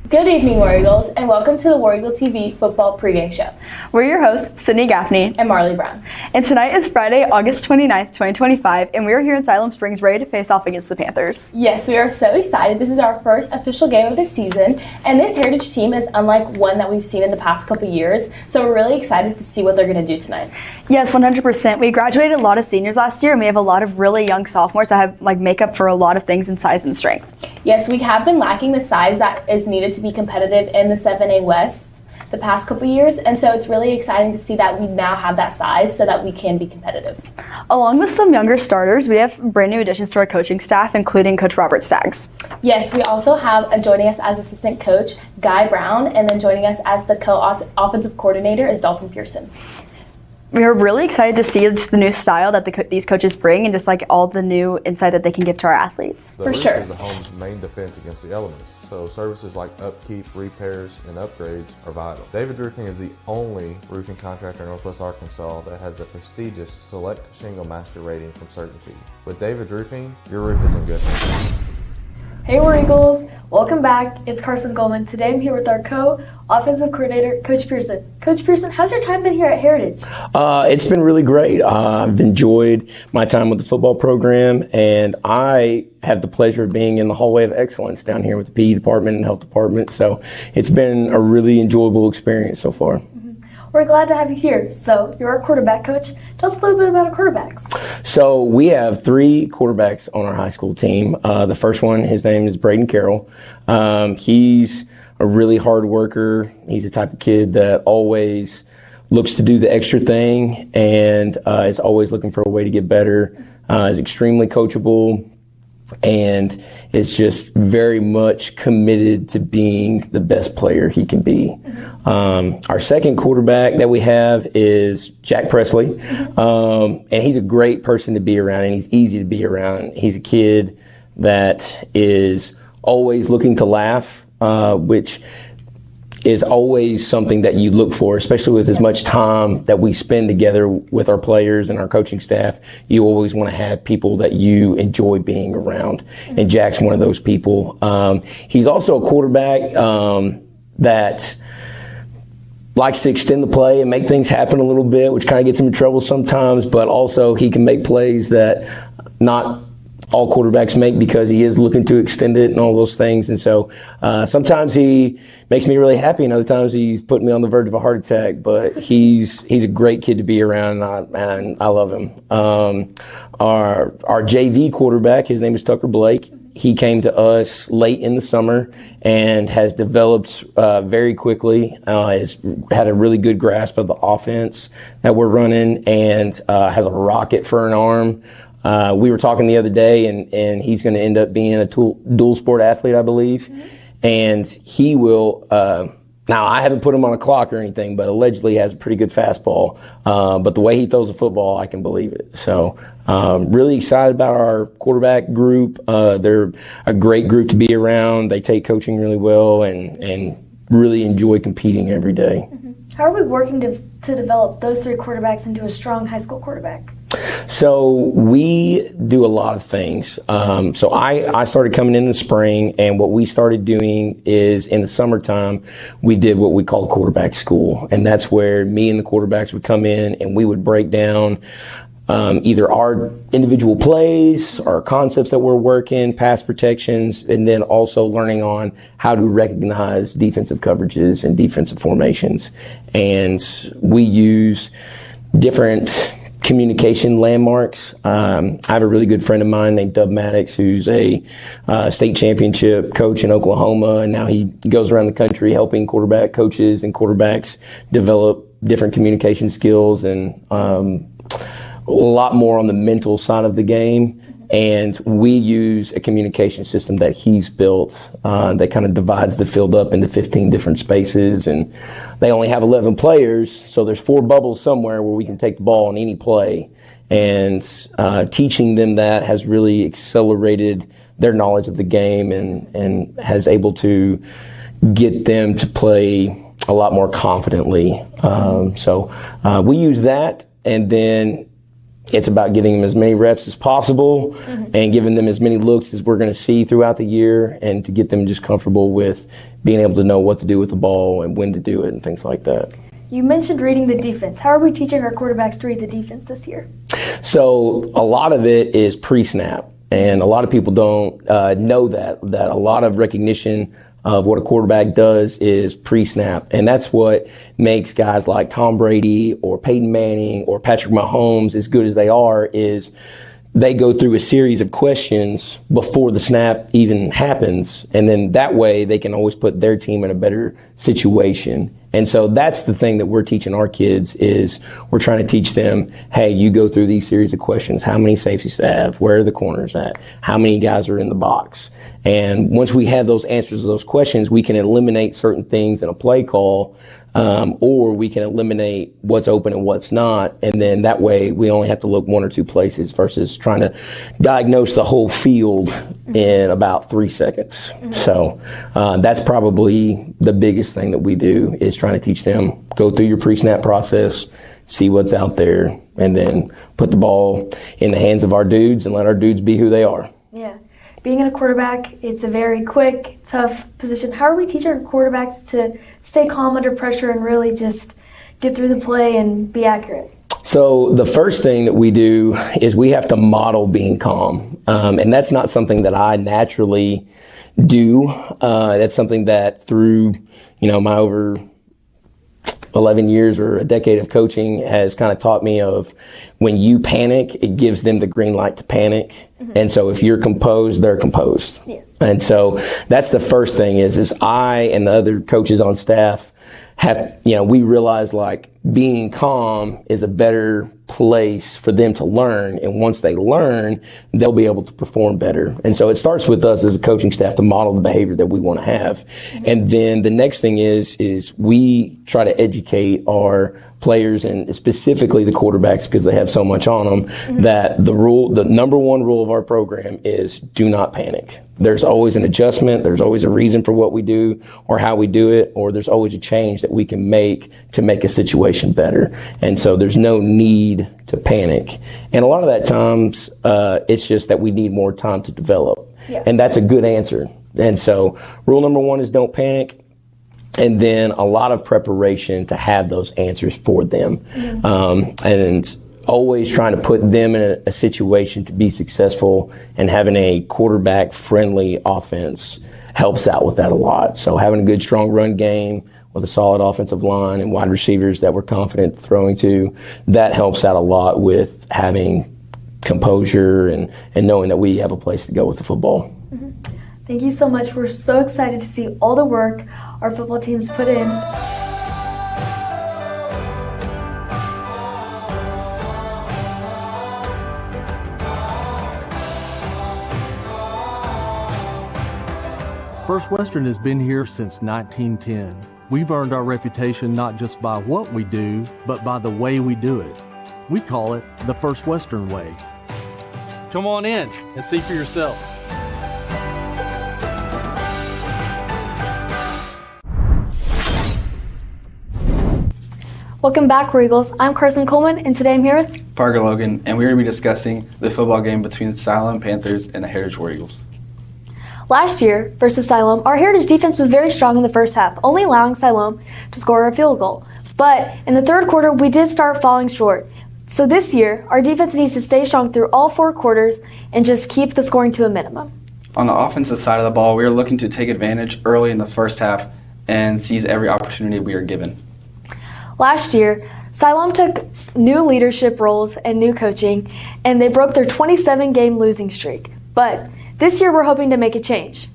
Good evening, War Eagles, and welcome to the War Eagle TV football pregame show. We're your hosts, Sydney Gaffney and Marley Brown. And tonight is Friday, August 29th, 2025, and we are here in Siloam Springs ready to face off against the Panthers. Yes, we are so excited. This is our first official game of the season, and this Heritage team is unlike one that we've seen in the past couple years, so we're really excited to see what they're going to do tonight. Yes, 100%. We graduated a lot of seniors last year, and we have a lot of really young sophomores that have make up for a lot of things in size and strength. Yes, we have been lacking the size that is needed to be competitive in the 7A West the past couple years, and so it's really exciting to see that we now have that size so that we can be competitive. Along with some younger starters, we have brand new additions to our coaching staff, including Coach Robert Staggs. Yes, we also have joining us as assistant coach, Guy Brown, and then joining us as the co-offensive coordinator is Dalton Pearson. We are really excited to see just the new style that these coaches bring and just all the new insight that they can give to our athletes. For sure. The roof is the home's main defense against the elements, so services like upkeep, repairs, and upgrades are vital. David's Roofing is the only roofing contractor in Northwest Arkansas that has the prestigious Select Shingle Master rating from Certainty. With David's Roofing, your roof is in good hands. Hey War Eagles, welcome back. It's Carson Goldman. Today I'm here with our co-offensive coordinator, Coach Pearson. Coach Pearson, how's your time been here at Heritage? It's been really great. I've enjoyed my time with the football program, and I have the pleasure of being in the hallway of excellence down here with the PE department and health department. So it's been a really enjoyable experience so far. We're glad to have you here. So you're our quarterback coach. Tell us a little bit about our quarterbacks. So we have 3 quarterbacks on our high school team. The first one, his name is Braden Carroll. He's a really hard worker. He's the type of kid that always looks to do the extra thing and is always looking for a way to get better. Is extremely coachable and is just very much committed to being the best player he can be. Our second quarterback that we have is Jack Presley, and he's a great person to be around, and he's easy to be around. He's a kid that is always looking to laugh, which is always something that you look for, especially with as much time that we spend together with our players and our coaching staff. You always want to have people that you enjoy being around, and Jack's one of those people. He's also a quarterback that likes to extend the play and make things happen a little bit, which kind of gets him in trouble sometimes, but also he can make plays that not all quarterbacks make because he is looking to extend it and all those things. And so sometimes he makes me really happy, and other times he's putting me on the verge of a heart attack. But he's a great kid to be around, and I love him. Our JV quarterback, his name is Tucker Blake. He came to us late in the summer and has developed very quickly, has had a really good grasp of the offense that we're running, and has a rocket for an arm. We were talking the other day, and he's going to end up being a dual sport athlete, I believe. Mm-hmm. And he will, now I haven't put him on a clock or anything, but allegedly has a pretty good fastball. But the way he throws the football, I can believe it. So really excited about our quarterback group. They're a great group to be around. They take coaching really well and really enjoy competing every day. Mm-hmm. How are we working to develop those 3 quarterbacks into a strong high school quarterback? So we do a lot of things. So I started coming in the spring, and what we started doing is in the summertime, we did what we call quarterback school. And that's where me and the quarterbacks would come in and we would break down either our individual plays, our concepts that we're working, pass protections, and then also learning on how to recognize defensive coverages and defensive formations. And we use different communication landmarks. I have a really good friend of mine named Dub Maddox, who's a state championship coach in Oklahoma, and now he goes around the country helping quarterback coaches and quarterbacks develop different communication skills and a lot more on the mental side of the game. And we use a communication system that he's built that kind of divides the field up into 15 different spaces, and they only have 11 players, so there's 4 bubbles somewhere where we can take the ball on any play. And teaching them that has really accelerated their knowledge of the game and has able to get them to play a lot more confidently. So we use that, and then it's about getting them as many reps as possible and giving them as many looks as we're going to see throughout the year, and to get them just comfortable with being able to know what to do with the ball and when to do it and things like that. You mentioned reading the defense. How are we teaching our quarterbacks to read the defense this year? So a lot of it is pre-snap, and a lot of people don't know that a lot of recognition of what a quarterback does is pre-snap. And that's what makes guys like Tom Brady or Peyton Manning or Patrick Mahomes as good as they are, is they go through a series of questions before the snap even happens. And then that way they can always put their team in a better situation. And so that's the thing that we're teaching our kids, is we're trying to teach them, hey, you go through these series of questions. How many safeties they have? Where are the corners at? How many guys are in the box? And once we have those answers to those questions, we can eliminate certain things in a play call, or we can eliminate what's open and what's not. And then that way we only have to look one or two places versus trying to diagnose the whole field in about 3 seconds. So that's probably the biggest thing that we do, is trying to teach them, go through your pre-snap process, see what's out there, and then put the ball in the hands of our dudes and let our dudes be who they are. Yeah. Being a quarterback, it's a very quick, tough position. How are we teaching our quarterbacks to stay calm under pressure and really just get through the play and be accurate? So the first thing that we do is we have to model being calm. And that's not something that I naturally do. That's something that through, my over 11 years or a decade of coaching has kind of taught me of, when you panic, it gives them the green light to panic. And so if you're composed, they're composed. Yeah. And so that's the first thing is I and the other coaches on staff have, we realize like being calm is a better place for them to learn. And once they learn, they'll be able to perform better. And so it starts with us as a coaching staff to model the behavior that we want to have. And then the next thing is we try to educate our players, and specifically the quarterbacks, because they have so much on them, that the number one rule of our program is do not panic. There's always an adjustment. There's always a reason for what we do or how we do it, or there's always a change that we can make to make a situation better. And so there's no need to panic. And a lot of that times, it's just that we need more time to develop. Yeah. And that's a good answer. And so rule number one is don't panic. And then a lot of preparation to have those answers for them. And always trying to put them in a situation to be successful, and having a quarterback-friendly offense helps out with that a lot. So having a good, strong run game with a solid offensive line and wide receivers that we're confident throwing to, that helps out a lot with having composure and knowing that we have a place to go with the football. Thank you so much. We're so excited to see all the work our football teams put in. First Western has been here since 1910. We've earned our reputation not just by what we do, but by the way we do it. We call it the First Western way. Come on in and see for yourself. Welcome back, War Eagles. I'm Carson Coleman, and today I'm here with Parker Logan, and we're going to be discussing the football game between the Siloam Panthers and the Heritage War Eagles. Last year versus Siloam, our Heritage defense was very strong in the first half, only allowing Siloam to score a field goal. But in the third quarter, we did start falling short. So this year, our defense needs to stay strong through all 4 quarters and just keep the scoring to a minimum. On the offensive side of the ball, we are looking to take advantage early in the first half and seize every opportunity we are given. Last year, Siloam took new leadership roles and new coaching, and they broke their 27-game losing streak. But this year, we're hoping to make a change.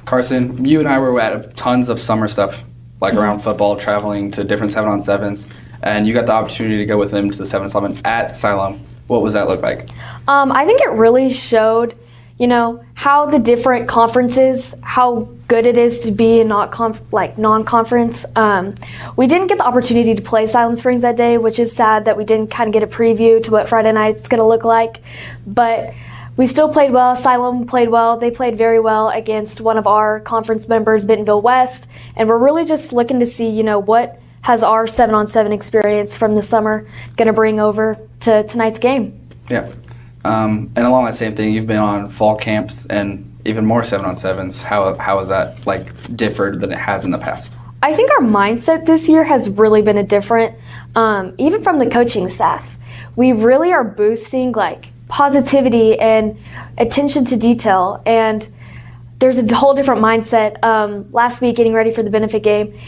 Carson, you and I were at tons of summer stuff, like around football, traveling to different 7-on-7s, and you got the opportunity to go with them to the 7-on-7 at Siloam. What was that look like? I think it really showed, how the different conferences, how good it is to be in non-conference. We didn't get the opportunity to play Siloam Springs that day, which is sad that we didn't kind of get a preview to what Friday night's going to look like. But we still played well. Siloam played well. They played very well against one of our conference members, Bentonville West. And we're really just looking to see, what has our 7-on-7 experience from the summer going to bring over to tonight's game. Yeah. And along that same thing, you've been on fall camps and even more 7-on-7s. How has that like differed than it has in the past? I think our mindset this year has really been a different, even from the coaching staff. We really are boosting like positivity and attention to detail, and there's a whole different mindset. Last week, getting ready for the benefit game,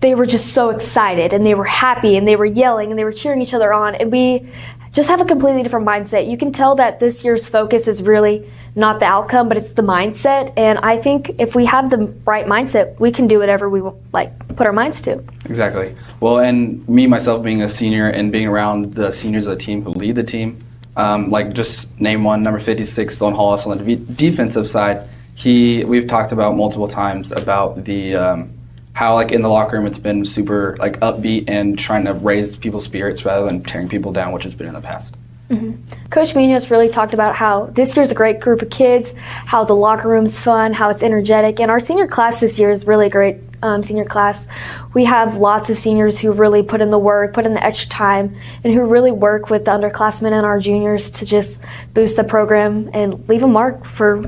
they were just so excited and they were happy and they were yelling and they were cheering each other on, and we just have a completely different mindset. You can tell that this year's focus is really not the outcome, but it's the mindset. And I think if we have the right mindset, we can do whatever we like put our minds to. Exactly. Well, and me, myself, being a senior and being around the seniors of the team who lead the team, like just name one, number 56, Sloan Hollis on the defensive side. We've talked about multiple times about the how like in the locker room it's been super like upbeat and trying to raise people's spirits rather than tearing people down, which has been in the past. Mm-hmm. Coach Munoz really talked about how this year's a great group of kids, how the locker room's fun, how it's energetic, and our senior class this year is really a great senior class. We have lots of seniors who really put in the work, put in the extra time, and who really work with the underclassmen and our juniors to just boost the program and leave a mark for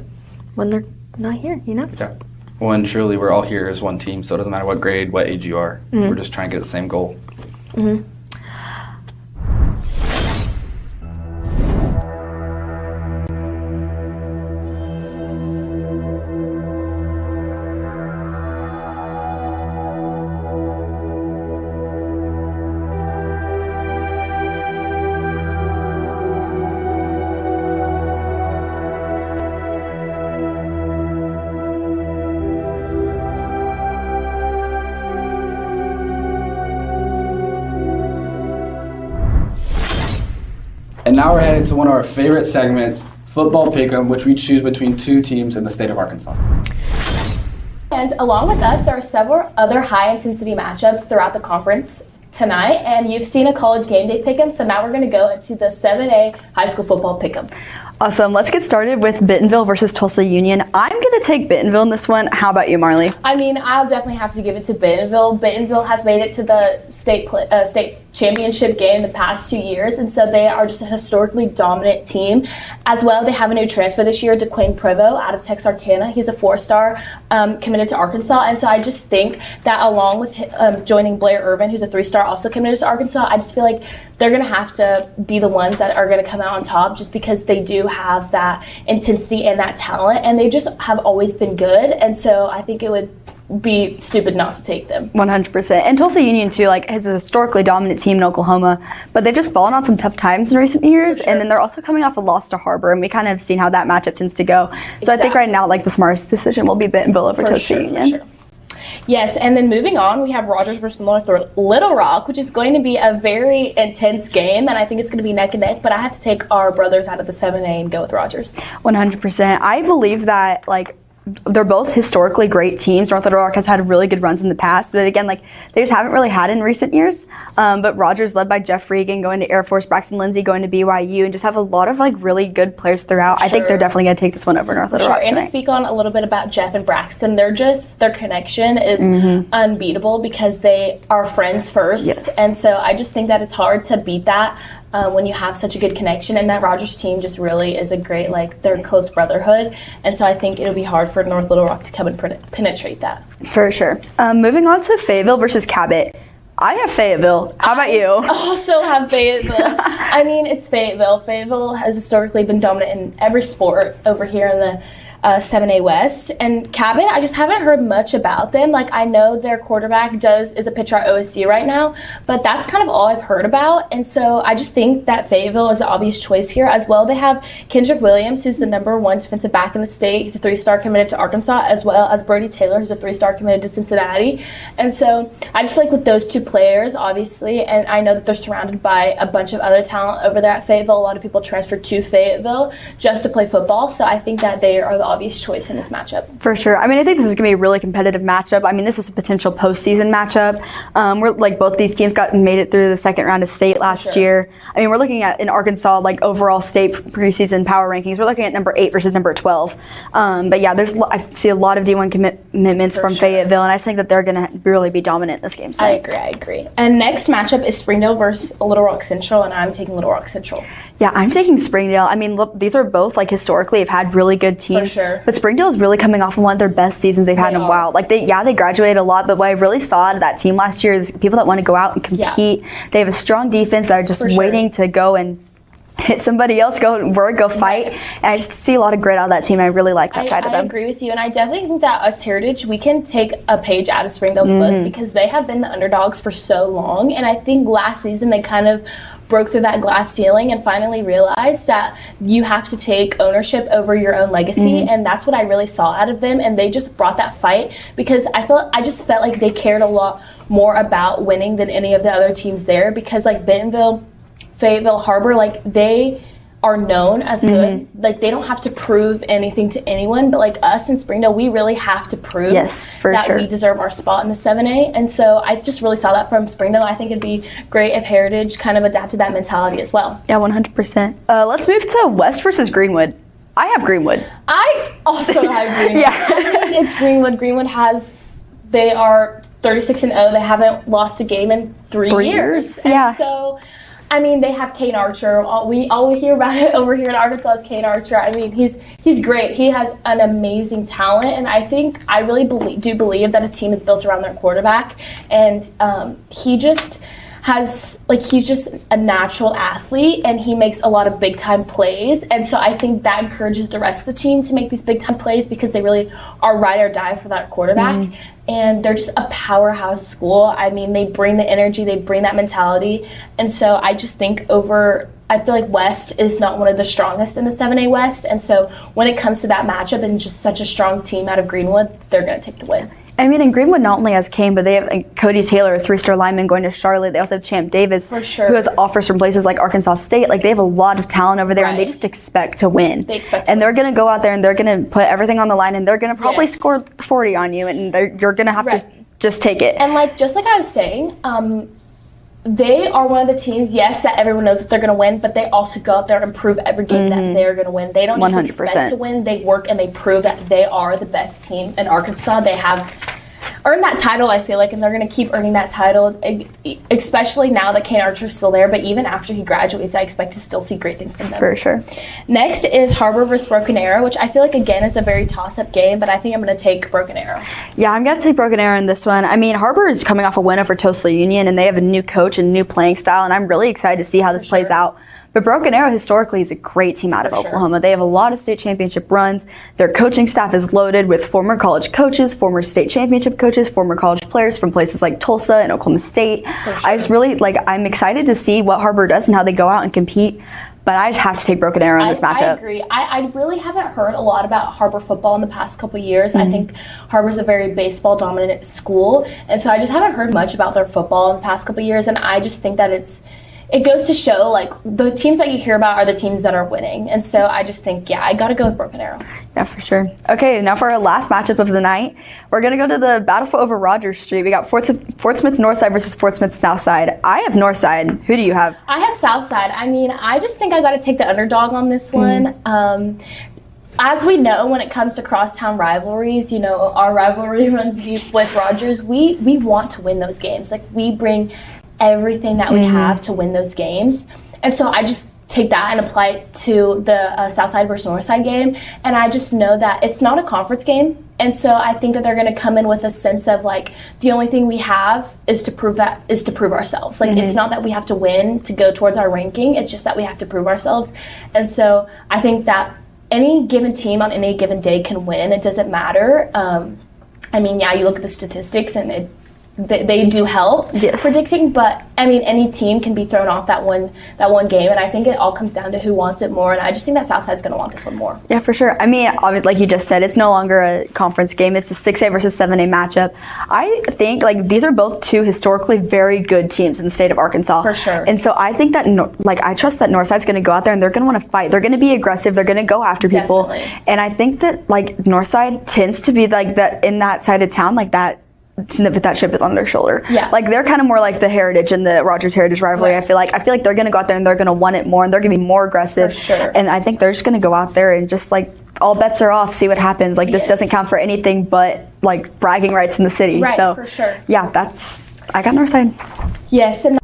when they're not here, you know? Yeah. Well, and truly, we're all here as one team, so it doesn't matter what grade, what age you are. We're just trying to get the same goal. Mm-hmm. And now we're headed to one of our favorite segments, Football Pickum, which we choose between two teams in the state of Arkansas. And along with us, there are several other high-intensity matchups throughout the conference tonight, and you've seen a college game day pick'em, so now we're going to go into the 7A high school football pick'em. Awesome. Let's get started with Bentonville versus Tulsa Union. I'm going to take Bentonville in this one. How about you, Marley? I mean, I'll definitely have to give it to Bentonville. Bentonville has made it to the state championship game the past 2 years, and so they are just a historically dominant team. As well, they have a new transfer this year, DeQuayne Prevost, out of Texarkana. He's a 4-star committed to Arkansas, and so I just think that along with joining Blair Irvin, who's a 3-star also committed to Arkansas, I just feel like they're going to have to be the ones that are going to come out on top just because they do have that intensity and that talent, and they just have always been good, and so I think it would be stupid not to take them. 100%. And Tulsa Union, too, like, is a historically dominant team in Oklahoma, but they've just fallen on some tough times in recent years, Sure. and then they're also coming off a loss to Harbor, and we kind of seen how that matchup tends to go. So I think right now, like, the smartest decision will be Bentonville over Tulsa Union. For sure. Yes, and then moving on, we have Rogers versus North Little Rock, which is going to be a very intense game, and I think it's going to be neck and neck, but I have to take our brothers out of the 7A and go with Rogers. 100%. I believe that, like, they're both historically great teams. North Little Rock has had really good runs in the past, but again, like, they just haven't really had it in recent years. But Rogers, led by Jeff Regan, going to Air Force, Braxton Lindsay going to BYU, and just have a lot of like really good players throughout. Sure. I think they're definitely going to take this one over North Little Rock And tonight. to speak on a little bit about Jeff and Braxton, their connection is unbeatable because they are friends first. Yes. And so I just think that it's hard to beat that when you have such a good connection, and that Rogers team just really is a great, like, they're close brotherhood, and so I think it'll be hard for North Little Rock to come and penetrate that. For sure. Moving on to Fayetteville versus Cabot. I have Fayetteville. How about you? Also have Fayetteville. I mean, it's Fayetteville. Fayetteville has historically been dominant in every sport over here in the 7A West. And Cabot, I just haven't heard much about them. Like, I know their quarterback is a pitcher at OSU right now, but that's kind of all I've heard about. And so I just think that Fayetteville is the obvious choice here. As well, they have Kendrick Williams, who's the #1 defensive back in the state. He's a 3-star committed to Arkansas, as well as Brody Taylor, who's a 3-star committed to Cincinnati. And so I just feel like with those two players, obviously, and I know that they're surrounded by a bunch of other talent over there at Fayetteville. A lot of people transfer to Fayetteville just to play football. So I think that they are the obvious choice in this matchup. For sure. I mean, I think this is going to be a really competitive matchup. I mean, this is a potential postseason matchup. We're like both these teams made it through the second round of state last year. I mean, we're looking at in Arkansas like overall state preseason power rankings. We're looking at number 8 versus number 12. But yeah, I see a lot of D1 commitments from Fayetteville, and I think that they're going to really be dominant in this game tonight. I agree. And next matchup is Springdale versus Little Rock Central, and I'm taking Little Rock Central. Yeah, I'm taking Springdale. I mean, look, these are both like historically have had really good teams. For sure. But Springdale is really coming off of one of their best seasons they've had in a while. Like they graduated a lot, but what I really saw out of that team last year is people that want to go out and compete. Yeah. They have a strong defense that are just waiting to go and hit somebody else, go fight. And I just see a lot of grit out of that team. I really like that side of them. I agree with you, and I definitely think that us Heritage, we can take a page out of Springdale's book because they have been the underdogs for so long, and I think last season they kind of broke through that glass ceiling and finally realized that you have to take ownership over your own legacy, and that's what I really saw out of them, and they just brought that fight because I just felt like they cared a lot more about winning than any of the other teams there, because like Bentonville, Fayetteville, Harbor, like they are known as good. Like they don't have to prove anything to anyone, but like us in Springdale, we really have to prove that we deserve our spot in the 7A. And so I just really saw that from Springdale. I think it'd be great if Heritage kind of adapted that mentality as well. Yeah, 100%. Let's move to West versus Greenwood. I have Greenwood. I also have Greenwood. Yeah. I think it's Greenwood. Greenwood they are 36-0. They haven't lost a game in 3 years. And so I mean, they have Kane Archer. All we hear about it over here in Arkansas is Kane Archer. I mean, he's great. He has an amazing talent, and I really do believe that a team is built around their quarterback. And he's just a natural athlete, and he makes a lot of big time plays. And so I think that encourages the rest of the team to make these big time plays because they really are ride or die for that quarterback. And they're just a powerhouse school. I mean, they bring the energy, they bring that mentality. And so I just think I feel like West is not one of the strongest in the 7A West. And so when it comes to that matchup and just such a strong team out of Greenwood, they're going to take the win. I mean, in Greenwood not only has Kane, but they have Cody Taylor, a 3-star lineman, going to Charlotte. They also have Champ Davis, who has offers from places like Arkansas State. Like, they have a lot of talent over there, and they just expect to win. They're going to go out there, and they're going to put everything on the line, and they're going to probably score 40 on you, and you're going to have to just take it. And, just like I was saying, they are one of the teams, that everyone knows that they're going to win, but they also go out there and prove every game that they're going to win. They don't just 100%. expect to win. They work and they prove that they are the best team in Arkansas. They have earned that title, I feel like, and they're going to keep earning that title, especially now that Kane Archer's still there. But even after he graduates, I expect to still see great things from them. For sure. Next is Harbor versus Broken Arrow, which I feel like, again, is a very toss-up game, but I think I'm going to take Broken Arrow. Yeah, I'm going to take Broken Arrow in this one. I mean, Harbor is coming off a win over Tulsa Union, and they have a new coach and new playing style, and I'm really excited to see how this plays out. But Broken Arrow historically is a great team out of Oklahoma. They have a lot of state championship runs. Their coaching staff is loaded with former college coaches, former state championship coaches, former college players from places like Tulsa and Oklahoma State. I just really, I'm excited to see what Harbor does and how they go out and compete. But I just have to take Broken Arrow in this matchup. I agree. I really haven't heard a lot about Harbor football in the past couple years. I think Harbor's a very baseball-dominant school, and so I just haven't heard much about their football in the past couple years, and I just think that it goes to show, the teams that you hear about are the teams that are winning. And so I just think, I got to go with Broken Arrow. Yeah, for sure. Okay, now for our last matchup of the night, we're going to go to the battle for over Rogers Street. We got Fort Smith Northside versus Fort Smith Southside. I have Northside. Who do you have? I have Southside. I mean, I just think I got to take the underdog on this one. As we know, when it comes to crosstown rivalries, our rivalry runs deep with Rogers. We want to win those games. We bring everything that we have to win those games. And so I just take that and apply it to the Southside versus Northside game. And I just know that it's not a conference game. And so I think that they're going to come in with a sense of the only thing we have is to prove ourselves. It's not that we have to win to go towards our ranking. It's just that we have to prove ourselves. And so I think that any given team on any given day can win. It doesn't matter. You look at the statistics and they do help predicting, but I mean, any team can be thrown off that one game, and I think it all comes down to who wants it more, and I just think that Southside's going to want this one more. Yeah, for sure. I mean, obviously, like you just said, it's no longer a conference game. It's a 6A versus 7A matchup. I think like these are both two historically very good teams in the state of Arkansas. For sure. And so I think that I trust that Northside's going to go out there and they're going to want to fight. They're going to be aggressive. They're going to go after people. Definitely. And I think that like Northside tends to be like that in that side of town, like that. With that chip is on their shoulder. Yeah. Like they're kind of more like the Heritage and the Rogers Heritage rivalry. Right. I feel like they're gonna go out there and they're gonna want it more and they're gonna be more aggressive. For sure. And I think they're just gonna go out there and just like all bets are off, see what happens. Like this doesn't count for anything but like bragging rights in the city. Right, so for sure. Yeah, I got Northside. Yes, and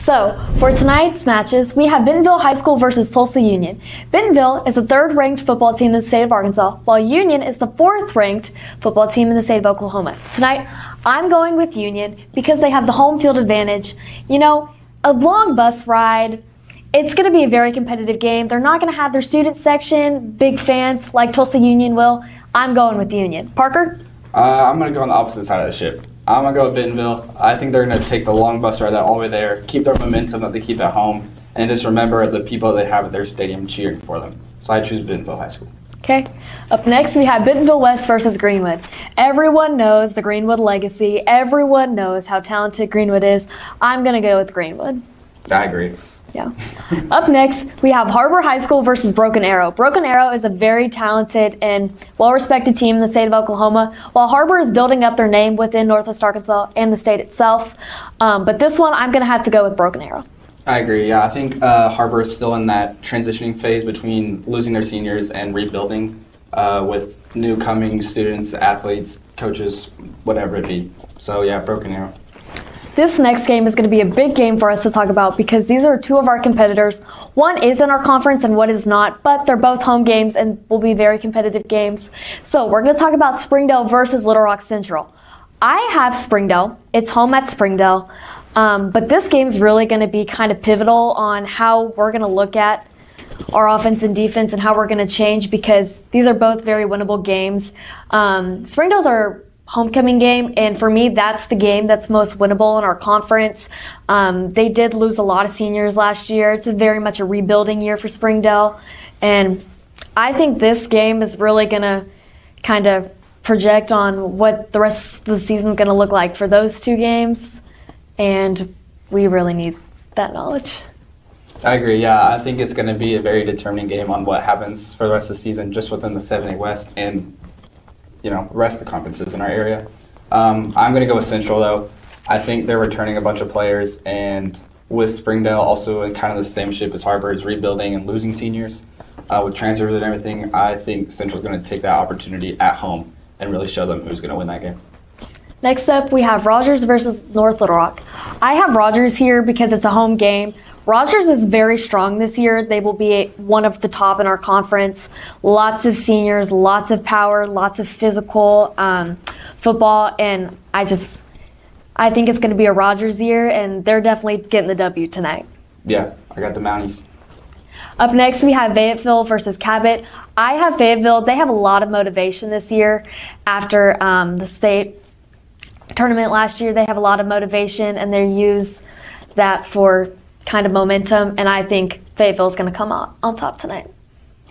So, for tonight's matches, we have Bentonville High School versus Tulsa Union. Bentonville is the 3rd-ranked football team in the state of Arkansas, while Union is the 4th-ranked football team in the state of Oklahoma. Tonight, I'm going with Union because they have the home field advantage. You know, a long bus ride, it's going to be a very competitive game. They're not going to have their student section, big fans like Tulsa Union will. I'm going with Union. Parker? I'm going to go on the opposite side of the ship. I'm going to go with Bentonville. I think they're going to take the long bus ride all the way there, keep their momentum that they keep at home, and just remember the people they have at their stadium cheering for them. So I choose Bentonville High School. Okay. Up next, we have Bentonville West versus Greenwood. Everyone knows the Greenwood legacy. Everyone knows how talented Greenwood is. I'm going to go with Greenwood. I agree. Yeah. Up next, we have Harbor High School versus Broken Arrow. Broken Arrow is a very talented and well-respected team in the state of Oklahoma, while Harbor is building up their name within Northwest Arkansas and the state itself. But this one, I'm going to have to go with Broken Arrow. I agree. Yeah, I think Harbor is still in that transitioning phase between losing their seniors and rebuilding with new coming students, athletes, coaches, whatever it be. So, yeah, Broken Arrow. This next game is going to be a big game for us to talk about because these are two of our competitors. One is in our conference and one is not, but they're both home games and will be very competitive games. So we're going to talk about Springdale versus Little Rock Central. I have Springdale. It's home at Springdale. But this game is really going to be kind of pivotal on how we're going to look at our offense and defense and how we're going to change because these are both very winnable games. Springdale's our homecoming game, and for me, that's the game that's most winnable in our conference. They did lose a lot of seniors last year. It's very much a rebuilding year for Springdale, and I think this game is really going to kind of project on what the rest of the season is going to look like for those two games, and we really need that knowledge. I agree, yeah. I think it's going to be a very determining game on what happens for the rest of the season just within the 7A West and the rest of the conferences in our area. I'm going to go with Central, though. I think they're returning a bunch of players, and with Springdale also in kind of the same ship as Harbor is rebuilding and losing seniors with transfers and everything. I think Central's going to take that opportunity at home and really show them who's going to win that game. Next up, we have Rogers versus North Little Rock. I have Rogers here because it's a home game. Rogers is very strong this year. They will be one of the top in our conference. Lots of seniors, lots of power, lots of physical football, and I think it's going to be a Rogers year, and they're definitely getting the W tonight. Yeah, I got the Mounties. Up next, we have Fayetteville versus Cabot. I have Fayetteville. They have a lot of motivation this year after the state tournament last year. They have a lot of motivation, and they use that for kind of momentum, and I think Fayetteville is going to come out on top tonight.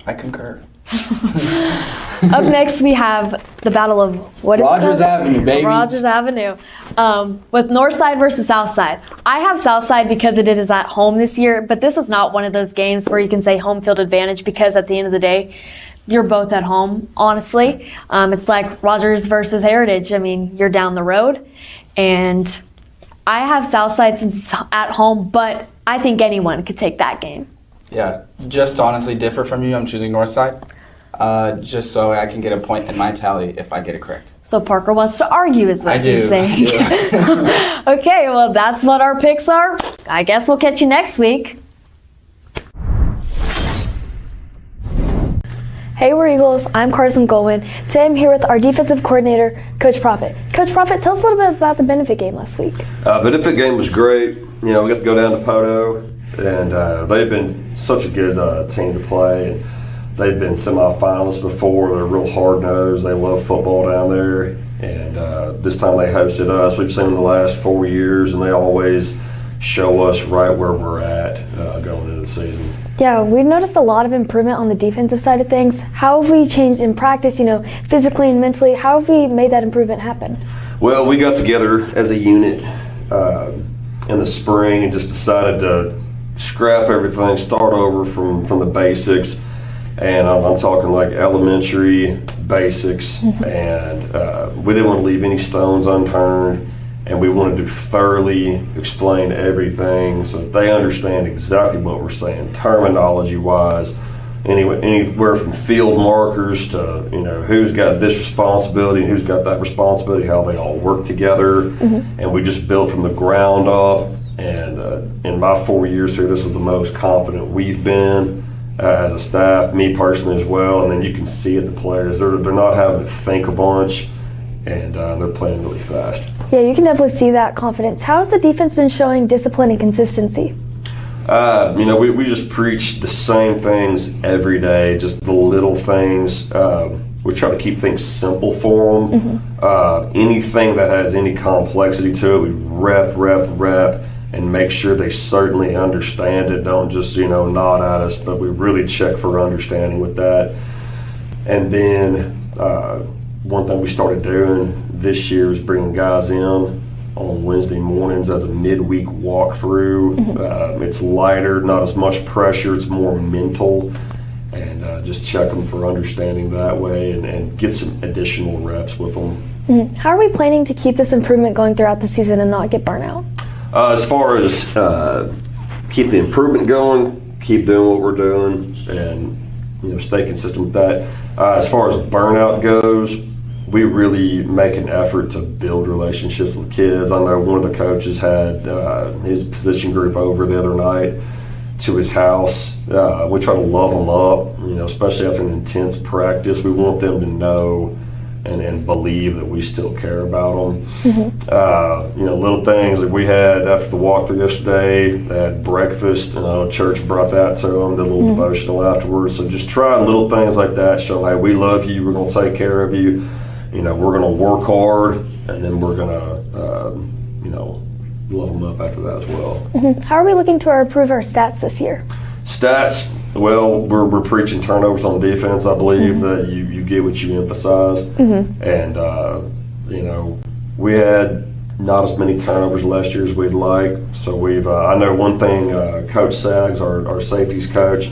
I concur. Up next, we have the battle of Rogers Avenue, baby. Rogers Avenue, with Northside versus Southside. I have Southside because it is at home this year, but this is not one of those games where you can say home field advantage because at the end of the day, you're both at home, honestly. It's like Rogers versus Heritage. I mean, you're down the road, and I have Southside since it's at home, but I think anyone could take that game. Yeah, just to honestly differ from you, I'm choosing Northside. Just so I can get a point in my tally if I get it correct. So Parker wants to argue is what I do. he's saying. Okay, well, that's what our picks are. I guess we'll catch you next week. Hey, we're Eagles. I'm Carson Goldman. Today I'm here with our defensive coordinator, Coach Profit. Coach Profit, tell us a little bit about the benefit game last week. Benefit game was great. We got to go down to Poto, and they've been such a good team to play. And they've been semifinalists before. They're real hard-nosed. They love football down there. And this time they hosted us. We've seen them the last 4 years, and they always show us right where we're at going into the season. Yeah, we noticed a lot of improvement on the defensive side of things. How have we changed in practice, physically and mentally? How have we made that improvement happen? Well, we got together as a unit in the spring and just decided to scrap everything, start over from the basics. And I'm talking like elementary basics. And we didn't want to leave any stones unturned. And we wanted to thoroughly explain everything so that they understand exactly what we're saying, terminology-wise, anywhere from field markers to, who's got this responsibility and who's got that responsibility, how they all work together. And we just built from the ground up. And in my 4 years here, this is the most confident we've been as a staff, me personally as well. And then you can see it, the players, they're not having to think a bunch, and they're playing really fast. Yeah, you can definitely see that confidence. How has the defense been showing discipline and consistency? We just preach the same things every day, just the little things. We try to keep things simple for them. Anything that has any complexity to it, we rep, and make sure they certainly understand it. Don't just, nod at us, but we really check for understanding with that. And then one thing we started doing this year is bringing guys in on Wednesday mornings as a midweek walkthrough. It's lighter, not as much pressure, it's more mental, and just check them for understanding that way and get some additional reps with them. How are we planning to keep this improvement going throughout the season and not get burnout? As far as keep the improvement going, keep doing what we're doing, and stay consistent with that. As far as burnout goes, we really make an effort to build relationships with kids. I know one of the coaches had his position group over the other night to his house. We try to love them up, especially after an intense practice. We want them to know and believe that we still care about them. Little things that we had after the walkthrough yesterday, they had breakfast, church brought that to them, did a little devotional afterwards. So just try little things like that, show, hey, we love you, we're going to take care of you. We're going to work hard, and then we're going to, love them up after that as well. How are we looking to improve our stats this year? Stats, well, we're preaching turnovers on defense. I believe that you get what you emphasize. And, we had not as many turnovers last year as we'd like. So I know one thing, Coach Sags, our safeties coach,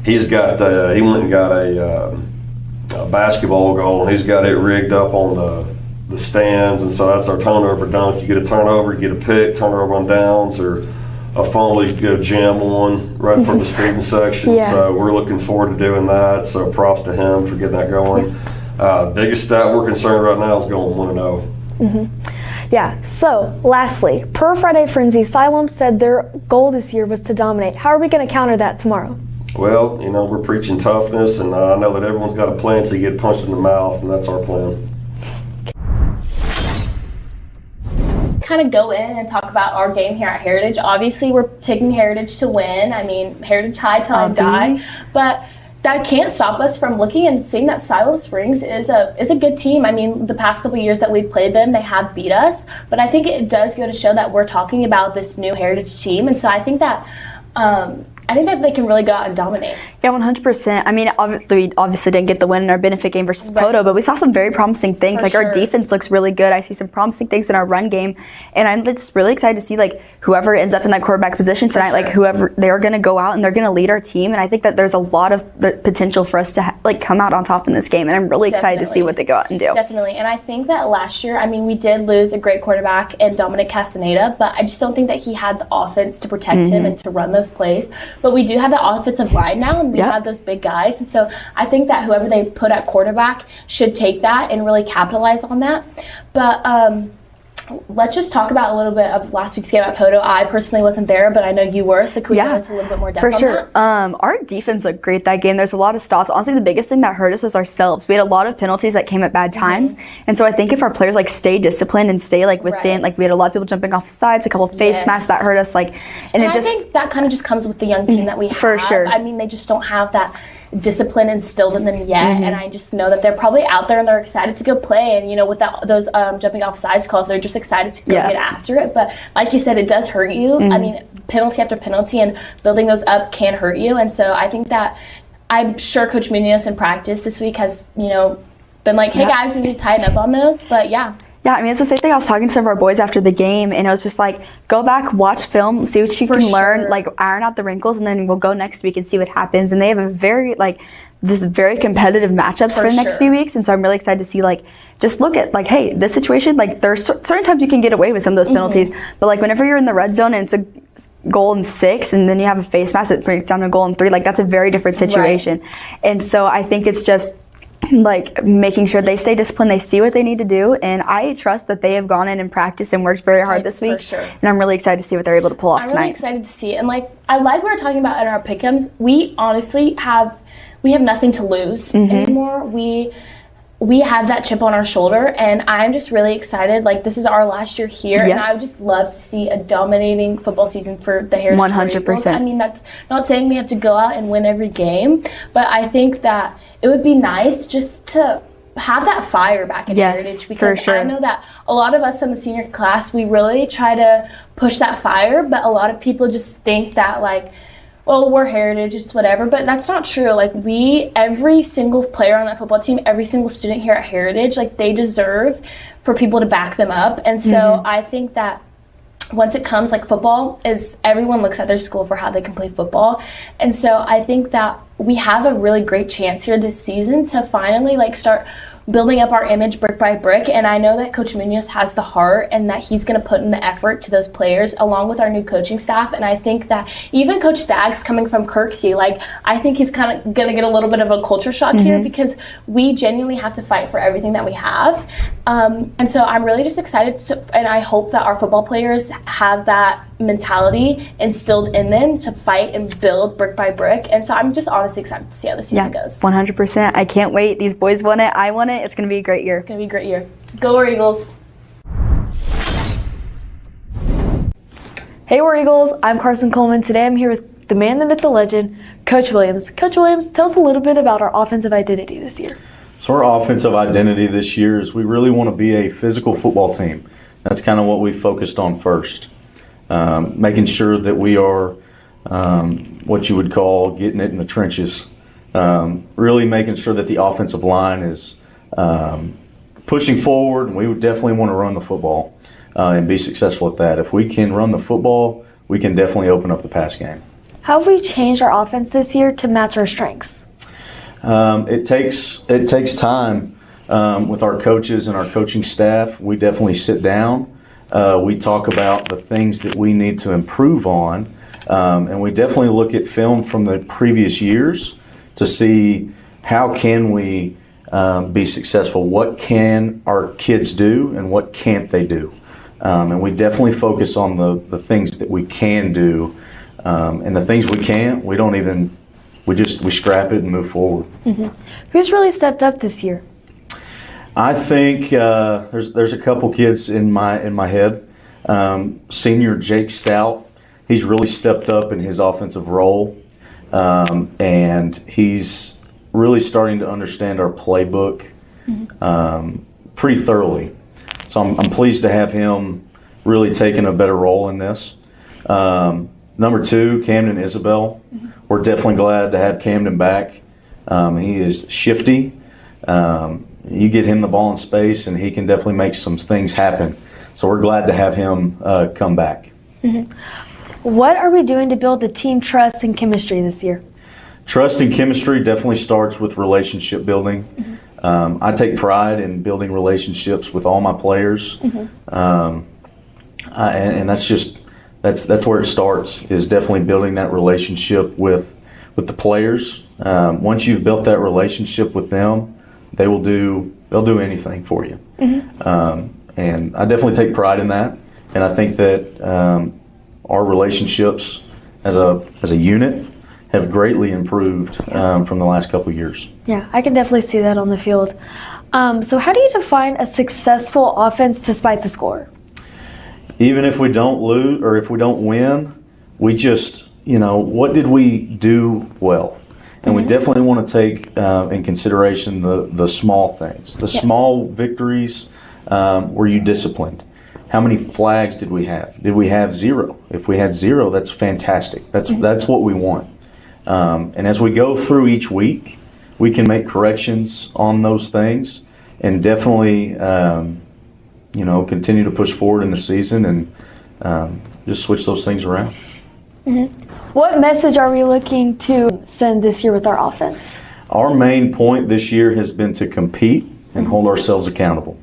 he went and got a basketball goal, and he's got it rigged up on the stands, and so that's our turnover dunk. You get a turnover, you get a pick, turnover on downs, or a fumble, you go jam one right from the student section. So we're looking forward to doing that, so props to him for getting that going. Biggest stat we're concerned right now is going 1-0. Yeah, so lastly, per Friday Frenzy, Siloam said their goal this year was to dominate. How are we going to counter that tomorrow? Well, we're preaching toughness, and I know that everyone's got a plan until you get punched in the mouth, and that's our plan. Kind of go in and talk about our game here at Heritage. Obviously, we're taking Heritage to win. I mean, Heritage high till I die, but that can't stop us from looking and seeing that Siloam Springs is a good team. I mean, the past couple of years that we've played them, they have beat us, but I think it does go to show that we're talking about this new Heritage team, and so I think that they can really go out and dominate. Yeah, 100%. I mean, we obviously didn't get the win in our benefit game versus Poto, but we saw some very promising things. Our defense looks really good. I see some promising things in our run game, and I'm just really excited to see whoever ends up in that quarterback position tonight, whoever they're going to go out and they're going to lead our team. And I think that there's a lot of potential for us to come out on top in this game, and I'm really excited to see what they go out and do. Definitely, and I think that last year, we did lose a great quarterback in Dominic Castaneda, but I just don't think that he had the offense to protect him and to run those plays. but we do have the offensive line now, and we have those big guys. And so I think that whoever they put at quarterback should take that and really capitalize on that. But let's just talk about a little bit of last week's game at Poto. I personally wasn't there, but I know you were, so can we go into a little bit more depth on that? Our defense looked great that game. There's a lot of stops. Honestly, the biggest thing that hurt us was ourselves. We had a lot of penalties that came at bad times, and so I think if our players stay disciplined and stay within, we had a lot of people jumping off the sides, a couple of face masks that hurt us, and I think that kind of just comes with the young team that we have. For sure. I mean, they just don't have that discipline instilled in them yet, and I just know that they're probably out there and they're excited to go play, and with those jumping off sides calls, they're just excited to go get after it. But like you said, it does hurt you. I mean, penalty after penalty, and building those up can hurt you. And so I think that I'm sure Coach Munoz in practice this week has been like, hey guys, we need to tighten up on those. But yeah, I mean, it's the same thing. I was talking to some of our boys after the game, and it was just go back, watch film, see what you can learn, iron out the wrinkles, and then we'll go next week and see what happens. And they have a very, very competitive matchups for the next few weeks, and so I'm really excited to see, just look at, hey, this situation, there's certain times you can get away with some of those penalties, but, whenever you're in the red zone and it's a goal in 6, and then you have a face mask that breaks down to a goal in 3, that's a very different situation. And so I think it's just making sure they stay disciplined, they see what they need to do, and I trust that they have gone in and practiced and worked very hard this week. For sure. And I'm really excited to see what they're able to pull off tonight. I'm really excited to see it. And I we were talking about in our pickums, we honestly have nothing to lose anymore. We have that chip on our shoulder, and I'm just really excited. This is our last year here, and I would just love to see a dominating football season for the Heritage 100%. I mean, that's not saying we have to go out and win every game, but I think that it would be nice just to have that fire back in Heritage, because I know that a lot of us in the senior class, we really try to push that fire, but a lot of people just think that well, we're Heritage, it's whatever, but that's not true. Every single player on that football team, every single student here at Heritage, they deserve for people to back them up. And so I think that once it comes, football is, everyone looks at their school for how they can play football. And so I think that we have a really great chance here this season to finally, start building up our image brick by brick, and I know that Coach Munoz has the heart and that he's going to put in the effort to those players along with our new coaching staff. And I think that even Coach Staggs coming from Kirksey, I think he's kind of going to get a little bit of a culture shock here, because we genuinely have to fight for everything that we have. And so I'm really just excited and I hope that our football players have that mentality instilled in them to fight and build brick by brick. And so I'm just honestly excited to see how the season goes. 100%. I can't wait. These boys won it. I won it. It's going to be a great year. It's going to be a great year. Go War Eagles. Hey War Eagles, I'm Carson Coleman. Today I'm here with the man, the myth, the legend, Coach Williams. Coach Williams, tell us a little bit about our offensive identity this year. So our offensive identity this year is we really want to be a physical football team. That's kind of what we focused on first. Making sure that we are what you would call getting it in the trenches. Really making sure that the offensive line is pushing forward, and we would definitely want to run the football and be successful at that. If we can run the football, we can definitely open up the pass game. How have we changed our offense this year to match our strengths? It takes time with our coaches and our coaching staff. We definitely sit down. We talk about the things that we need to improve on, and we definitely look at film from the previous years to see how can we be successful. What can our kids do and what can't they do? And we definitely focus on the things that we can do, and the things we can't, we scrap it and move forward. Who's really stepped up this year? I think there's a couple kids in my head. Senior Jake Stout, he's really stepped up in his offensive role, and he's really starting to understand our playbook pretty thoroughly. So I'm pleased to have him really taking a better role in this. Number 2, Camden Isabel. We're definitely glad to have Camden back. He is shifty. You get him the ball in space, and he can definitely make some things happen. So we're glad to have him come back. What are we doing to build the team trust and chemistry this year? Trust and chemistry definitely starts with relationship building. I take pride in building relationships with all my players, and That's where it starts, is definitely building that relationship with the players. Once you've built that relationship with them, they'll do anything for you. And I definitely take pride in that. And I think that our relationships as a unit have greatly improved from the last couple of years. Yeah, I can definitely see that on the field. So how do you define a successful offense despite the score? Even if we don't lose or if we don't win, we just, what did we do well? And we definitely want to take in consideration the small things, the small victories. Were you disciplined? How many flags did we have? Did we have 0? If we had 0, that's fantastic. That's what we want. And as we go through each week, we can make corrections on those things and definitely, continue to push forward in the season and just switch those things around. What message are we looking to send this year with our offense? Our main point this year has been to compete and hold ourselves accountable.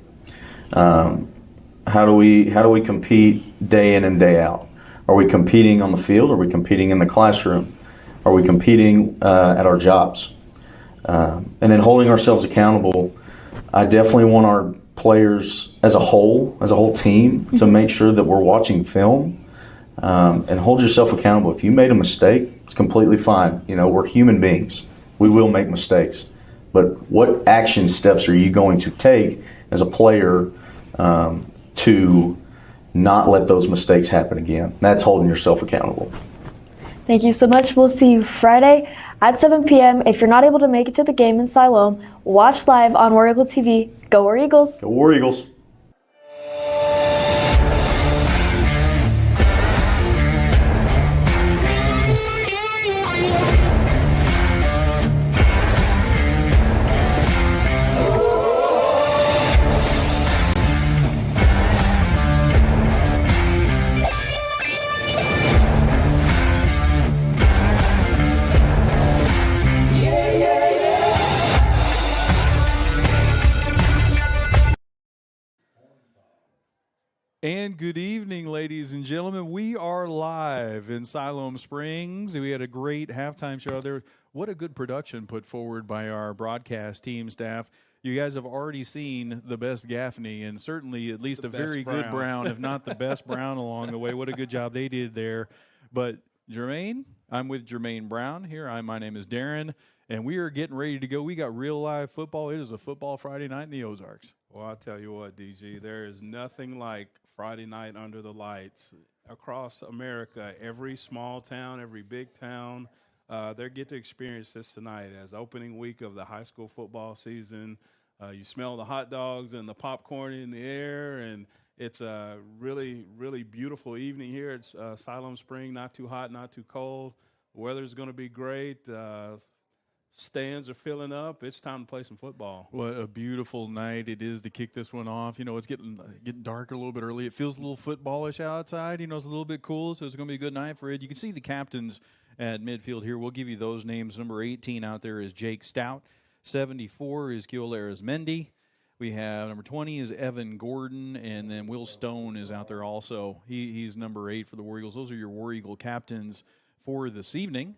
How do we compete day in and day out? Are we competing on the field? Are we competing in the classroom? Are we competing at our jobs? And then holding ourselves accountable, I definitely want our players as a whole team, to make sure that we're watching film and hold yourself accountable. If you made a mistake, it's completely fine. We're human beings. We will make mistakes. But what action steps are you going to take as a player to not let those mistakes happen again? That's holding yourself accountable. Thank you so much. We'll see you Friday at 7 p.m. If you're not able to make it to the game in Siloam, watch live on War Eagle TV. Go War Eagles! Go War Eagles! And good evening, ladies and gentlemen. We are live in Siloam Springs. We had a great halftime show there. What a good production put forward by our broadcast team staff. You guys have already seen the best Gaffney, and certainly at least a very good Brown, if not the best Brown along the way. What a good job they did there. But Jermaine, I'm with Jermaine Brown here. My name is Darren, and we are getting ready to go. We got real live football. It is a football Friday night in the Ozarks. Well, I'll tell you what, DG, there is nothing like Friday night under the lights across America. Every small town, every big town, they get to experience this tonight as opening week of the high school football season. You smell the hot dogs and the popcorn in the air, and it's a really, really beautiful evening here. It's Siloam Spring, not too hot, not too cold. The weather's going to be great. Stands are filling up. It's time to play some football. What a beautiful night it is to kick this one off. It's getting dark a little bit early. It feels a little footballish outside. It's a little bit cool, so it's going to be a good night for it. You can see the captains at midfield here. We'll give you those names. Number 18 out there is Jake Stout. 74 is Kiolaris Mendy. We have number 20 is Evan Gordon, and then Will Stone is out there also. He's number 8 for the War Eagles. Those are your War Eagle captains for this evening.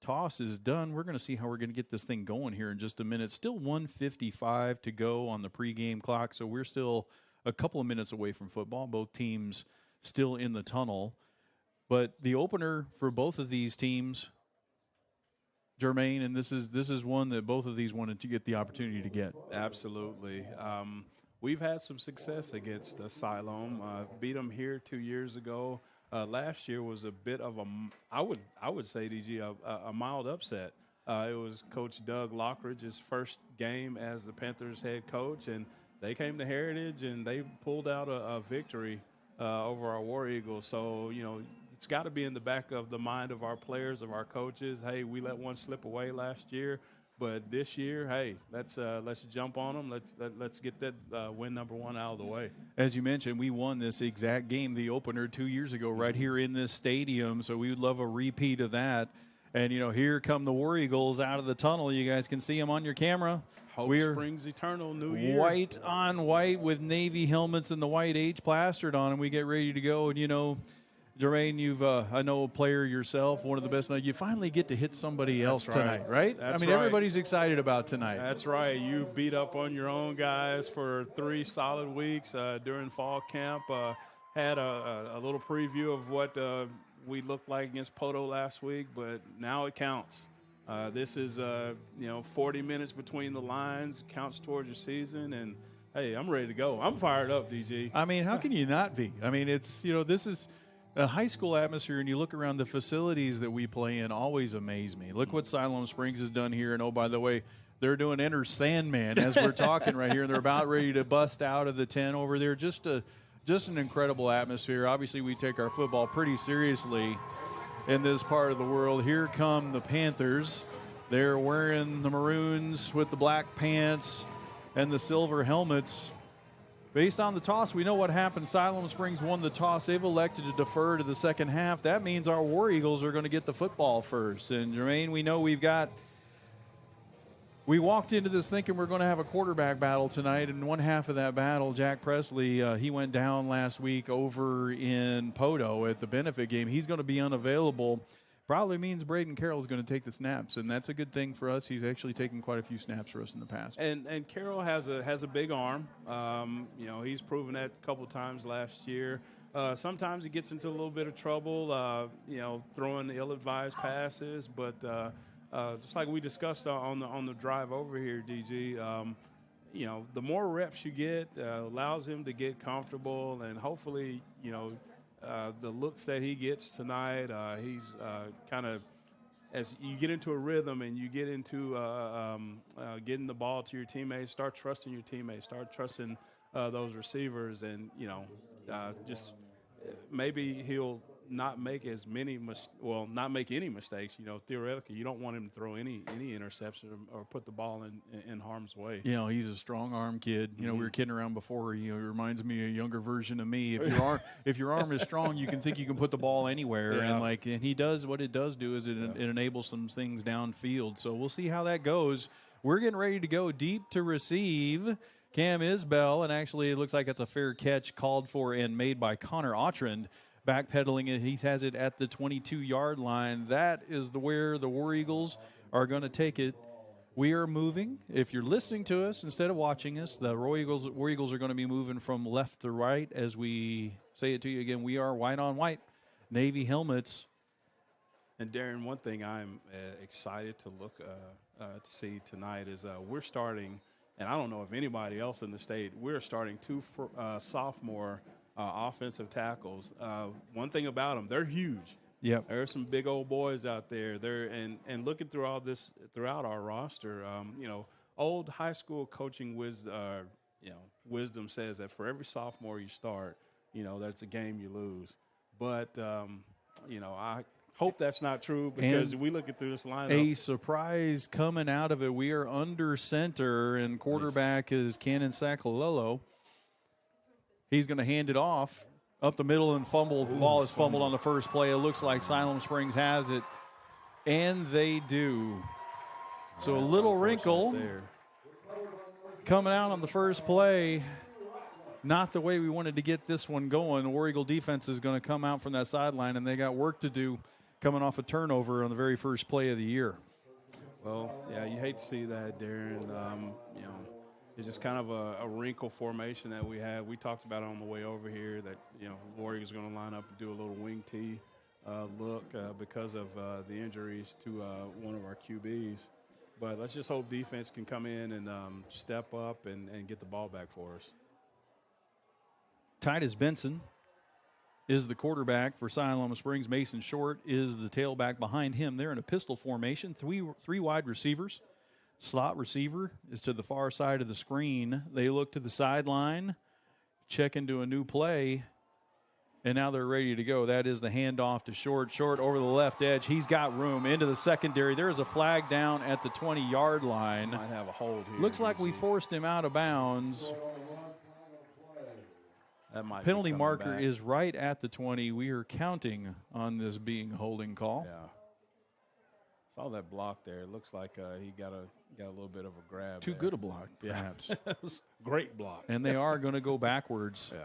Toss is done. We're going to see how we're going to get this thing going here in just a minute. Still 1:55 to go on the pregame clock, so we're still a couple of minutes away from football. Both teams still in the tunnel. But the opener for both of these teams, Jermaine, and this is one that both of these wanted to get the opportunity to get. Absolutely. We've had some success against Siloam. Beat them here 2 years ago. Last year was a bit of I would say, DG, a mild upset. It was Coach Doug Lockridge's first game as the Panthers head coach, and they came to Heritage and they pulled out a victory over our War Eagles. So, it's got to be in the back of the mind of our players, of our coaches. Hey, we let one slip away last year, but this year, hey, let's jump on them. Let's get that win number 1 out of the way. As you mentioned, we won this exact game, the opener 2 years ago, right here in this stadium. So we would love a repeat of that. And here come the War Eagles out of the tunnel. You guys can see them on your camera. Hope springs eternal, new year. White on white with navy helmets and the white H plastered on them. We get ready to go. And Jermaine, you've I know a player yourself, one of the best. You finally get to hit somebody else tonight, right? That's I mean, right. everybody's excited about tonight. That's right. You beat up on your own guys for 3 solid weeks during fall camp. Had a little preview of what we looked like against Poto last week, but now it counts. This is 40 minutes between the lines, counts towards your season, and hey, I'm ready to go. I'm fired up, DG. I mean, how can you not be? I mean, it's this is a high school atmosphere, and you look around the facilities that we play in, always amaze me. Look what Siloam Springs has done here, and oh, by the way, they're doing Enter Sandman as we're talking right here, and they're about ready to bust out of the 10 over there. Just an incredible atmosphere. Obviously, we take our football pretty seriously in this part of the world. Here come the Panthers. They're wearing the maroons with the black pants and the silver helmets. Based on the toss, we know what happened. Siloam Springs won the toss. They've elected to defer to the second half. That means our War Eagles are going to get the football first. And, Jermaine, we know we walked into this thinking we're going to have a quarterback battle tonight. And one half of that battle, Jack Presley, he went down last week over in Poto at the benefit game. He's going to be unavailable. Probably means Braden Carroll is going to take the snaps, and that's a good thing for us. He's actually taken quite a few snaps for us in the past. And Carroll has a big arm. He's proven that a couple times last year. Sometimes he gets into a little bit of trouble, throwing ill-advised passes. But just like we discussed on the drive over here, DG, the more reps you get allows him to get comfortable, and hopefully, the looks that he gets tonight, he's kind of, as you get into a rhythm and you get into getting the ball to your teammates, start trusting your teammates, start trusting those receivers, and just maybe he'll not make as many not make any mistakes. Theoretically, you don't want him to throw any interception or put the ball in harm's way. He's a strong arm kid. We were kidding around before. He reminds me of a younger version of me. If your arm is strong, you can think you can put the ball anywhere, and he does. What it does do is it enables some things downfield. So we'll see how that goes. We're getting ready to go deep to receive. Cam Isbell, and actually it looks like it's a fair catch called for and made by Connor Autrand. Backpedaling it, he has it at the 22-yard line. That is where the War Eagles are going to take it. We are moving. If you're listening to us instead of watching us, the War Eagles are going to be moving from left to right. As we say it to you again, we are white on white, Navy helmets. And Darren, one thing I'm excited to look to see tonight is we're starting, and I don't know if anybody else in the state, we're starting 2 sophomore offensive tackles. One thing about them, they're huge. Yep. There are some big old boys out there. And looking through all this throughout our roster, old high school coaching wisdom says that for every sophomore you start, that's a game you lose. But I hope that's not true, because we look through this lineup. A surprise coming out of it. We are under center, and quarterback is Cannon Sacalolo. He's going to hand it off up the middle and fumble. The ball is fumbled on the first play. It looks like Siloam Springs has it, and they do. So a little wrinkle there coming out on the first play. Not the way we wanted to get this one going. The War Eagle defense is going to come out from that sideline, and they got work to do coming off a turnover on the very first play of the year. Well, yeah, you hate to see that, Darren. It's just kind of a wrinkle formation that we have. We talked about it on the way over here that, Warriors are going to line up and do a little wing tee look because of the injuries to one of our QBs. But let's just hope defense can come in and step up and get the ball back for us. Titus Benson is the quarterback for Siloam Springs. Mason Short is the tailback behind him. They're in a pistol formation, three wide receivers. Slot receiver is to the far side of the screen. They look to the sideline, check into a new play, and now they're ready to go. That is the handoff to Short. Short over the left edge. He's got room into the secondary. There is a flag down at the 20-yard line. Might have a hold here. Looks like we forced him out of bounds. That might penalty marker is right at the 20. We are counting on this being a holding call. Yeah. Saw that block there. It looks like he got a little bit of a grab. Too good a block, perhaps. It was great block. And they are going to go backwards. Yeah.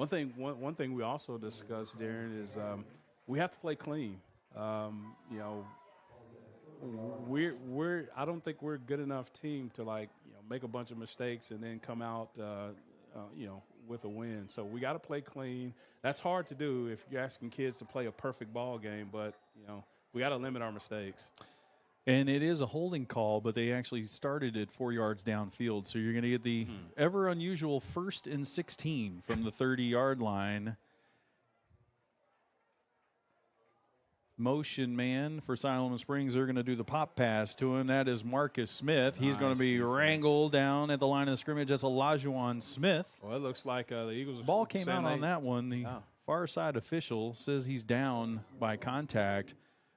One thing we also discussed, Darren, is we have to play clean. I don't think we're a good enough team to make a bunch of mistakes and then come out with a win. So we got to play clean. That's hard to do if you're asking kids to play a perfect ball game, but we got to limit our mistakes. And it is a holding call, but they actually started at 4 yards downfield. So you're going to get the ever unusual 1st and 16 from the 30-yard line. Motion man for Siloam Springs. They're going to do the pop pass to him. That is Marcus Smith. He's going to be wrangled down at the line of scrimmage. That's Olajuwon Smith. Well, it looks like the Eagles. Ball came out on that one. The far side official says he's down by contact,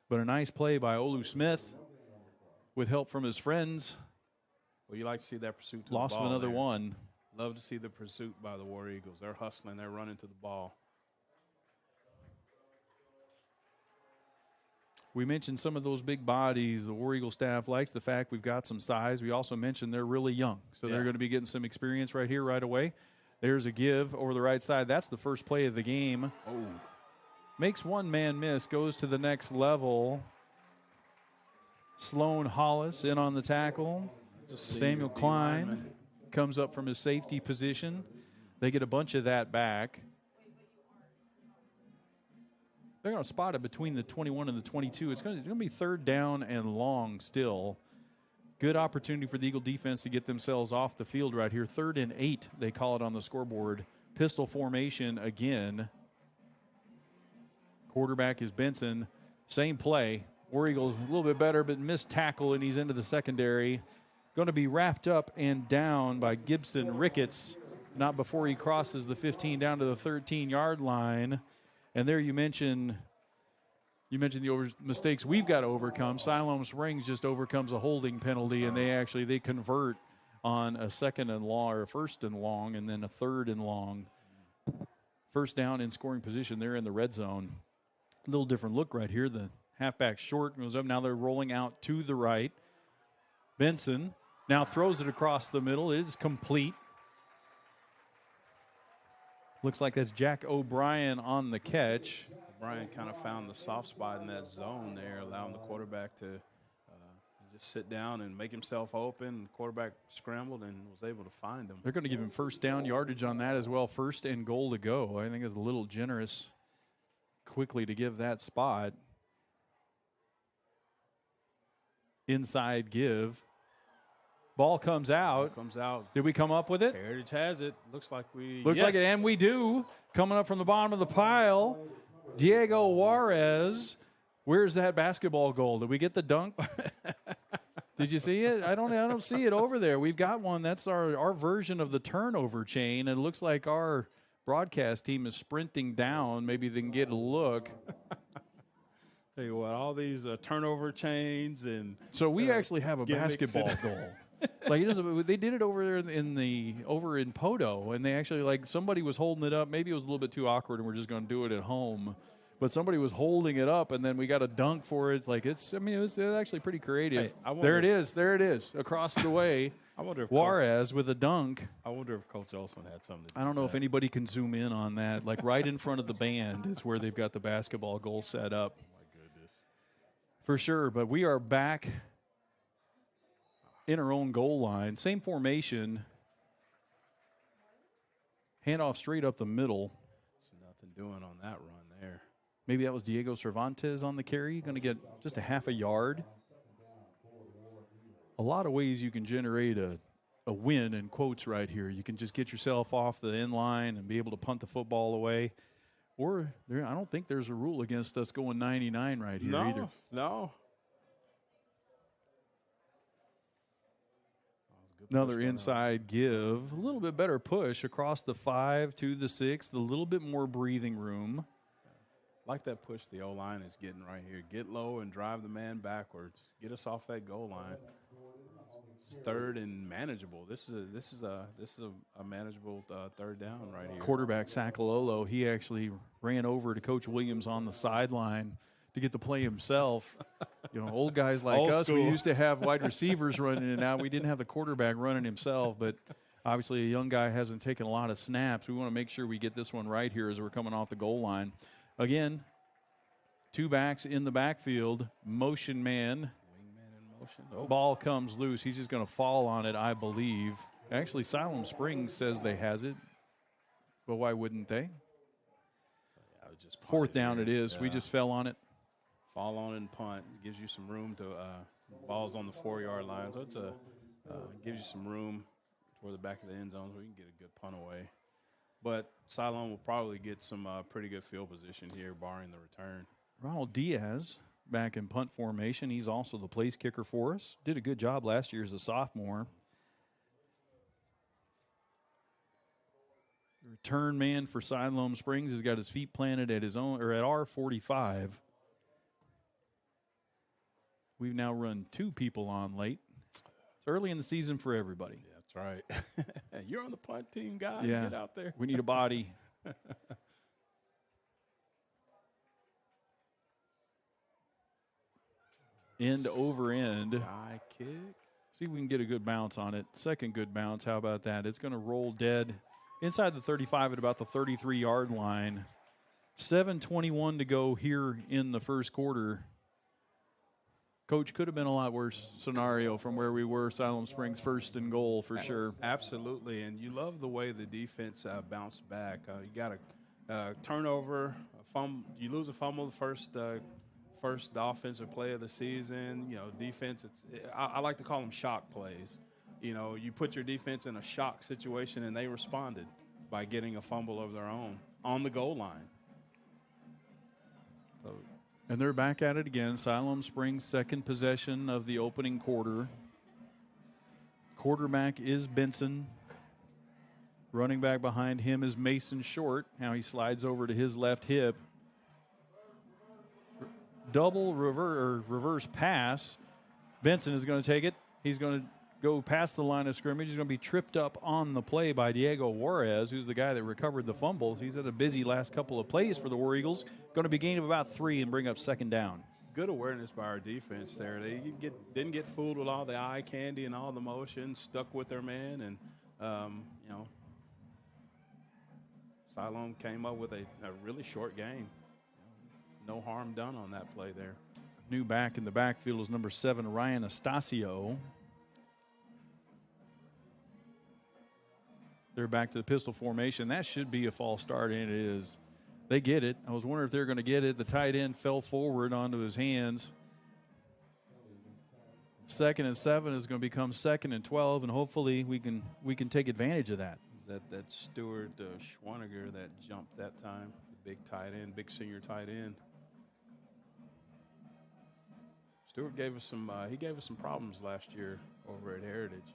but a nice play by Olu Smith with help from his friends. Well, you like to see that pursuit to Lost the ball. another there. one. Love to see the pursuit by the War Eagles. They're hustling. They're running to the ball. We mentioned some of those big bodies. The War Eagle staff likes the fact we've got some size. We also mentioned they're really young, so they're going to be getting some experience right here, right away. There's a give over the right side. That's the first play of the game. Oh. Makes one man miss, goes to the next level. Sloan Hollis in on the tackle. Samuel Klein comes up from his safety position. They get a bunch of that back. They're going to spot it between the 21 and the 22. It's going to be 3rd down and long still. Good opportunity for the Eagle defense to get themselves off the field right here. 3rd and 8, they call it on the scoreboard. Pistol formation again. Quarterback is Benson. Same play. War Eagles a little bit better, but missed tackle, and he's into the secondary. Going to be wrapped up and down by Gibson Ricketts. Not before he crosses the 15 down to the 13-yard line. And there you mentioned the mistakes we've got to overcome. Siloam Springs just overcomes a holding penalty, and they convert on a 2nd and long or a 1st and long, and then a 3rd and long. 1st down in scoring position. They're in the red zone. A little different look right here. The halfback short goes up. Now they're rolling out to the right. Benson now throws it across the middle. It is complete. Looks like that's Jack O'Brien on the catch. O'Brien kind of found the soft spot in that zone there, allowing the quarterback to just sit down and make himself open. The quarterback scrambled and was able to find him. They're going to give him 1st down yardage on that as well. 1st and goal to go. I think it's a little generous quickly to give that spot. Inside give. Ball comes out. Did we come up with it? Heritage has it. Looks like Looks like it, and we do. Coming up from the bottom of the pile, Diego Juarez. Where's that basketball goal? Did we get the dunk? Did you see it? I don't see it over there. We've got one. That's our version of the turnover chain. And it looks like our broadcast team is sprinting down. Maybe they can get a look. Tell you what, all these turnover chains and so we actually have a basketball goal. They did it over there over in Podo, and they actually somebody was holding it up. Maybe it was a little bit too awkward, and we're just going to do it at home. But somebody was holding it up, and then we got a dunk for it. It was actually pretty creative. Hey, there it is, across the way. I wonder if Juarez with a dunk. I wonder if Coach Olson had something to do I don't know if anybody can zoom in on that. Right in front of the band is where they've got the basketball goal set up. Oh my goodness. For sure, but we are back in our own goal line. Same formation. Handoff straight up the middle. There's nothing doing on that run there. Maybe that was Diego Cervantes on the carry. Going to get just a half a yard. A lot of ways you can generate a win in quotes right here. You can just get yourself off the end line and be able to punt the football away. Or I don't think there's a rule against us going 99 right here either. No. Another inside give. A little bit better push across the 5 to the 6. A little bit more breathing room. Like that push the O-line is getting right here. Get low and drive the man backwards. Get us off that goal line. It's 3rd and manageable. This is a manageable 3rd down right here. Quarterback Sakalolo, he actually ran over to Coach Williams on the sideline to get the play himself. Old guys like us, we used to have wide receivers running it out. We didn't have the quarterback running himself, but Obviously, a young guy hasn't taken a lot of snaps. We want to make sure we get this one right here as we're coming off the goal line. Again, 2 backs in the backfield, motion man. Wingman in motion. Oh. Ball comes loose. He's just going to fall on it, I believe. Actually, Siloam Springs says they has it, but why wouldn't they? I would just 4th down it is. We just fell on it. Fall on and punt. It gives you some room to ball's on the 4-yard line, so it's gives you some room toward the back of the end zone so you can get a good punt away. But Siloam will probably get some pretty good field position here, barring the return. Ronald Diaz back in punt formation. He's also the place kicker for us. Did a good job last year as a sophomore. The return man for Siloam Springs has got his feet planted at his own or at our 45. We've now run 2 people on late. It's early in the season for everybody. Yeah, that's right. You're on the punt team, guy. Yeah. Get out there. We need a body. End over end. High kick. See if we can get a good bounce on it. Second good bounce. How about that? It's going to roll dead inside the 35 at about the 33-yard line. 7:21 to go here in the first quarter. Coach, could have been a lot worse scenario from where we were. Siloam Springs 1st and goal for sure. Absolutely, and you love the way the defense bounced back. You got a turnover, a fumble. You lose a fumble the first offensive play of the season. You know, defense. I like to call them shock plays. You know, you put your defense in a shock situation, and they responded by getting a fumble of their own on the goal line. So. And they're back at it again. Siloam Springs' second possession of the opening quarter. Quarterback is Benson. Running back behind him is Mason Short. Now he slides over to his left hip. Double reverse pass. Benson is going to take it. He's going to go past the line of scrimmage. He's going to be tripped up on the play by Diego Juarez, who's the guy that recovered the fumble. He's had a busy last couple of plays for the War Eagles. Going to be gain of about 3 and bring up 2nd down. Good awareness by our defense there. They didn't get fooled with all the eye candy and all the motion, stuck with their man, and, you know, Siloam came up with a really short game. No harm done on that play there. New back in the backfield is number 7, Ryan Estacio. They're back to the pistol formation. That should be a false start, and it is. They get it. I was wondering if they're going to get it. The tight end fell forward onto his hands. 2nd and 7 is going to become 2nd and 12, and hopefully we can take advantage of that. That Stuart Schwaniger that jumped that time, the big tight end, big senior tight end. Stuart gave us some problems last year over at Heritage.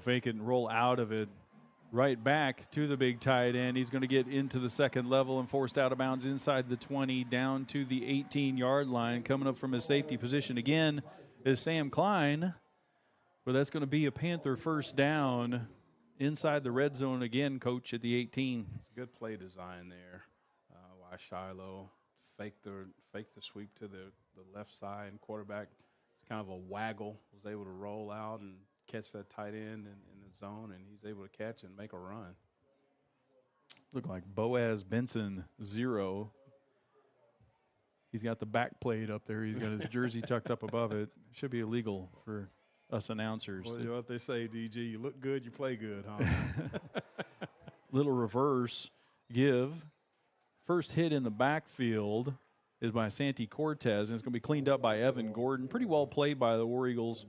Fake it and roll out of it. Right back to the big tight end. He's going to get into the 2nd level and forced out of bounds inside the 20, down to the 18-yard line. Coming up from his safety position again is Sam Klein. But that's going to be a Panther 1st down inside the red zone again, Coach, at the 18. It's good play design there. Why Shiloh faked the sweep to the left side, and quarterback, it's kind of a waggle, was able to roll out and catch that tight end in the zone, and he's able to catch and make a run. Look like Boaz Benson 0. He's got the back plate up there. He's got his jersey tucked up above it. Should be illegal for us announcers. Well, you know what they say, DG, you look good, you play good, huh? Little reverse give. First hit in the backfield is by Santi Cortez, and it's going to be cleaned up by Evan Gordon. Pretty well played by the War Eagles.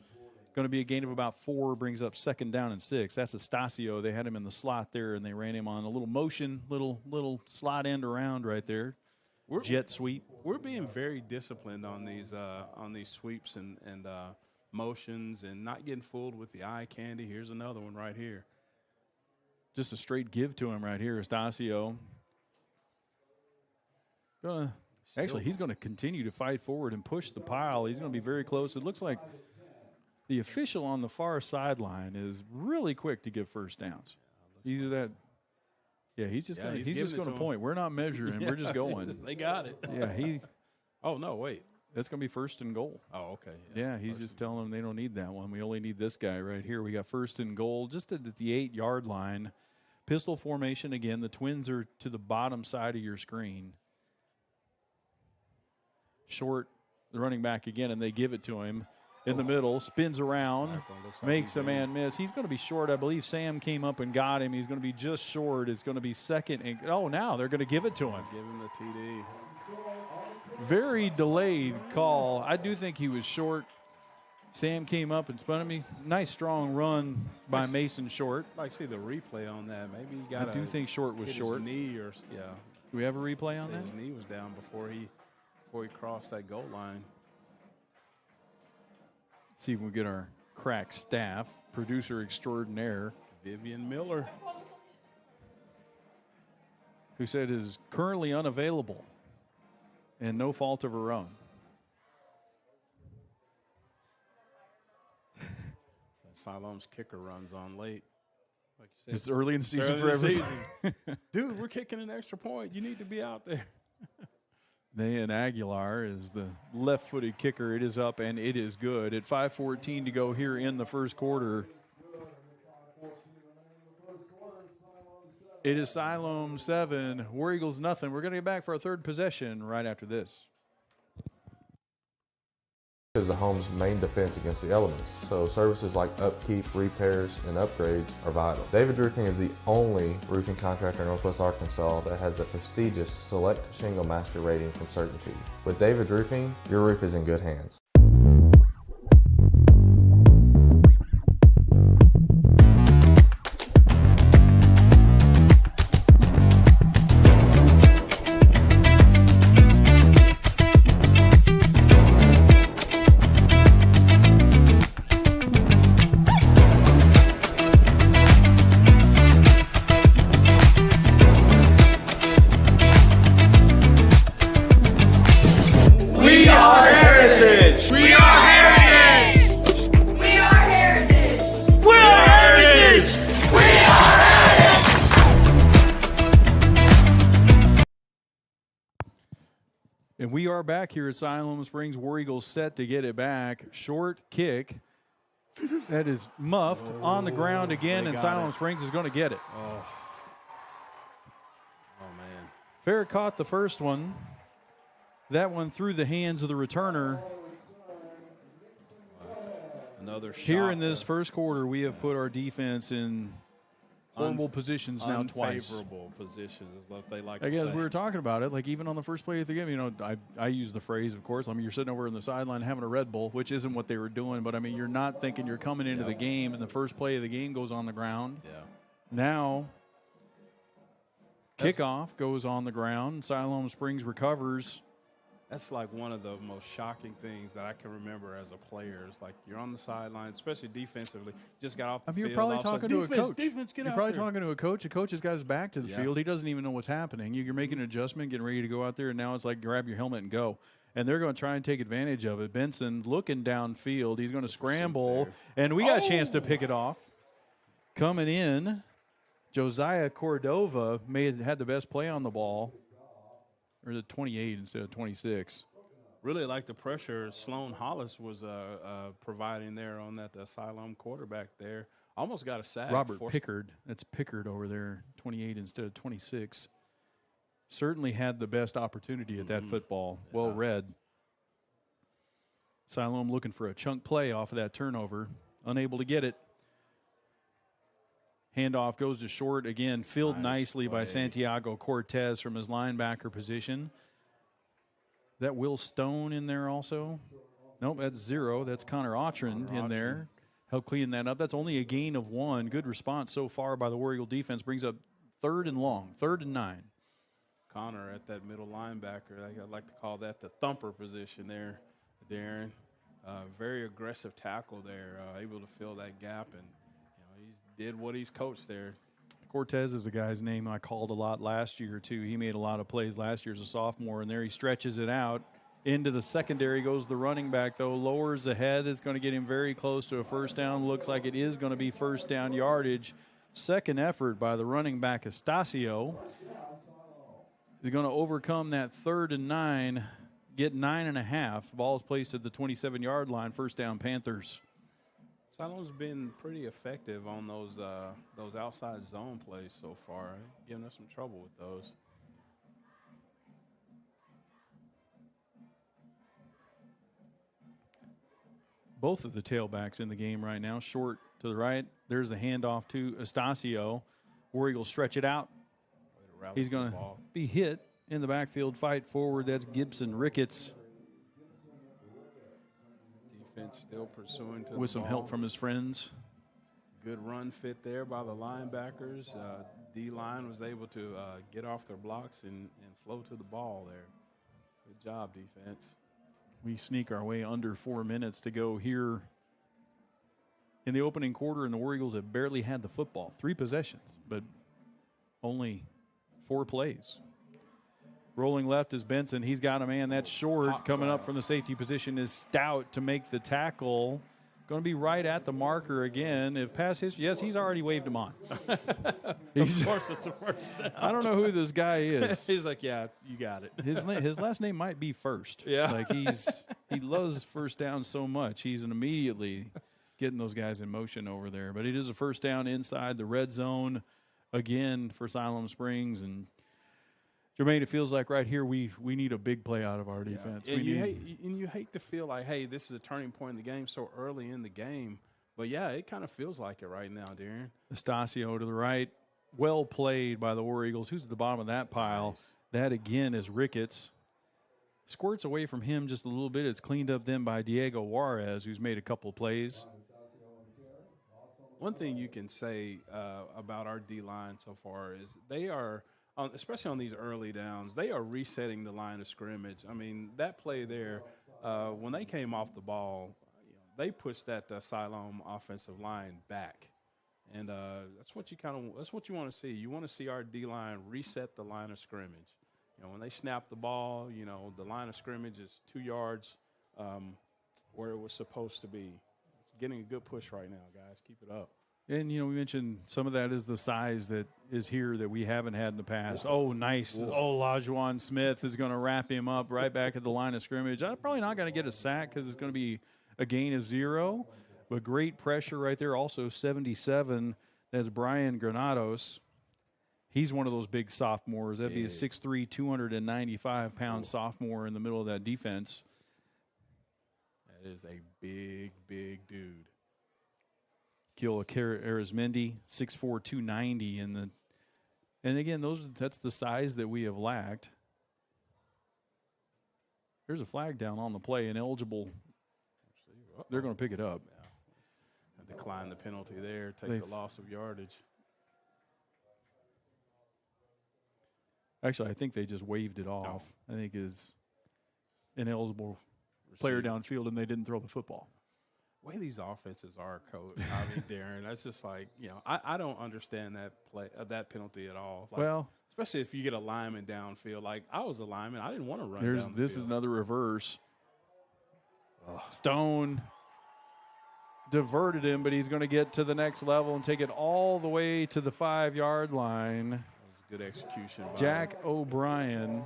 Going to be a gain of about 4, brings up 2nd down and 6. That's Estacio. They had him in the slot there, and they ran him on a little motion, little slot end around right there. Jet sweep. We're being very disciplined on these sweeps and motions, and not getting fooled with the eye candy. Here's another one right here. Just a straight give to him right here, Estacio. Actually, he's going to continue to fight forward and push the pile. He's going to be very close. It looks like the official on the far sideline is really quick to give 1st downs. Either that Yeah, he's just going to to point. We're not measuring. We're just going. They got it. Yeah, Oh, no, wait. That's going to be first and goal. Oh, okay. Yeah, he's just telling them they don't need that one. We only need this guy right here. We got first and goal just at the 8-yard line. Pistol formation again. The Twins are to the bottom side of your screen. Short, the running back again, and they give it to him in the middle. Spins around, makes a man miss. He's going to be short. I believe Sam came up and got him. He's going to be just short. It's going to be second. And, now they're going to give it to him. Give him the TD. Very delayed call. I do think he was short. Sam came up and spun me. Nice strong run by Mason Short. I'd like to see the replay on that. Maybe he got. I do think Short was short. His knee or Do we have a replay on that? His knee was down before he crossed that goal line. See if we get our crack staff, producer extraordinaire Vivian Miller, who said is currently unavailable and no fault of her own. Siloam's kicker runs on late. Like you said, It's early in the season for everyone. Dude, we're kicking an extra point. You need to be out there. Nan Aguilar is the left-footed kicker. It is up, and it is good. At 5:14 to go here in the first quarter. It is Siloam 7, War Eagles nothing. We're going to get back for our third possession right after this. Is the home's main defense against the elements, so services like upkeep, repairs, and upgrades are vital. David's Roofing is the only roofing contractor in Northwest Arkansas that has the prestigious Select Shingle Master rating from Certainty. With David's Roofing, your roof is in good hands. And we are back here at Siloam Springs. War Eagles set to get it back. Short kick. That is muffed on the ground again, and Siloam Springs is going to get it. Oh, man. Fair caught the first one. That one through the hands of the returner. Another shot. Here in this first quarter, we have put our defense in horrible positions now twice. Unfavorable positions is what they like I to guess say. we were talking about it, like even on the first play of the game, I use the phrase, of course, you're sitting over on the sideline having a Red Bull, which isn't what they were doing, but you're not thinking you're coming into the game and the first play of the game goes on the ground. Yeah. Now, kickoff goes on the ground. Siloam Springs recovers. That's like one of the most shocking things that I can remember as a player. It's like you're on the sideline, especially defensively. Just got off the field. You're probably talking to a coach. Defense, get You're out probably there. talking to a coach. A coach has got his back to the field. He doesn't even know what's happening. You're making an adjustment, getting ready to go out there, and now it's like grab your helmet and go. And they're going to try and take advantage of it. Benson looking downfield. He's going to scramble, and we got a chance to pick it off. Coming in, Josiah Cordova had the best play on the ball. Or the 28 instead of 26. Really like the pressure Sloan Hollis was providing there on that Siloam quarterback there. Almost got a sack. Robert Pickard. That's Pickard over there, 28 instead of 26. Certainly had the best opportunity at that football. Well read. Siloam looking for a chunk play off of that turnover. Unable to get it. Handoff goes to short. Again, filled nicely by Santiago Cortez from his linebacker position. That Will Stone in there also? Nope, that's 0. That's Connor Autran in there. Help clean that up. That's only a gain of 1. Good response so far by the War Eagle defense. Brings up 3rd and long, 3rd and 9. Connor at that middle linebacker. I like to call that the thumper position there, Darren. Very aggressive tackle there, able to fill that gap, and he did what he's coached there. Cortez is a guy's name I called a lot last year, too. He made a lot of plays last year as a sophomore, and there he stretches it out. Into the secondary goes the running back, though. Lowers the head. It's going to get him very close to a first down. Looks like it is going to be first down yardage. Second effort by the running back Estacio. They're going to overcome that 3rd and 9, get 9.5. Ball is placed at the 27-yard line. First down, Panthers. Siloam's been pretty effective on those outside zone plays so far, giving us some trouble with those. Both of the tailbacks in the game right now. Short to the right. There's the handoff to Estacio. War Eagles stretch it out. He's going to be hit in the backfield. Fight forward. That's Gibson Ricketts. Defense still pursuing to with some help from his friends. Good run fit there by the linebackers. D-line was able to get off their blocks and flow to the ball there. Good job, defense. We sneak our way under 4 minutes to go here in the opening quarter, and the War Eagles have barely had the football. 3 possessions, but only 4 plays. Rolling left is Benson. He's got a man that's short. Coming up from the safety position is Stout to make the tackle. Going to be right at the marker again. If pass history, yes, he's already waved him on. Of course, it's a first down. I don't know who this guy is. He's like, yeah, you got it. His last name might be First. Yeah. Like he loves first down so much. He's immediately getting those guys in motion over there. But it is a first down inside the red zone again for Siloam Springs. And Jermaine, it feels like right here we need a big play out of our defense. And you hate to feel like, hey, this is a turning point in the game so early in the game. But, yeah, it kind of feels like it right now, Darren. Estacio to the right. Well played by the War Eagles. Who's at the bottom of that pile? Nice. That, again, is Ricketts. Squirts away from him just a little bit. It's cleaned up then by Diego Juarez, who's made a couple of plays. One thing you can say about our D-line so far is they are – especially on these early downs, they are resetting the line of scrimmage. I mean, that play there, when they came off the ball, they pushed that Siloam offensive line back, and that's what you want to see. You want to see our D line reset the line of scrimmage. When they snap the ball, the line of scrimmage is 2 yards where it was supposed to be. It's getting a good push right now, guys. Keep it up. And, we mentioned some of that is the size that is here that we haven't had in the past. Oh, nice. Oh, Lajuan Smith is going to wrap him up right back at the line of scrimmage. I'm probably not going to get a sack because it's going to be a gain of 0. But great pressure right there. Also 77, that's Brian Granados. He's one of those big sophomores. That'd be a 6'3", 295-pound sophomore in the middle of that defense. That is a big, big dude. Gil Arizmendi, 6'4", 290. And again, that's the size that we have lacked. There's a flag down on the play, ineligible. They're going to pick it up. Yeah. Decline the penalty there, take the loss of yardage. Actually, I think they just waved it off. I think is ineligible player downfield, and they didn't throw the football. Way these offenses are, Coach. I mean, Darren, that's just like, I don't understand that penalty at all. Like, especially if you get a lineman downfield. Like, I was a lineman. I didn't want to run down the This field. is another reverse. Stone diverted him, but he's going to get to the next level and take it all the way to the 5-yard line. That was good execution by Jack O'Brien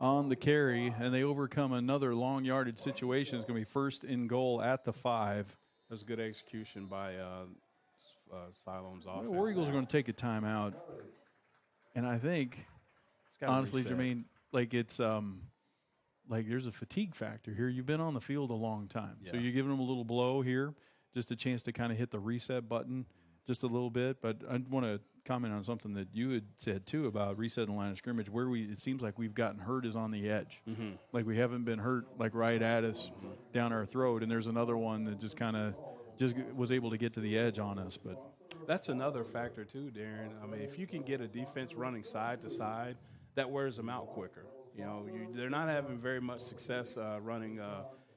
on the carry, and they overcome another long yardage situation. It's going to be first and goal at the 5. That was good execution by Siloam's offense. The War Eagles are going to take a timeout, and I think, honestly, Jermaine, like it's like there's a fatigue factor here. You've been on the field a long time, so you're giving them a little blow here, just a chance to kind of hit the reset button just a little bit. But I want to comment on something that you had said too about resetting the line of scrimmage. Where it seems like we've gotten hurt is on the edge. Mm-hmm. Like we haven't been hurt like right at us down our throat. And there's another one that just was able to get to the edge on us. But that's another factor too, Darren. I mean, if you can get a defense running side to side, that wears them out quicker. They're not having very much success running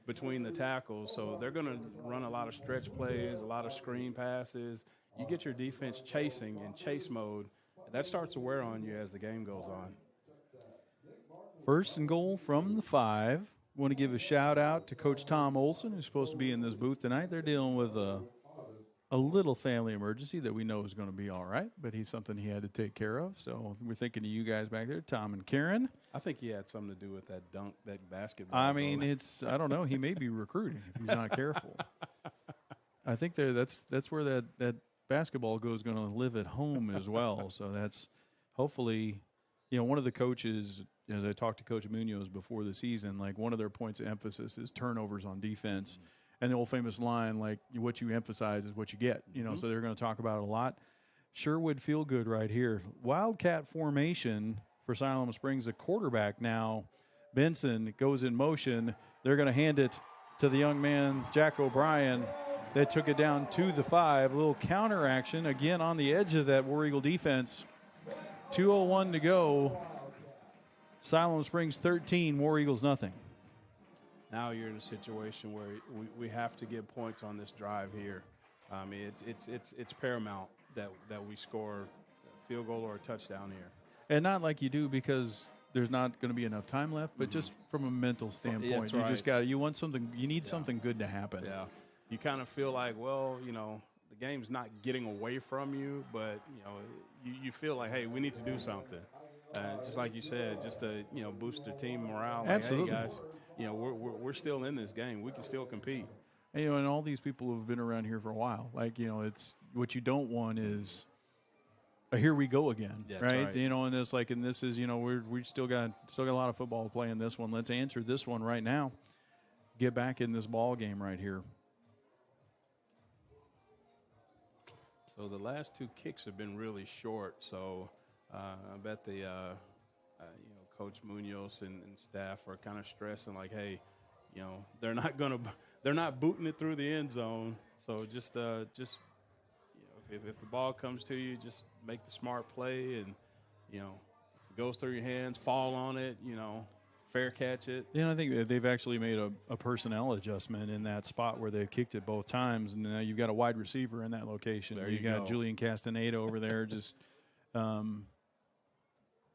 between the tackles, so they're going to run a lot of stretch plays, a lot of screen passes. You get your defense chasing in chase mode, that starts to wear on you as the game goes on. First and goal from the 5. Want to give a shout out to Coach Tom Olson, who's supposed to be in this booth tonight. They're dealing with a a little family emergency that we know is going to be all right, but he's something he had to take care of. So we're thinking of you guys back there, Tom and Karen. I think he had something to do with that dunk, that basketball. I mean, I don't know. He may be recruiting if he's not careful. I think that's where that basketball is going to live at home as well. So that's hopefully, one of the coaches, as I talked to Coach Munoz before the season, like one of their points of emphasis is turnovers on defense. Mm-hmm. And the old famous line, like, what you emphasize is what you get. So they're going to talk about it a lot. Sherwood feel good right here. Wildcat formation for Siloam Springs. The quarterback now, Benson, goes in motion. They're going to hand it to the young man, Jack O'Brien. They took it down to the 5. A little counter action, again, on the edge of that War Eagle defense. 2:01 to go. Siloam Springs 13, War Eagles nothing. Now you're in a situation where we have to get points on this drive here. I mean, it's paramount that we score a field goal or a touchdown here. And not like you do because there's not going to be enough time left, but just from a mental standpoint, right. You need something good to happen. Yeah. You kind of feel like, well, the game's not getting away from you, but, you feel like, hey, we need to do something. Just like you said, just to, boost the team morale. Like, absolutely. Hey, guys, we're still in this game. We can still compete. And, and all these people have been around here for a while. Like, it's what you don't want is a here we go again, right? And it's like, and this is, we still got a lot of football to play in this one. Let's answer this one right now. Get back in this ball game right here. So the last 2 kicks have been really short. So I bet the Coach Munoz and staff are kind of stressing, like, hey, they're not booting it through the end zone. So just if the ball comes to you, just make the smart play, and if it goes through your hands, fall on it, fair catch it. I think that they've actually made a personnel adjustment in that spot where they've kicked it both times, and now you've got a wide receiver in that location. There you got go. Julian Castaneda over there. Just,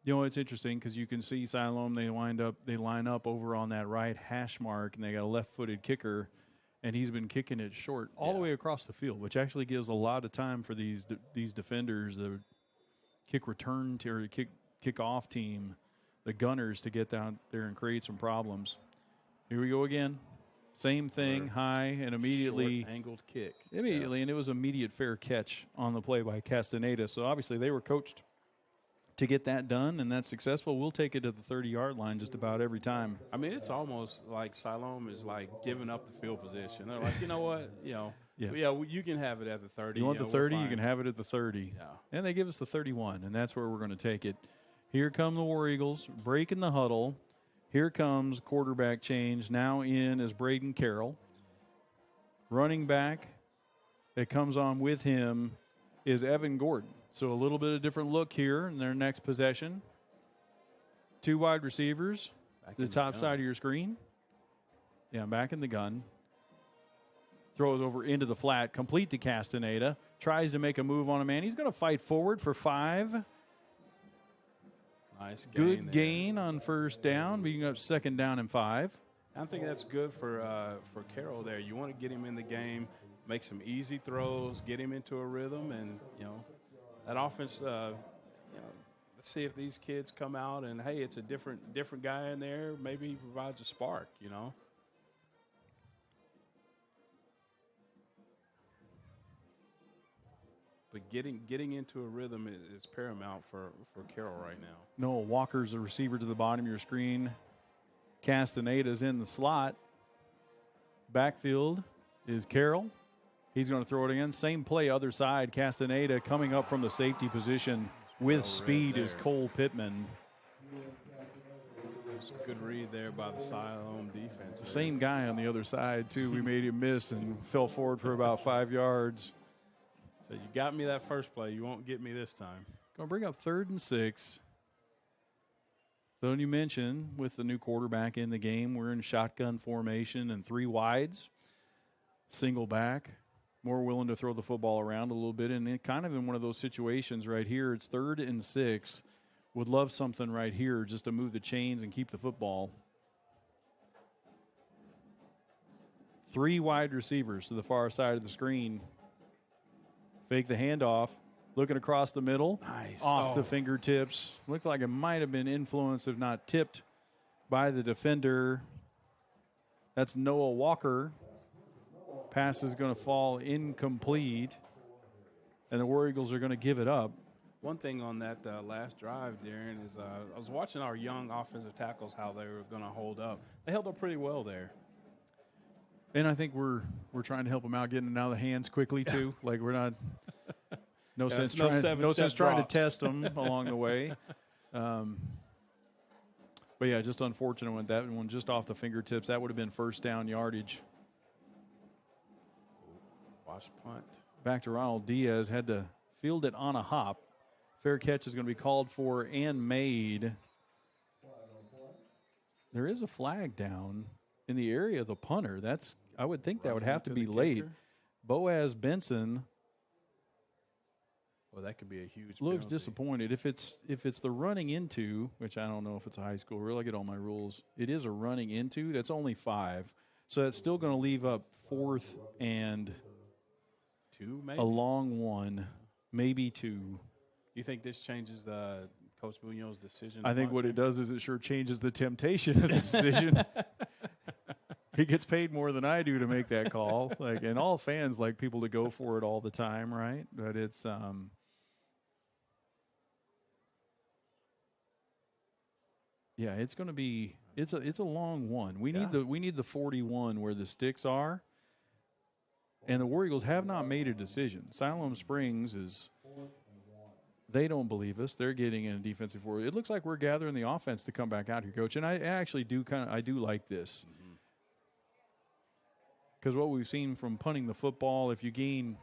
it's interesting because you can see Siloam. They line up over on that right hash mark, and they got a left-footed kicker, and he's been kicking it short all the way across the field, which actually gives a lot of time for these defenders, the kick return or kick off team, the Gunners, to get down there and create some problems. Here we go again. Same thing, high, and immediately short angled kick. Immediately, and it was immediate fair catch on the play by Castaneda. So obviously they were coached to get that done, and that's successful. We'll take it to the 30-yard line just about every time. I mean, it's almost like Siloam is like giving up the field position. They're like, you know what, you can have it at the 30. You want the 30, you can have it at the 30. Yeah. And they give us the 31, and that's where we're going to take it. Here come the War Eagles, breaking the huddle. Here comes quarterback change. Now in is Braden Carroll. Running back that comes on with him is Evan Gordon. So a little bit of different look here in their next possession. 2 wide receivers, the top side of your screen. Yeah, back in the gun. Throw it over into the flat, complete to Castaneda. Tries to make a move on a man. He's going to fight forward for 5. Nice gain. Good gain on first down, being up 2nd down and 5. I think that's good for Carroll there. You want to get him in the game, make some easy throws, get him into a rhythm, and that offense. Let's see if these kids come out and hey, it's a different guy in there. Maybe he provides a spark. But getting into a rhythm is paramount for Carroll right now. Noah Walker's a receiver to the bottom of your screen. Castaneda's in the slot. Backfield is Carroll. He's going to throw it again. Same play, other side. Castaneda coming up from the safety position with speed is Cole Pittman. It's a good read there by the Siloam defense. Same guy on the other side, too. We made him miss and fell forward for about 5 yards. So you got me that first play. You won't get me this time. Going to bring up 3rd and 6. So you mentioned with the new quarterback in the game, we're in shotgun formation and 3 wides. Single back. More willing to throw the football around a little bit. And it kind of in one of those situations right here, it's 3rd and 6. Would love something right here just to move the chains and keep the football. 3 wide receivers to the far side of the screen. Fake the handoff. Looking across the middle. Nice. Off the fingertips. Looked like it might have been influenced, if not tipped, by the defender. That's Noah Walker. Pass is going to fall incomplete. And the War Eagles are going to give it up. One thing on that last drive, Darren, is I was watching our young offensive tackles, how they were going to hold up. They held up pretty well there. And I think we're trying to help them out, getting it out of the hands quickly, too. Like, we're not... No sense trying to test them along the way. But, yeah, just unfortunate with that one just off the fingertips. That would have been first down yardage. Watch punt. Back to Ronald Diaz. Had to field it on a hop. Fair catch is going to be called for and made. There is a flag down in the area of the punter. I would think that would have to be late. Boaz Benson... Well, that could be a huge looks penalty. disappointed. If it's the running into, which I don't know if it's a high school, really get all my rules. It is a running into. That's only 5. So that's still going to leave up 4th and 2, maybe? A long one, maybe 2. You think this changes Coach Muno's decision? I think what it does is it sure changes the temptation of the decision. He gets paid more than I do to make that call. And all fans like people to go for it all the time, right? But it's yeah, it's going to be it's a long one. We need the 41 where the sticks are. And the War Eagles have not made a decision. Siloam Springs they don't believe us. They're getting in a defensive forward. It looks like we're gathering the offense to come back out here, Coach. And I actually do like this. Because what we've seen from punting the football, if you gain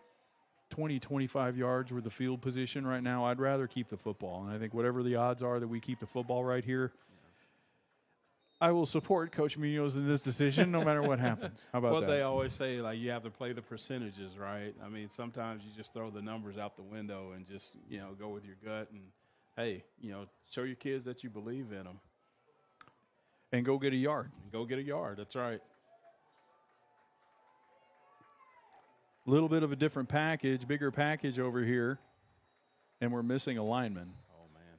20, 25 yards worth of field position right now, I'd rather keep the football. And I think whatever the odds are that we keep the football right here, I will support Coach Munoz in this decision no matter what happens. How about that? They always say, like, you have to play the percentages, right? I mean, sometimes you just throw the numbers out the window and just, go with your gut. And, hey, show your kids that you believe in them. And go get a yard. That's right. Little bit of a different package, bigger package over here, and we're missing a lineman. Oh, man.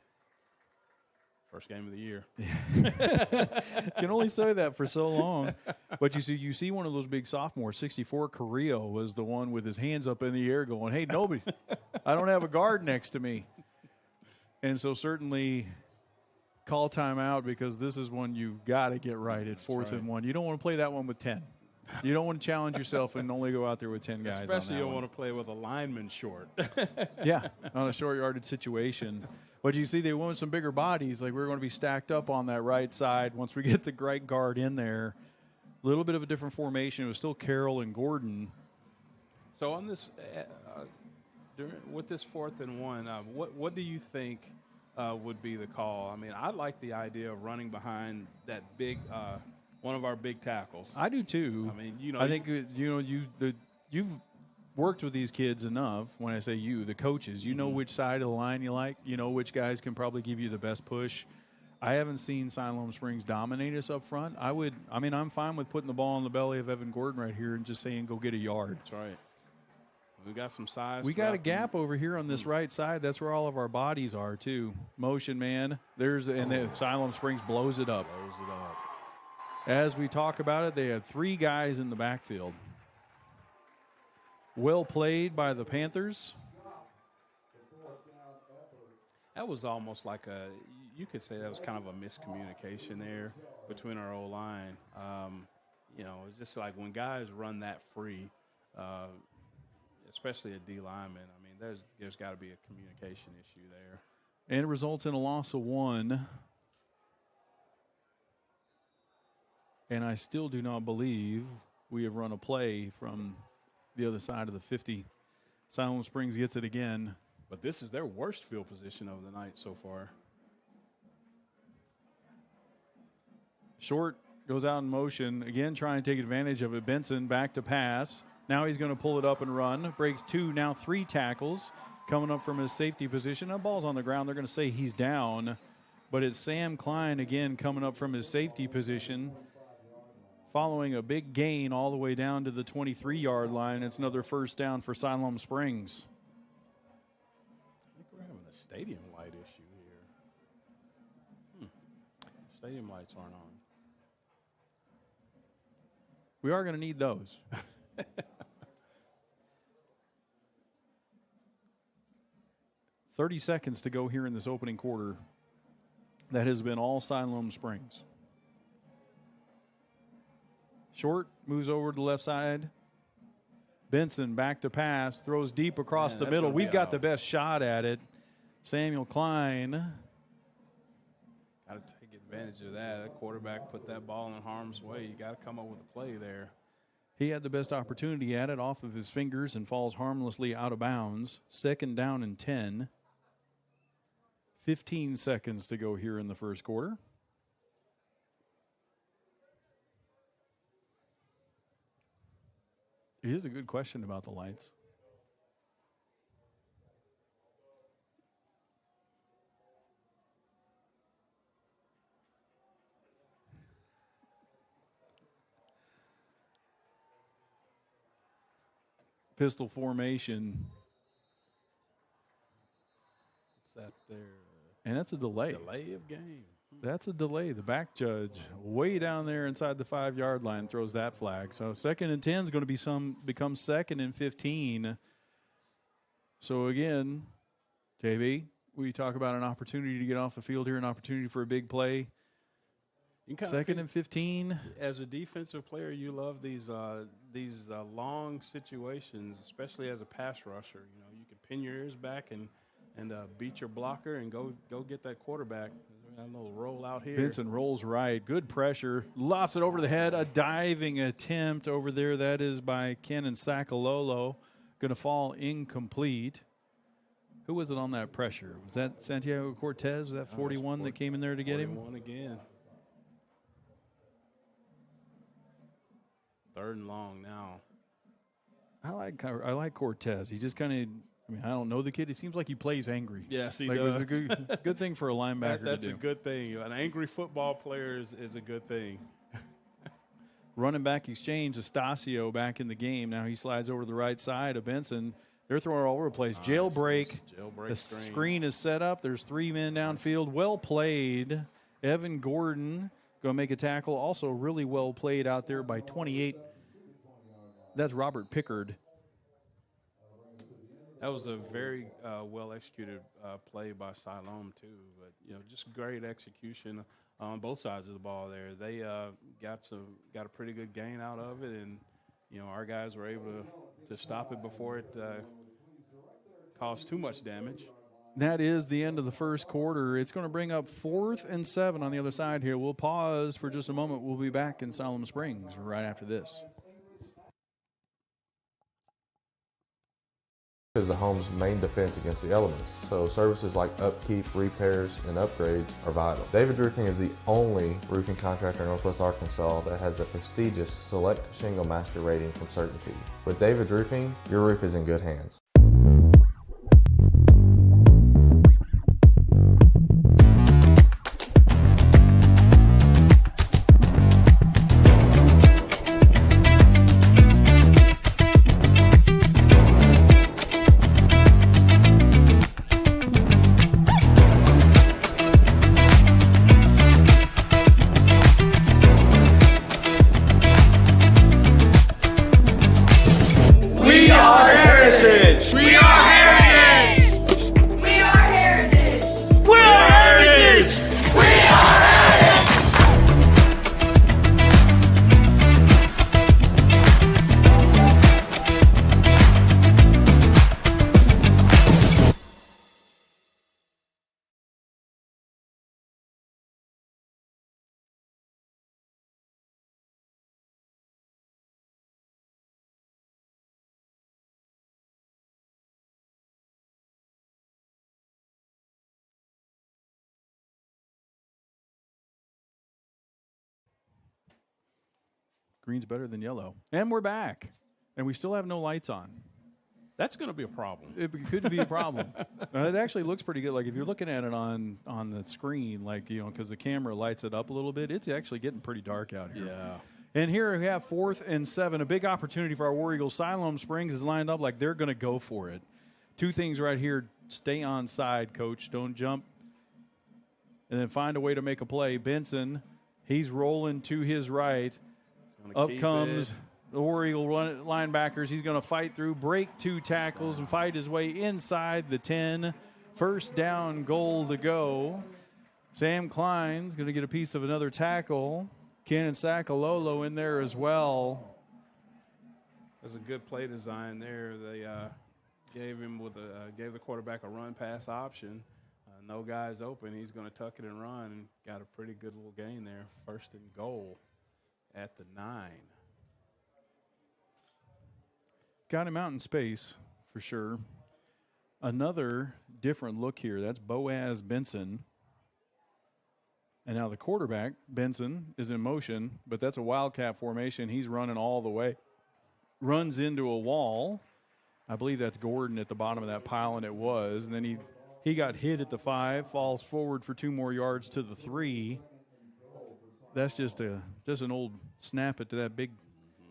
First game of the year. Can only say that for so long. But you see one of those big sophomores, 64, Carrillo, was the one with his hands up in the air going, hey, nobody, I don't have a guard next to me. And so certainly call timeout because this is one you've got to get right at 4th and 1. You don't want to play that one with 10. You don't want to challenge yourself and only go out there with 10 guys. Especially you don't want to play with a lineman short. Yeah, on a short-yarded situation. But you see they went with some bigger bodies. Like we're going to be stacked up on that right side once we get the right guard in there. A little bit of a different formation. It was still Carroll and Gordon. So on this, with this 4th and 1, what do you think would be the call? I mean, I like the idea of running behind that big one of our big tackles. I do too. I mean, I think you've worked with these kids enough. When I say you, the coaches, you know which side of the line you like. You know which guys can probably give you the best push. I haven't seen Siloam Springs dominate us up front. I'm fine with putting the ball in the belly of Evan Gordon right here and just saying go get a yard. That's right. We got some size. We got a gap over here on this right side. That's where all of our bodies are too. Motion man. And Siloam Springs blows it up. As we talk about it, they had 3 guys in the backfield. Well played by the Panthers. That was almost like you could say that was kind of a miscommunication there between our O-line. It's just like when guys run that free, especially a D lineman, I mean, there's got to be a communication issue there. And it results in a loss of 1. And I still do not believe we have run a play from the other side of the 50. Siloam Springs gets it again. But this is their worst field position of the night so far. Short goes out in motion. Again, trying to take advantage of it. Benson back to pass. Now he's going to pull it up and run. Breaks 2, now 3 tackles. Coming up from his safety position. That ball's on the ground. They're going to say he's down. But it's Sam Klein again coming up from his safety position. Following a big gain all the way down to the 23-yard line. It's another first down for Siloam Springs. stadium light issue here. Stadium lights aren't on. We are going to need those. 30 seconds to go here in this opening quarter. That has been all Siloam Springs. Short moves over to the left side. Benson back to pass, throws deep across the middle. We've got the best shot at it. Samuel Klein. Got to take advantage of that. That quarterback put that ball in harm's way. You got to come up with a play there. He had the best opportunity at it off of his fingers and falls harmlessly out of bounds. 2nd down and 10. 15 seconds to go here in the first quarter. It is a good question about the lights. Pistol formation. What's that there? And that's a delay. Delay of game. That's a delay. The back judge way down there inside the 5-yard line throws that flag. So 2nd and 10 is going to become 2nd and 15. So again, JB, we talk about an opportunity to get off the field here, an opportunity for a big play. 2nd and 15. As a defensive player, you love these long situations, especially as a pass rusher. You know, you can pin your ears back and beat your blocker and go get that quarterback. A little roll out here. Benson rolls right. Good pressure. Lofts it over the head. A diving attempt over there. That is by Kenan Sakalolo. Going to fall incomplete. Who was it on that pressure? Was that Santiago Cortez? Was that 41 that came in there to get him? 41 again. 3rd and long now. I like Cortez. He just kind of, I don't know the kid. It seems like he plays angry. Yes, he does. does. It's a good thing for a linebacker That's to do. a good thing. An angry football player is a good thing. Running back exchange, Estacio back in the game. Now he slides over to the right side of Benson. They're throwing all over the place. Jailbreak. The screen is set up. There's 3 men downfield. Well played. Evan Gordon going to make a tackle. Also really well played out there by 28. That's Robert Pickard. That was a very well executed play by Siloam too. But just great execution on both sides of the ball there. They got a pretty good gain out of it, and our guys were able to stop it before it caused too much damage. That is the end of the first quarter. It's going to bring up 4th and 7 on the other side here. We'll pause for just a moment. We'll be back in Siloam Springs right after this. Is the home's main defense against the elements, so services like upkeep, repairs, and upgrades are vital. David's Roofing is the only roofing contractor in Northwest Arkansas that has the prestigious Select Shingle Master rating from Certainty. With David's Roofing, your roof is in good hands. Green's better than yellow. And we're back. And we still have no lights on. That's going to be a problem. It could be a problem. It actually looks pretty good. Like if you're looking at it on the screen, because the camera lights it up a little bit, it's actually getting pretty dark out here. Yeah. And here we have 4th and 7, a big opportunity for our War Eagles. Siloam Springs is lined up like they're going to go for it. 2 things right here. stay on side, coach. Don't jump. And then find a way to make a play. Benson, he's rolling to his right. Up comes the War Eagle linebackers. He's going to fight through, break 2 tackles, and fight his way inside the 10. First down, goal to go. Sam Klein's going to get a piece of another tackle. Cannon Sakalolo in there as well. There's a good play design there. They gave the quarterback a run pass option. No guys open. He's going to tuck it and run, and got a pretty good little gain there. First and goal at the 9. Got him out in space for sure. Another different look here. That's Boaz Benson. And now the quarterback, Benson, is in motion, but that's a wildcat formation. He's running all the way. Runs into a wall. I believe that's Gordon at the bottom of that pile, and it was. And then he got hit at the 5, falls forward for 2 more yards to the 3. That's just an old snap it to that big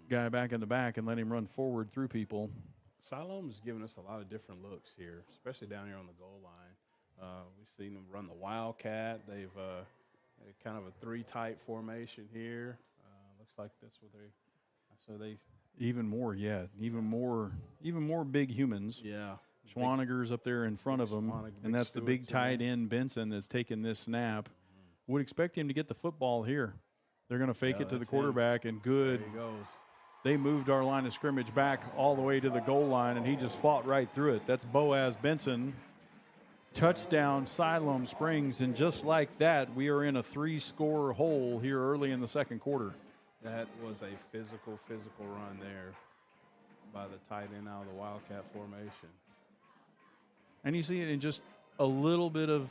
guy back in the back and let him run forward through people. Siloam is giving us a lot of different looks here, especially down here on the goal line. We've seen them run the wildcat. They've kind of a 3-tight formation here. Looks like that's what they even more big humans. Yeah. Schwaniger's up there in front of him, and that's the big tight end Benson that's taking this snap. Would expect him to get the football here. They're going to fake it to the quarterback, and good. There he goes. They moved our line of scrimmage back all the way to the goal line, and he just fought right through it. That's Boaz Benson. Touchdown, Siloam Springs, and just like that, we are in a 3-score hole here early in the second quarter. That was a physical run there by the tight end out of the wildcat formation. And you see it in just a little bit of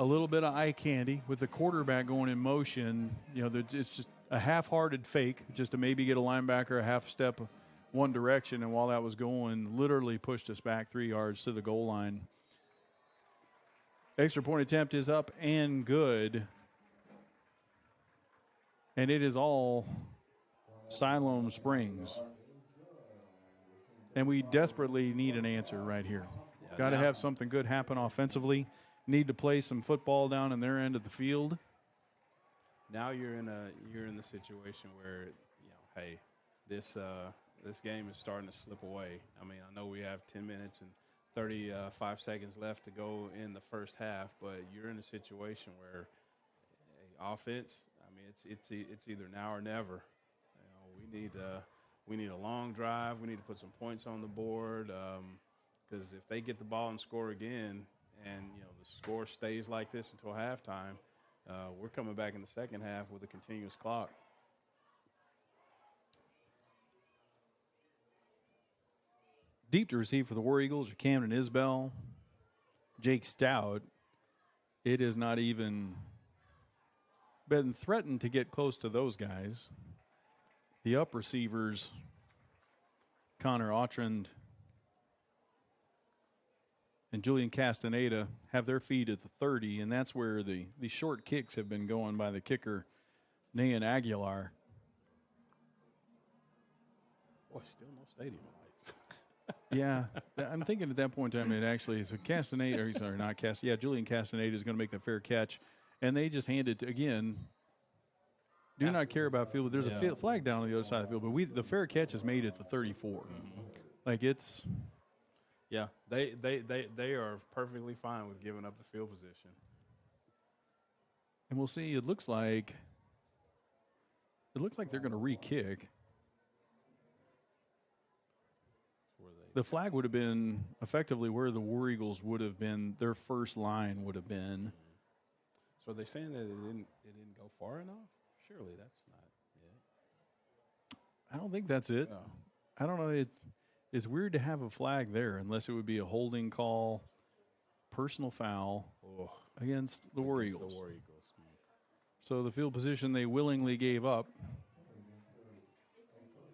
eye candy with the quarterback going in motion. You know, it's just a half-hearted fake just to maybe get a linebacker a half step one direction, and while that was going, literally pushed us back 3 yards to the goal line. Extra point attempt is up and good. And it is all Siloam Springs. And we desperately need an answer right here. Got to have something good happen offensively. Need to play some football down in their end of the field. Now you're in the situation where, you know, hey, this game is starting to slip away. I mean, I know we have 10 minutes and 35 seconds left to go in the first half, but you're in a situation where offense, I mean, it's either now or never. You know, we need a long drive. We need to put some points on the board because if they get the ball and score again, and you know the score stays like this until halftime, we're coming back in the second half with a continuous clock. Deep to receive for the War Eagles are Camden Isbell, Jake Stout. It has not even been threatened to get close to those guys. The up receivers, Connor Autrand and Julian Castaneda, have their feet at the 30, and that's where the short kicks have been going by the kicker, Nayan Aguilar. Boy, still no stadium lights. Yeah, I'm thinking at that point in time it actually is Castaneda, sorry, not Castaneda. Yeah, Julian Castaneda is going to make the fair catch, and they just hand it again. Do not care about field. There's a flag down on the other side of the field, but the fair catch is made at the 34. Mm-hmm. Like it's. Yeah, they are perfectly fine with giving up the field position. And we'll see. It looks like they're going to re-kick. The flag would have been effectively where the War Eagles would have been. Their first line would have been. So are they saying that it didn't go far enough? Surely that's not it. I don't think that's it. No. I don't know. It's weird to have a flag there unless it would be a holding call, personal foul against the War Eagles. So the field position they willingly gave up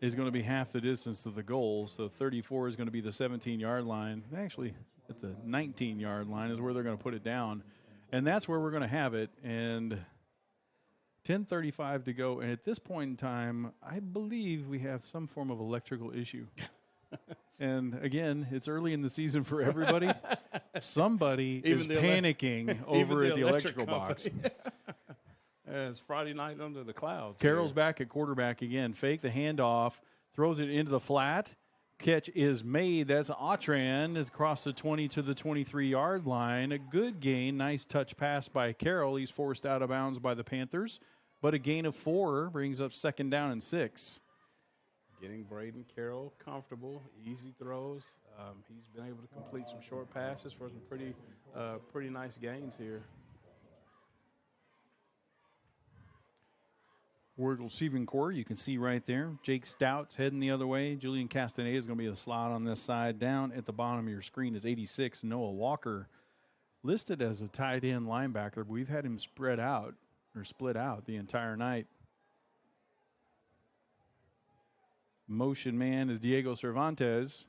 is going to be half the distance to the goal. So 34 is going to be the 17-yard line. Actually, at the 19-yard line is where they're going to put it down. And that's where we're going to have it. And 10:35 to go. And at this point in time, I believe we have some form of electrical issue. And again, it's early in the season for everybody. Somebody is panicking over at the electrical box. It's Friday night under the clouds. Carroll's back at quarterback again. Fake the handoff, throws it into the flat. Catch is made. That's Autran across the 20 to the 23-yard line. A good gain. Nice touch pass by Carroll. He's forced out of bounds by the Panthers. But a gain of 4 brings up 2nd down and 6. Getting Braden Carroll comfortable, easy throws. He's been able to complete some short passes for some pretty nice gains here. Warrigal receiving core, you can see right there. Jake Stout's heading the other way. Julian Castaneda is going to be the slot on this side. Down at the bottom of your screen is 86. Noah Walker, listed as a tight end linebacker, but we've had him split out the entire night. Motion man is Diego Cervantes.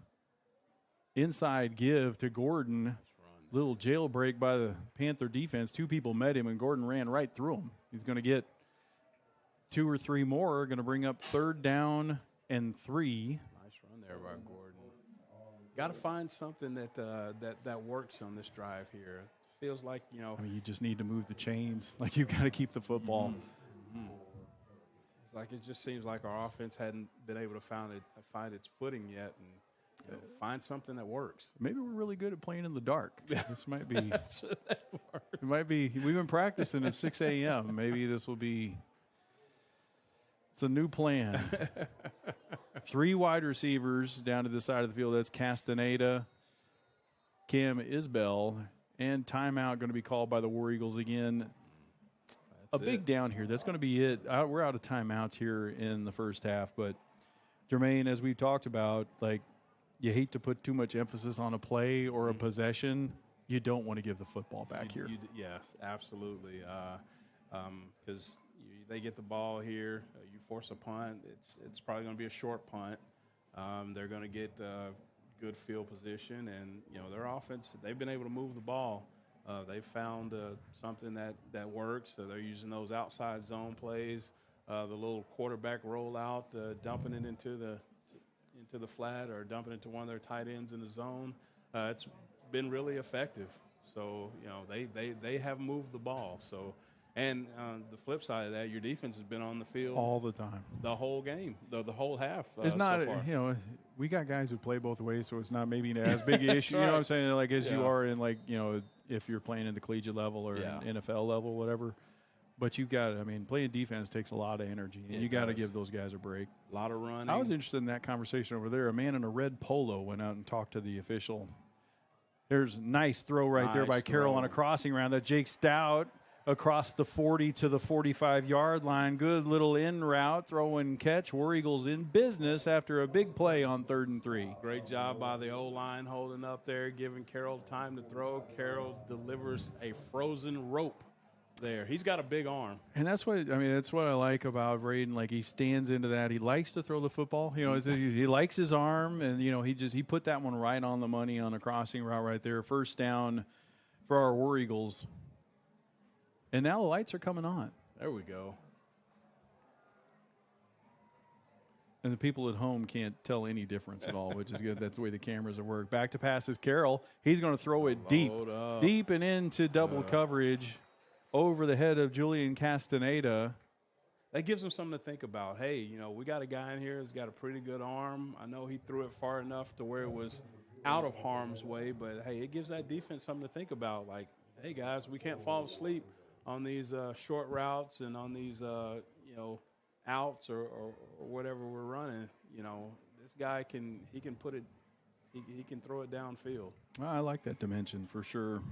Inside give to Gordon. Little jailbreak by the Panther defense. 2 people met him, and Gordon ran right through him. He's going to get 2 or 3 more, going to bring up 3rd down and 3. Nice run there by Gordon. Got to find something that works on this drive here. Feels like, you just need to move the chains. Like, you've got to keep the football. Mm-hmm. It's like it just seems like our offense hadn't been able to find its footing yet, and find something that works. Maybe we're really good at playing in the dark. This might be. It might be. We've been practicing at 6 a.m. Maybe this will be. It's a new plan. 3 wide receivers down to the side of the field. That's Castaneda, Cam Isbell, and timeout going to be called by the War Eagles again. Big down here. That's going to be it. We're out of timeouts here in the first half. But, Jermaine, as we've talked about, like, you hate to put too much emphasis on a play or a possession. You don't want to give the football back here. Yes, absolutely. Because they get the ball here. You force a punt. It's probably going to be a short punt. They're going to get good field position. And, their offense, they've been able to move the ball. They've found something that works. So they're using those outside zone plays, the little quarterback rollout, dumping it into the flat or dumping it to one of their tight ends in the zone. It's been really effective. So they have moved the ball. So. And on the flip side of that, your defense has been on the field all the time, the whole game, the whole half. It's not, so far. We got guys who play both ways, so it's not maybe as big an issue. You know what I'm saying? Like as you are in if you're playing in the collegiate level or NFL level, whatever. But you got, playing defense takes a lot of energy, and you got to give those guys a break. A lot of running. I was interested in that conversation over there. A man in a red polo went out and talked to the official. There's a nice throw right there by Carroll on a crossing round that Jake Stout. Across the 40 to the 45-yard line. Good little in route, throw and catch. War Eagles in business after a big play on 3rd and 3. Great job by the O-line holding up there, giving Carroll time to throw. Carroll delivers a frozen rope there. He's got a big arm. And that's what I like about Braden. Like, he stands into that. He likes to throw the football. He likes his arm, and he put that one right on the money on a crossing route right there. 1st down for our War Eagles. And now the lights are coming on. There we go. And the people at home can't tell any difference at all, which is good. That's the way the cameras work. Back to pass is Carroll. He's going to throw it deep and into double coverage over the head of Julian Castaneda. That gives them something to think about. Hey, we got a guy in here who's got a pretty good arm. I know he threw it far enough to where it was out of harm's way, but, hey, it gives that defense something to think about. Like, hey, guys, we can't fall asleep on these short routes and on these, outs or whatever we're running. This guy can put it, he can throw it downfield. Well, I like that dimension for sure.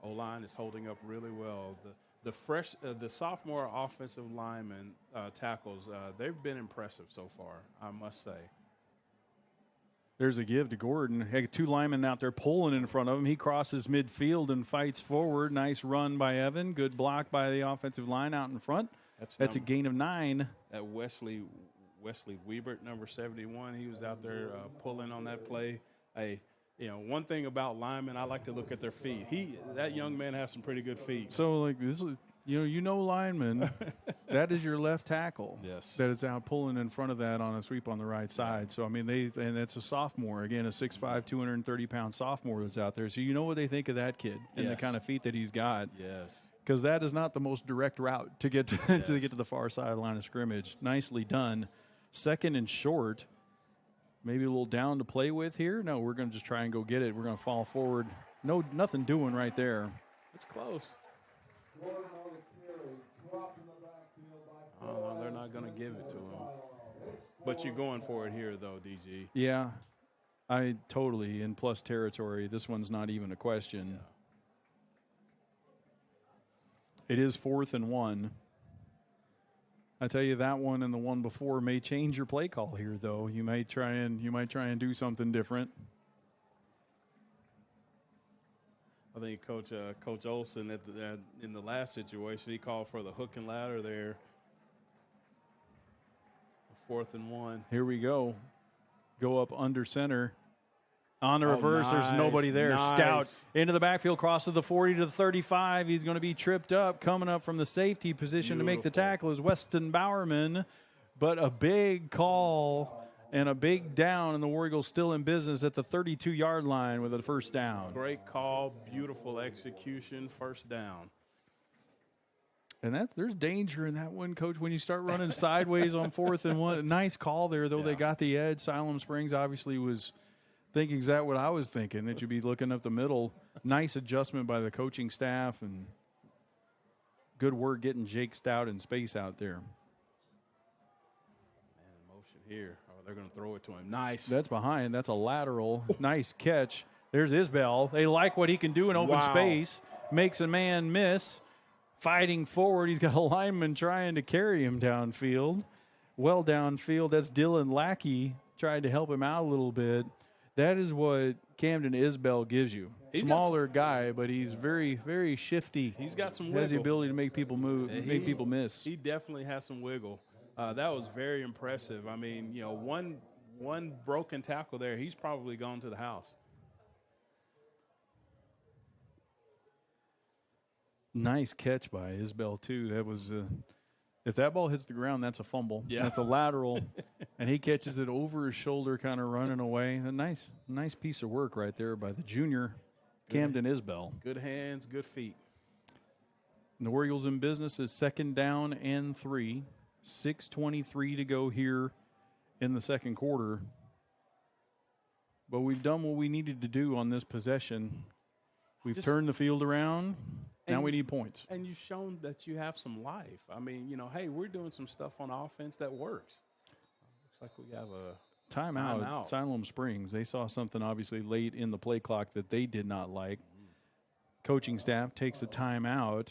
O-line is holding up really well. The sophomore offensive lineman tackles, they've been impressive so far, I must say. There's a give to Gordon. Hey, 2 linemen out there pulling in front of him. He crosses midfield and fights forward. Nice run by Evan. Good block by the offensive line out in front. That's a gain of 9. That Wesley Wiebert, number 71, he was out there pulling on that play. Hey, one thing about linemen, I like to look at their feet. That young man has some pretty good feet. So, this lineman, that is your left tackle. Yes. That is out pulling in front of that on a sweep on the right side. So, I mean, and it's a sophomore. Again, a 6'5", 230-pound sophomore that's out there. So you know what they think of that kid and the kind of feet that he's got. Yes. Because that is not the most direct route to get to, to get to the far side line of scrimmage. Nicely done. Second and short. Maybe a little down to play with here. No, we're going to just try and go get it. We're going to fall forward. No, nothing doing right there. It's close. Oh, they're not going to give it to him. But you're going for it here, though, DG. Yeah, I totally in plus territory. This one's not even a question. Yeah. It is 4th and 1. I tell you, that one and the one before may change your play call here, though. You might try and do something different. I think Coach Olson in the last situation, he called for the hook and ladder there. 4th and 1. Here we go. Go up under center. On the reverse, there's nobody there. Nice. Stout into the backfield, crosses the 40 to the 35. He's going to be tripped up. Coming up from the safety position to make the tackle is Weston Bowerman. But a big call and a big down, and the War Eagles still in business at the 32-yard line with a first down. Great call, beautiful execution, first down. And there's danger in that one, Coach, when you start running sideways on 4th and 1. Nice call there, though. They got the edge. Siloam Springs obviously was thinking exactly what I was thinking, that you'd be looking up the middle. Nice adjustment by the coaching staff and good work getting Jake Stout in space out there. Man, in motion here. Oh, they're going to throw it to him. Nice. That's behind. That's a lateral. Nice catch. There's Isbell. They like what he can do in open space. Makes a man miss. Fighting forward. He's got a lineman trying to carry him downfield. Well downfield. That's Dylan Lackey trying to help him out a little bit. That is what Camden Isbell gives you. Smaller guy, but he's very, very shifty. He's got some wiggle. Has the ability to make people move, make people miss. He definitely has some wiggle. That was very impressive. I mean, one broken tackle there, he's probably gone to the house. Nice catch by Isbell, too. That was if that ball hits the ground, that's a fumble. Yeah. That's a lateral, and he catches it over his shoulder, kind of running away. A nice piece of work right there by the junior Camden Isbell. Good hands, good feet. And the War Eagles in business is 2nd down and 3. 6:23 to go here in the second quarter. But we've done what we needed to do on this possession. We've turned the field around. Now we need points. And you've shown that you have some life. I mean, hey, we're doing some stuff on offense that works. Looks like we have a timeout. Siloam Springs. They saw something obviously late in the play clock that they did not like. Coaching staff takes a timeout.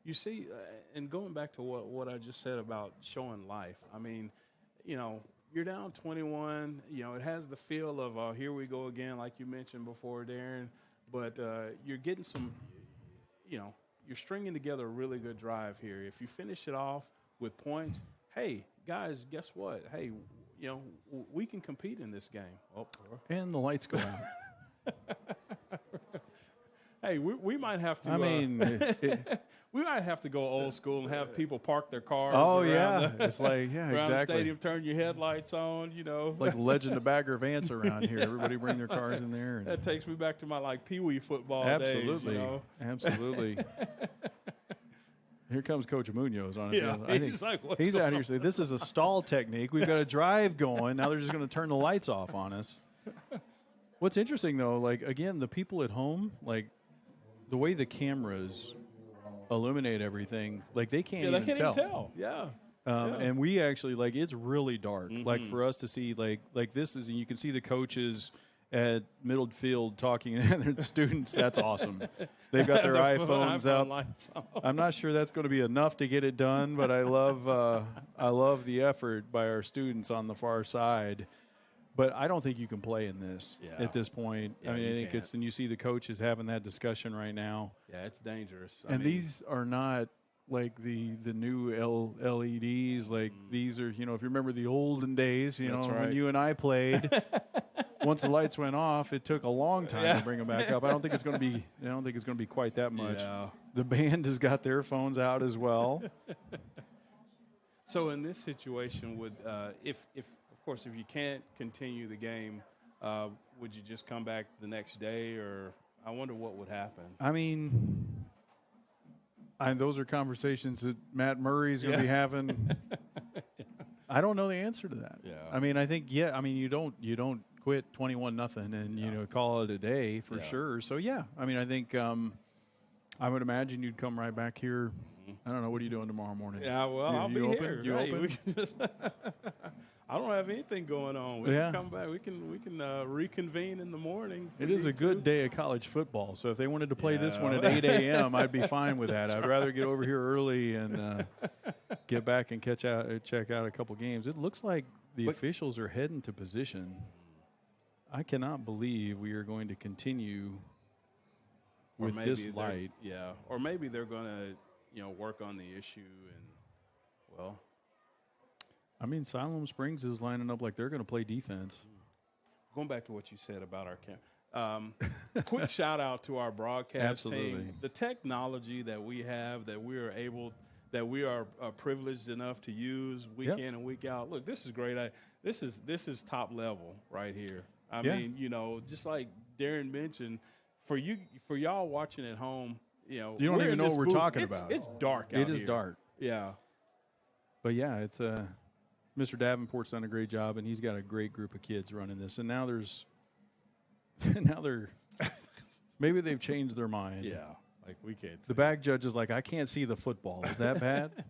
You see, and going back to what I just said about showing life, I mean, you're down 21. It has the feel of here we go again, like you mentioned before, Darren. But you're getting some, you're stringing together a really good drive here. If you finish it off with points, hey, guys, guess what? Hey, we can compete in this game. Oh, and the lights go out. Hey, we might have to. I mean, we might have to go old school and have people park their cars. Oh around it's like around exactly. the stadium, turn your headlights on. Like Legend of Bagger Vance around here. Everybody bring their cars in there. That takes me back to my Pee Wee football absolutely, days. Absolutely. Here comes Coach Munoz on it. Yeah, I think he's out here saying this is a stall technique. We've got a drive going. Now they're just going to turn the lights off on us. What's interesting though, again, the people at home, the way the cameras illuminate everything, they can't even tell. Yeah. And we actually, it's really dark. Mm-hmm. For us to see, this is, and you can see the coaches at middle field talking to their students. That's awesome. They've got their iPhones out. I'm not sure that's going to be enough to get it done, but I love the effort by our students on the far side. But I don't think you can play in this at this point. Yeah, I think it's, and you see the coaches having that discussion right now. Yeah, it's dangerous. These are not the new LEDs. These are, if you remember the olden days, when you and I played, once the lights went off, it took a long time to bring them back up. I don't think it's going to be quite that much. Yeah. The band has got their phones out as well. So in this situation, would if of course if you can't continue the game, would you just come back the next day, or I wonder what would happen? I mean, those are conversations that Matt Murray's going to be having. I don't know the answer to that. Yeah. I mean, I think you don't quit 21-0 and call it a day for sure. So yeah, I mean, I think I would imagine you'd come right back here. I don't know. What are you doing tomorrow morning? Yeah, well, I'll be open? here. You Hey, open? we can just I don't have anything going on. We can come back. We can reconvene in the morning. It is a good day of college football. So if they wanted to play this one at 8 a.m., I'd be fine with that. I'd rather get over here early and get back and check out a couple games. It looks like the officials are heading to position. I cannot believe we are going to continue with this light. Yeah, or maybe they're going to work on the issue and well. I mean, Siloam Springs is lining up like they're going to play defense. Going back to what you said about our camp, quick shout out to our broadcast team. The technology that we have, that we are privileged enough to use week in and week out. Look, this is great. This is top level right here. I mean, just like Darren mentioned, for y'all watching at home, you don't even know what we're talking about. It's dark out here. It is dark. Yeah. But yeah, it's Mr. Davenport's done a great job, and he's got a great group of kids running this. And now they're maybe they've changed their mind. Yeah, like we can't. The back judge is like, I can't see the football. Is that bad?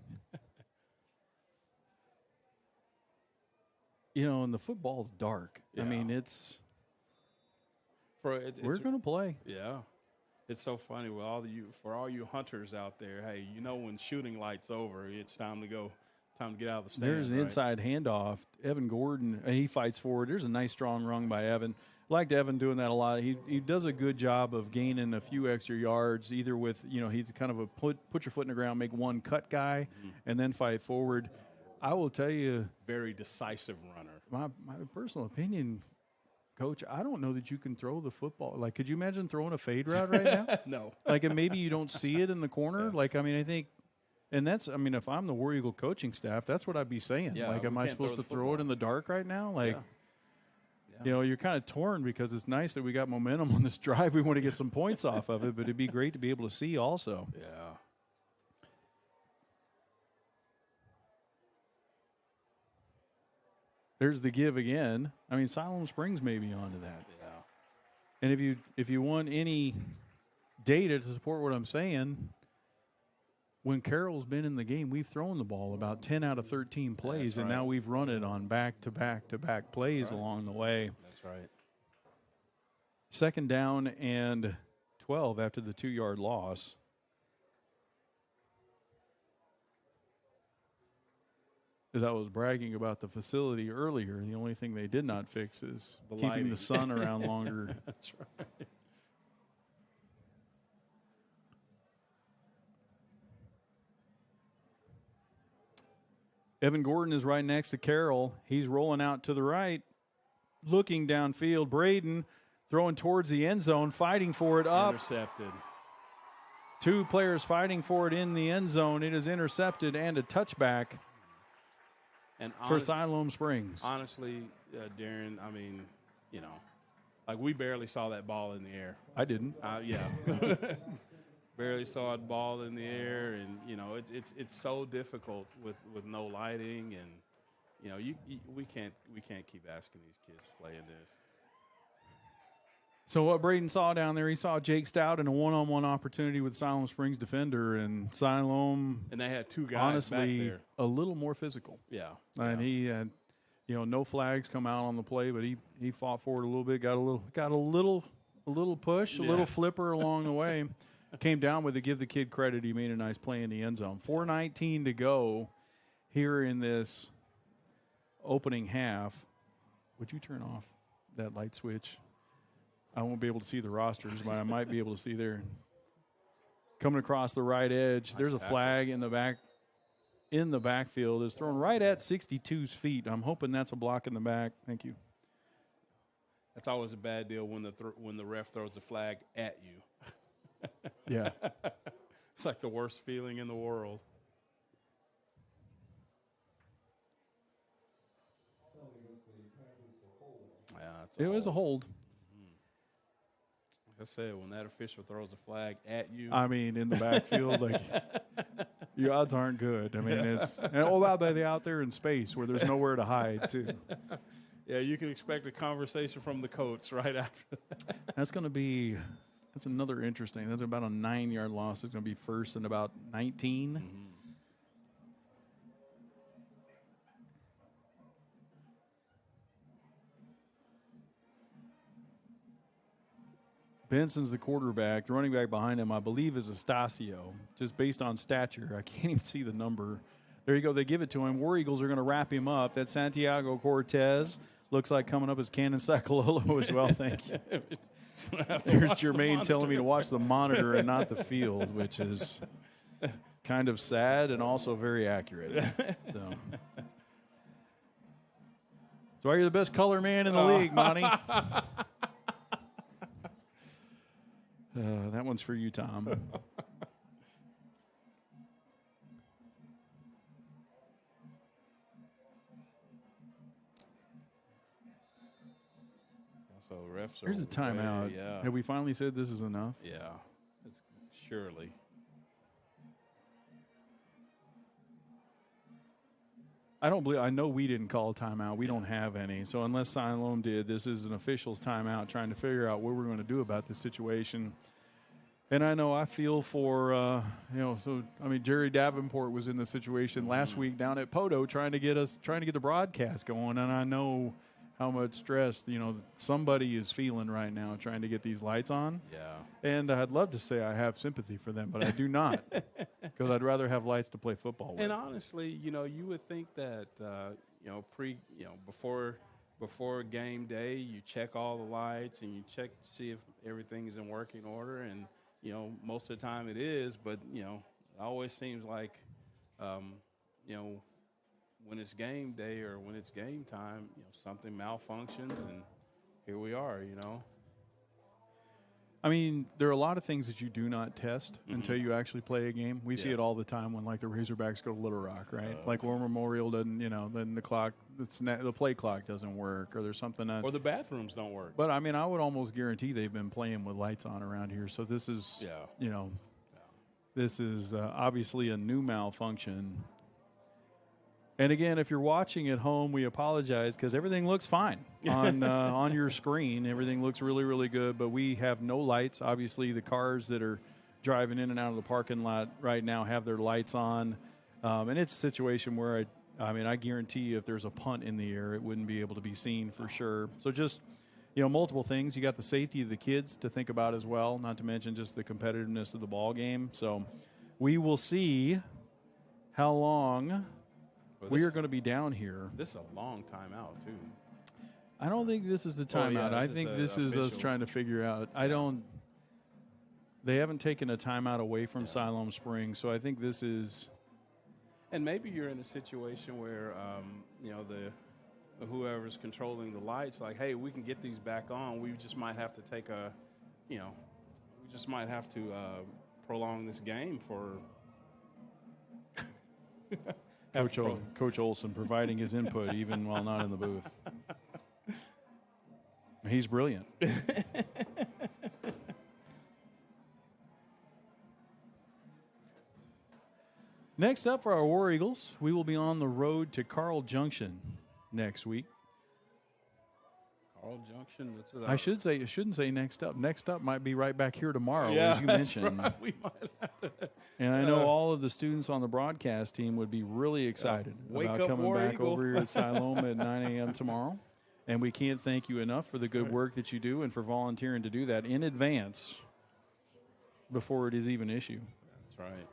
And the football's dark. Yeah. I mean, we're going to play. Yeah. It's so funny with all you hunters out there. Hey, when shooting light's over, it's time to go. Time to get out of the stand. There's an inside handoff. Evan Gordon, he fights forward. There's a nice strong run by Evan. I liked Evan doing that a lot. He does a good job of gaining a few extra yards, either with, he's kind of a put your foot in the ground, make one cut guy, and then fight forward. I will tell you. Very decisive runner. My personal opinion, Coach, I don't know that you can throw the football. Like, could you imagine throwing a fade route right now? No. Like, and maybe you don't see it in the corner. Yeah. Like, I mean, I think. And if I'm the War Eagle coaching staff, that's what I'd be saying. Yeah, like, am I supposed to throw it in the dark right now? Like, you're kind of torn because it's nice that we got momentum on this drive. We want to get some points off of it, but it'd be great to be able to see also. Yeah. There's the give again. I mean, Siloam Springs may be onto that. Yeah. And if you want any data to support what I'm saying, when Carroll's been in the game, we've thrown the ball about 10 out of 13 plays, and now we've run it on back-to-back-to-back plays along the way. That's right. 2nd down and 12 after the 2-yard loss. As I was bragging about the facility earlier, the only thing they did not fix is keeping the sun around longer. That's right. Evan Gordon is right next to Carroll. He's rolling out to the right, looking downfield. Braden throwing towards the end zone, fighting for it up. Intercepted. 2 players fighting for it in the end zone. It is intercepted and a touchback for Siloam Springs. Honestly, Darren, I mean, like we barely saw that ball in the air. I didn't. Yeah. Barely saw a ball in the air, and it's so difficult with no lighting, and we can't keep asking these kids to play in this. So what Braden saw down there, he saw Jake Stout in a one-on-one opportunity with Siloam Springs defender, and Siloam, and they had 2 guys honestly back there. A little more physical. Yeah, and he had no flags come out on the play, but he fought forward a little bit, got a little push, a little flipper along the way. Came down with it. Give the kid credit. He made a nice play in the end zone. 4:19 to go here in this opening half. Would you turn off that light switch? I won't be able to see the rosters, but I might be able to see there. Coming across the right edge. There's a flag in the backfield. It's thrown right at 62's feet. I'm hoping that's a block in the back. Thank you. That's always a bad deal when the ref throws the flag at you. Yeah. It's like the worst feeling in the world. Yeah, It was a hold. Like I said, when that official throws a flag at you. I mean, in the backfield, like your odds aren't good. I mean, it's about they out there in space where there's nowhere to hide too. Yeah, you can expect a conversation from the coach right after that. That's another interesting. That's about a 9-yard loss. It's going to be first and about 19. Mm-hmm. Benson's the quarterback. The running back behind him, I believe, is Estacio. Just based on stature, I can't even see the number. There you go. They give it to him. War Eagles are going to wrap him up. That's Santiago Cortez. Looks like coming up as Cannon Sakalolo as well. Thank you. There's Jermaine telling me to watch the monitor and not the field, which is kind of sad and also very accurate. So that's why you're the best color man in the league, Monty. That one's for you, Tom. So refs are Here's a timeout. Yeah. Have we finally said this is enough? Yeah, it's surely. I know we didn't call a timeout. We don't have any. So unless Siloam did, this is an official's timeout trying to figure out what we're going to do about this situation. And I know I feel for, Jerry Davenport was in the situation last week down at Poto trying to get the broadcast going. And I know how much stress, somebody is feeling right now trying to get these lights on. Yeah. And I'd love to say I have sympathy for them, but I do not, because I'd rather have lights to play football with. And honestly, you would think that, before game day, you check all the lights and you check to see if everything is in working order. And, most of the time it is, but, it always seems like, when it's game day or when it's game time, something malfunctions, and here we are, I mean, there are a lot of things that you do not test until you actually play a game. We see it all the time when, like, the Razorbacks go to Little Rock, right? Like War Memorial doesn't, then the clock, the play clock doesn't work, or there's something or the bathrooms don't work. But I mean, I would almost guarantee they've been playing with lights on around here. So this is, this is obviously a new malfunction. And again, if you're watching at home, we apologize because everything looks fine on your screen. Everything looks really, really good, but we have no lights. Obviously, the cars that are driving in and out of the parking lot right now have their lights on. And it's a situation where, I guarantee you if there's a punt in the air, it wouldn't be able to be seen for sure. So just, multiple things. You got the safety of the kids to think about as well, not to mention just the competitiveness of the ball game. So we will see how long we are going to be down here. This is a long time out, too. I don't think this is the timeout. I think this is us trying to figure out. They haven't taken a timeout away from Siloam Springs, so I think this is. And maybe you're in a situation where, whoever's controlling the lights, like, hey, we can get these back on. We just might have to take prolong this game for. Coach Olson providing his input even while not in the booth. He's brilliant. Next up for our War Eagles, we will be on the road to Carl Junction next week. Carl Junction. I shouldn't say next up. Next up might be right back here tomorrow, as you mentioned. Right. We might have to. And I know all of the students on the broadcast team would be really excited about coming back over here at Siloam at 9 a.m. tomorrow. And we can't thank you enough for the good work that you do and for volunteering to do that in advance before it is even issued. That's right.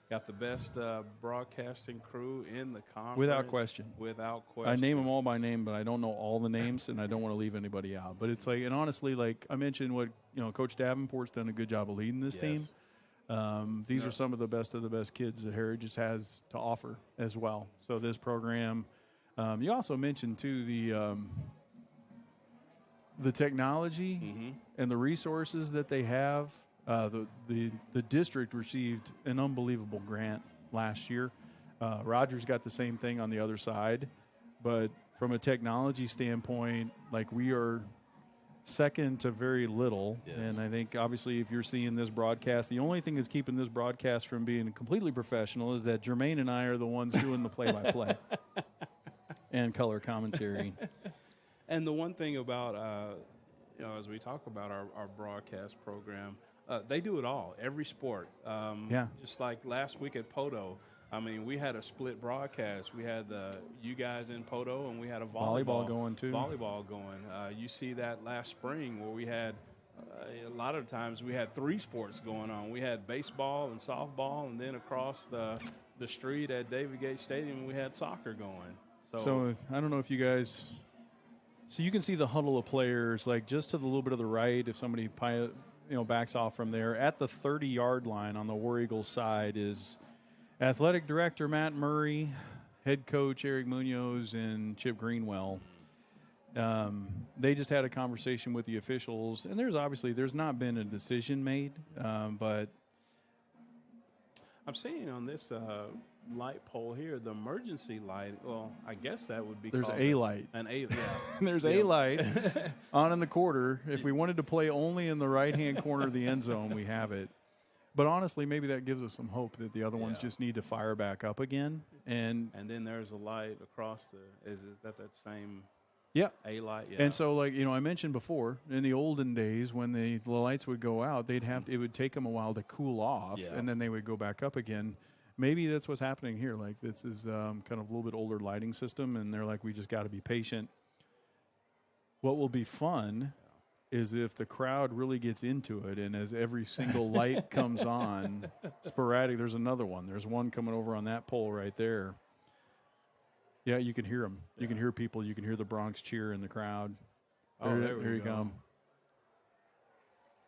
Got the best broadcasting crew in the conference. Without question. Without question. I name them all by name, but I don't know all the names, and I don't want to leave anybody out. But it's like, and honestly, like I mentioned, Coach Davenport's done a good job of leading this team. These are some of the best kids that Heritage has to offer as well. So this program, you also mentioned too the technology and the resources that they have. The district received an unbelievable grant last year. Rogers got the same thing on the other side, but from a technology standpoint, like we are second to very little. Yes. And I think obviously if you're seeing this broadcast, the only thing that's keeping this broadcast from being completely professional is that Jermaine and I are the ones doing the play-by-play and color commentary. And the one thing about, as we talk about our broadcast program, they do it all, every sport. Just like last week at Poto, I mean, we had a split broadcast. We had you guys in Poto, and we had a volleyball going too. Volleyball going. You see that last spring where we had a lot of times we had 3 sports going on. We had baseball and softball, and then across the street at David Gates Stadium, we had soccer going. So I don't know if you guys. So you can see the huddle of players, like just to the little bit of the right. If somebody backs off from there, at the 30-yard line on the War Eagles side is Athletic Director Matt Murray, Head Coach Eric Munoz, and Chip Greenwell. They just had a conversation with the officials, and there's not been a decision made, but I'm seeing on this light pole here, the emergency light. Well, I guess that would be there's called a light. An A, yeah. There's a light on in the quarter. If we wanted to play only in the right-hand corner of the end zone, we have it. But honestly, maybe that gives us some hope that the other ones just need to fire back up again. And then there's a light across is that same A light? Yeah. And so, I mentioned before, in the olden days when the lights would go out, it would take them a while to cool off, and then they would go back up again. Maybe that's what's happening here. Like, this is kind of a little bit older lighting system, and they're like, we just got to be patient. What will be fun is if the crowd really gets into it, and as every single light comes on, sporadic, there's another one. There's one coming over on that pole right there. Yeah, you can hear them. You can hear people. You can hear the Bronx cheer in the crowd. Here you come.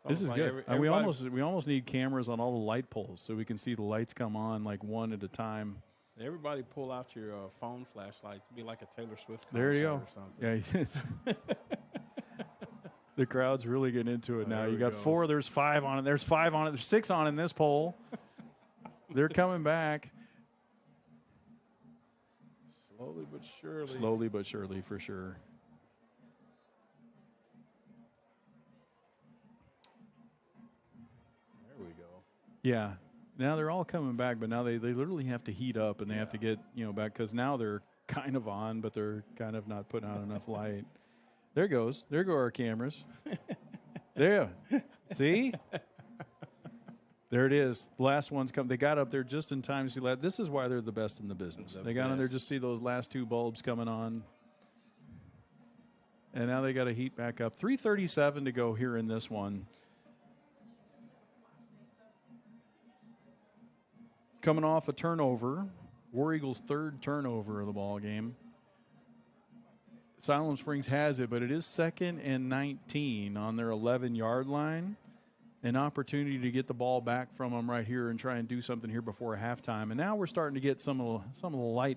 This is good. We almost need cameras on all the light poles so we can see the lights come on like one at a time. Everybody pull out your phone flashlight. It'd be like a Taylor Swift concert there you go. Or something. Yeah, the crowd's really getting into it now. You got 4. There's 5 on it. There's 5 on it. There's 6 on in this pole. They're coming back. Slowly but surely. Slowly but surely, for sure. There we go. Yeah. Now they're all coming back, but now they literally have to heat up, and they have to get back, because now they're kind of on, but they're kind of not putting out enough light. There goes. There go our cameras. There. See? There it is. The last one's come. They got up there just in time to see that. This is why they're the best in the business. They got in there just see those last 2 bulbs coming on. And now they got to heat back up. 3:37 to go here in this one. Coming off a turnover. War Eagles' 3rd turnover of the ball game. Siloam Springs has it, but it is 2nd and 19 on their 11-yard line. An opportunity to get the ball back from them right here and try and do something here before halftime. And now we're starting to get some of the light.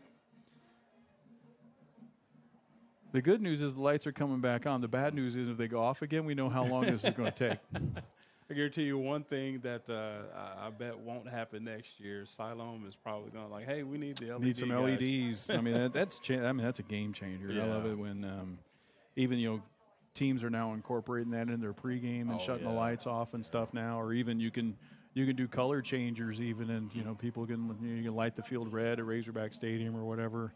The good news is the lights are coming back on. The bad news is if they go off again, we know how long this is going to take. I guarantee you one thing that I bet won't happen next year. Siloam is probably going to like, hey, we need the LED. Need some guys. LEDs. I mean, that's a game changer. Yeah. I love it when even teams are now incorporating that in their pregame and shutting the lights off and stuff now. Or even you can do color changers even, and people you can light the field red at Razorback Stadium or whatever.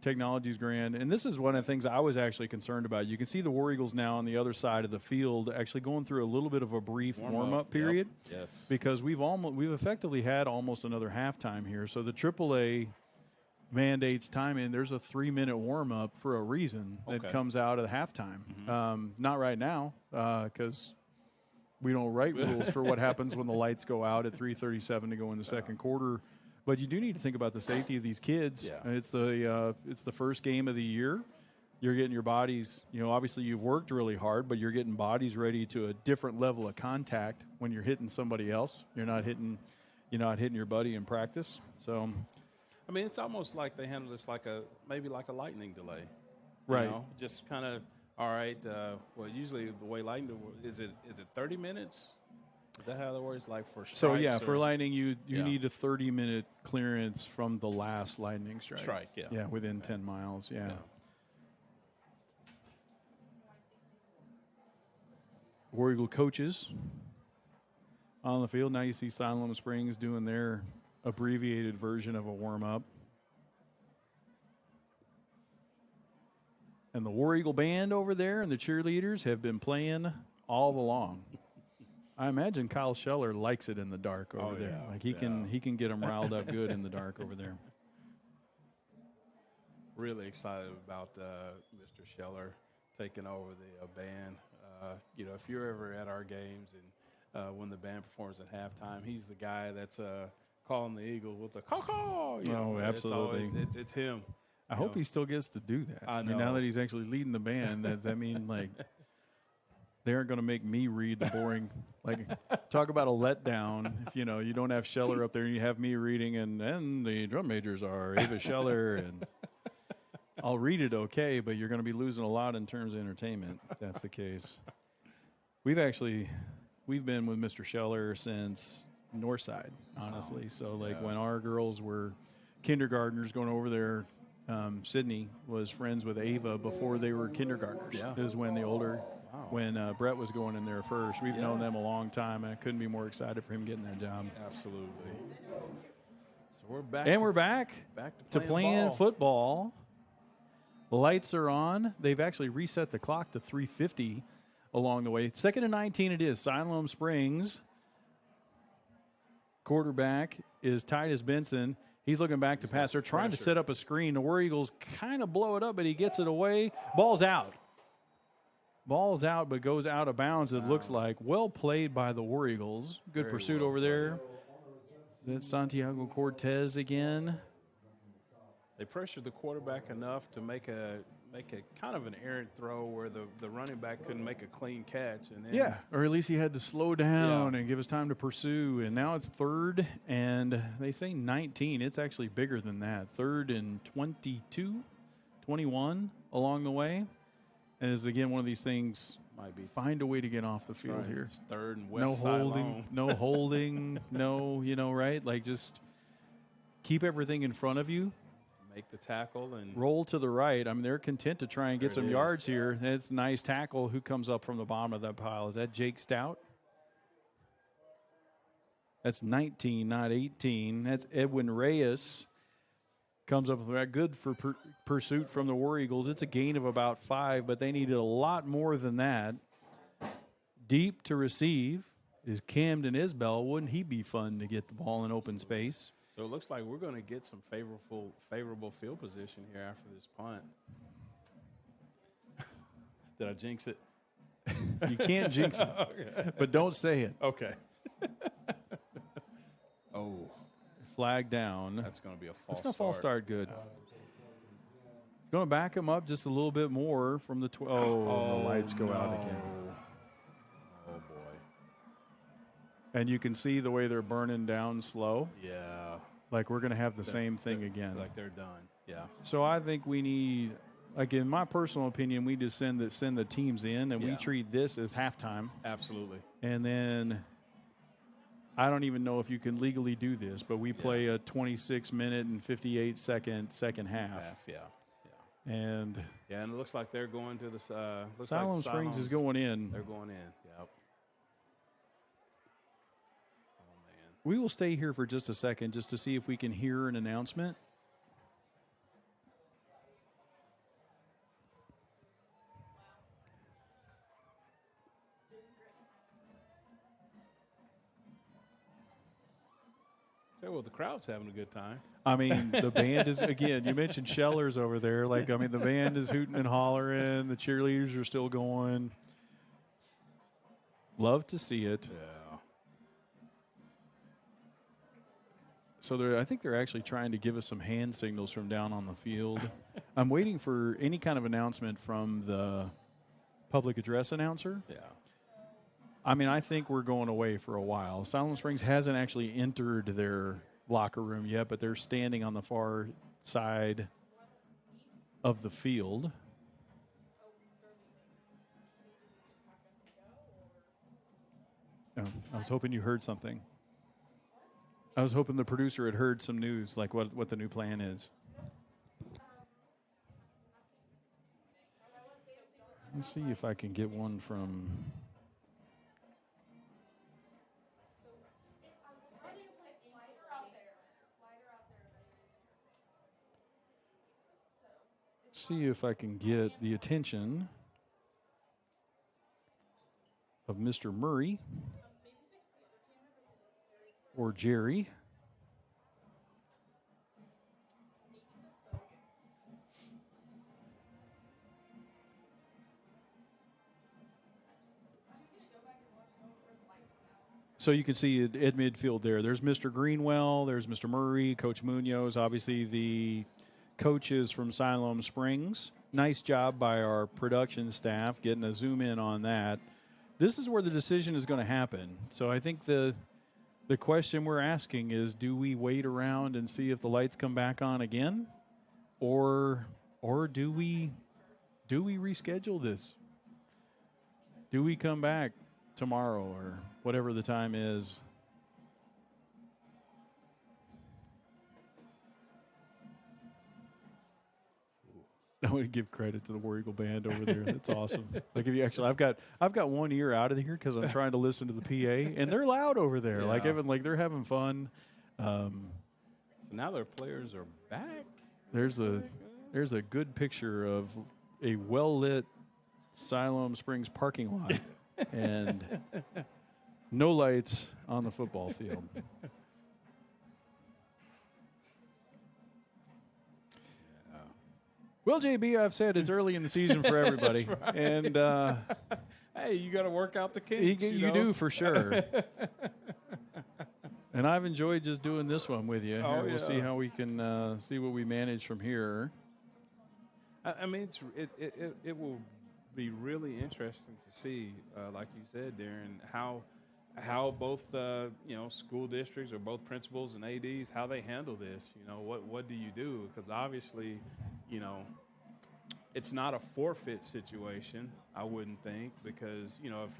Technology's grand. And this is one of the things I was actually concerned about. You can see the War Eagles now on the other side of the field actually going through a little bit of a brief warm-up period. Yep. Yes. Because we've effectively had almost another halftime here. So the AAA mandates time in. There's a 3-minute warm-up for a reason that comes out of the halftime. Mm-hmm. Not right now because we don't write rules for what happens when the lights go out at 3:37 to go in the second quarter. But you do need to think about the safety of these kids. Yeah. It's the first game of the year. You're getting your bodies, obviously you've worked really hard, but you're getting bodies ready to a different level of contact when you're hitting somebody else. You're not hitting your buddy in practice. So, I mean, it's almost like they handle this maybe like a lightning delay. Right. Just kind of All right. Well, usually the way Lightning is it 30 minutes? Is that how that works? Like for strikes? So yeah, for Lightning, you Yeah. need a 30-minute clearance from the last Lightning strike. Yeah. Yeah, within 10 miles. Yeah. War Eagle coaches on the field. Now you see Siloam Springs doing their abbreviated version of a warm-up. And the War Eagle band over there and the cheerleaders have been playing all along. I imagine Kyle Scheller likes it in the dark over there. Yeah. Like he can get them riled up good in the dark over there. Really excited about Mr. Scheller taking over the band. If you're ever at our games and when the band performs at halftime, he's the guy that's calling the Eagle with the caw-caw. Absolutely. It's him. I hope he still gets to do that. I mean, know. now that he's actually leading the band, does that mean like they aren't going to make me read the boring? Like, talk about a letdown. If you don't have Scheller up there, and you have me reading, and then the drum majors are Ava Scheller, and I'll read it okay, but you're going to be losing a lot in terms of entertainment. If that's the case. We've been with Mr. Scheller since Northside, honestly. So when our girls were kindergartners going over there. Sydney was friends with Ava before they were kindergartners. Yeah. It was when when Brett was going in there first. We've known them a long time, and I couldn't be more excited for him getting that job. Absolutely. So we're back. And we're back to playing ball. football. The lights are on. They've actually reset the clock to 3:50 along the way. 2nd and 19 it is. Siloam Springs. Quarterback is Titus Benson. He's looking back to pass. They're trying to set up a screen. The War Eagles kind of blow it up, but he gets it away. Ball's out. Ball's out, but goes out of bounds, it looks like. Well played by the War Eagles. Good Very pursuit well over there. That's Santiago Cortez again. They pressured the quarterback enough to make a kind of an errant throw where the running back couldn't make a clean catch. And then Or at least he had to slow down and give us time to pursue. And now it's 3rd, and they say 19. It's actually bigger than that. 3rd and 22, 21 along the way. And it's, again, one of these things, might be find a way to get off the field here. It's 3rd and No West holding, Siloam. no holding, no, right? Like just keep everything in front of you. Make the tackle and Roll to the right. I mean, they're content to try and get There some it is. yards here. That's a nice tackle. Who comes up from the bottom of that pile? Is that Jake Stout? That's 19, not 18. That's Edwin Reyes. Comes up with that good for pursuit from the War Eagles. It's a gain of about 5, but they needed a lot more than that. Deep to receive is Camden Isbell. Wouldn't he be fun to get the ball in open space? So it looks like we're going to get some favorable field position here after this punt. Did I jinx it? You can't jinx it, Okay. but don't say it. Okay. Oh. Flag down. That's going to be a false It's going to false start good. It's going to back him up just a little bit more from the the lights go out again. Oh, boy. And you can see the way they're burning down slow. Yeah. Like we're going to have the same thing again. Like they're done. Yeah. So I think we need, like in my personal opinion, we just send the teams in and we treat this as halftime. Absolutely. And then I don't even know if you can legally do this, but we play a 26-minute and 58-second second half. Yeah. And it looks like they're going to the Siloam Springs is going in. They're going in. Yep. We will stay here for just a second just to see if we can hear an announcement. Tell you what, the crowd's having a good time. I mean, the band is, again, you mentioned Scheller's over there. Like, I mean, the band is hooting and hollering. The cheerleaders are still going. Love to see it. Yeah. So I think they're actually trying to give us some hand signals from down on the field. I'm waiting for any kind of announcement from the public address announcer. Yeah. I mean, I think we're going away for a while. Siloam Springs hasn't actually entered their locker room yet, but they're standing on the far side of the field. Oh, I was hoping you heard something. I was hoping the producer had heard some news, like what the new plan is. Let's see if I can get one from... See if I can get the attention of Mr. Murray or Jerry. So you can see at midfield there. There's Mr. Greenwell. There's Mr. Murray, Coach Munoz, obviously the coaches from Siloam Springs. Nice job by our production staff getting a zoom in on that. This is where the decision is going to happen. So I think the question we're asking is, do we wait around and see if the lights come back on again? Or do we reschedule this? Do we come back tomorrow or whatever the time is? I want to give credit to the War Eagle band over there. That's awesome. Like if you actually, I've got one ear out of here because I'm trying to listen to the PA, and they're loud over there. Yeah. Like they're having fun. So now their players are back. There's a good picture of a well lit Siloam Springs parking lot and no lights on the football field. Well, JB, I've said it's early in the season for everybody. Right. And hey, you got to work out the kinks. You do for sure. And I've enjoyed just doing this one with you. Oh, We'll see how we can see what we manage from here. I mean, it will be really interesting to see, like you said, Darren, how both school districts or both principals and ADs, how they handle this. What do you do? Because obviously, it's not a forfeit situation, I wouldn't think, because if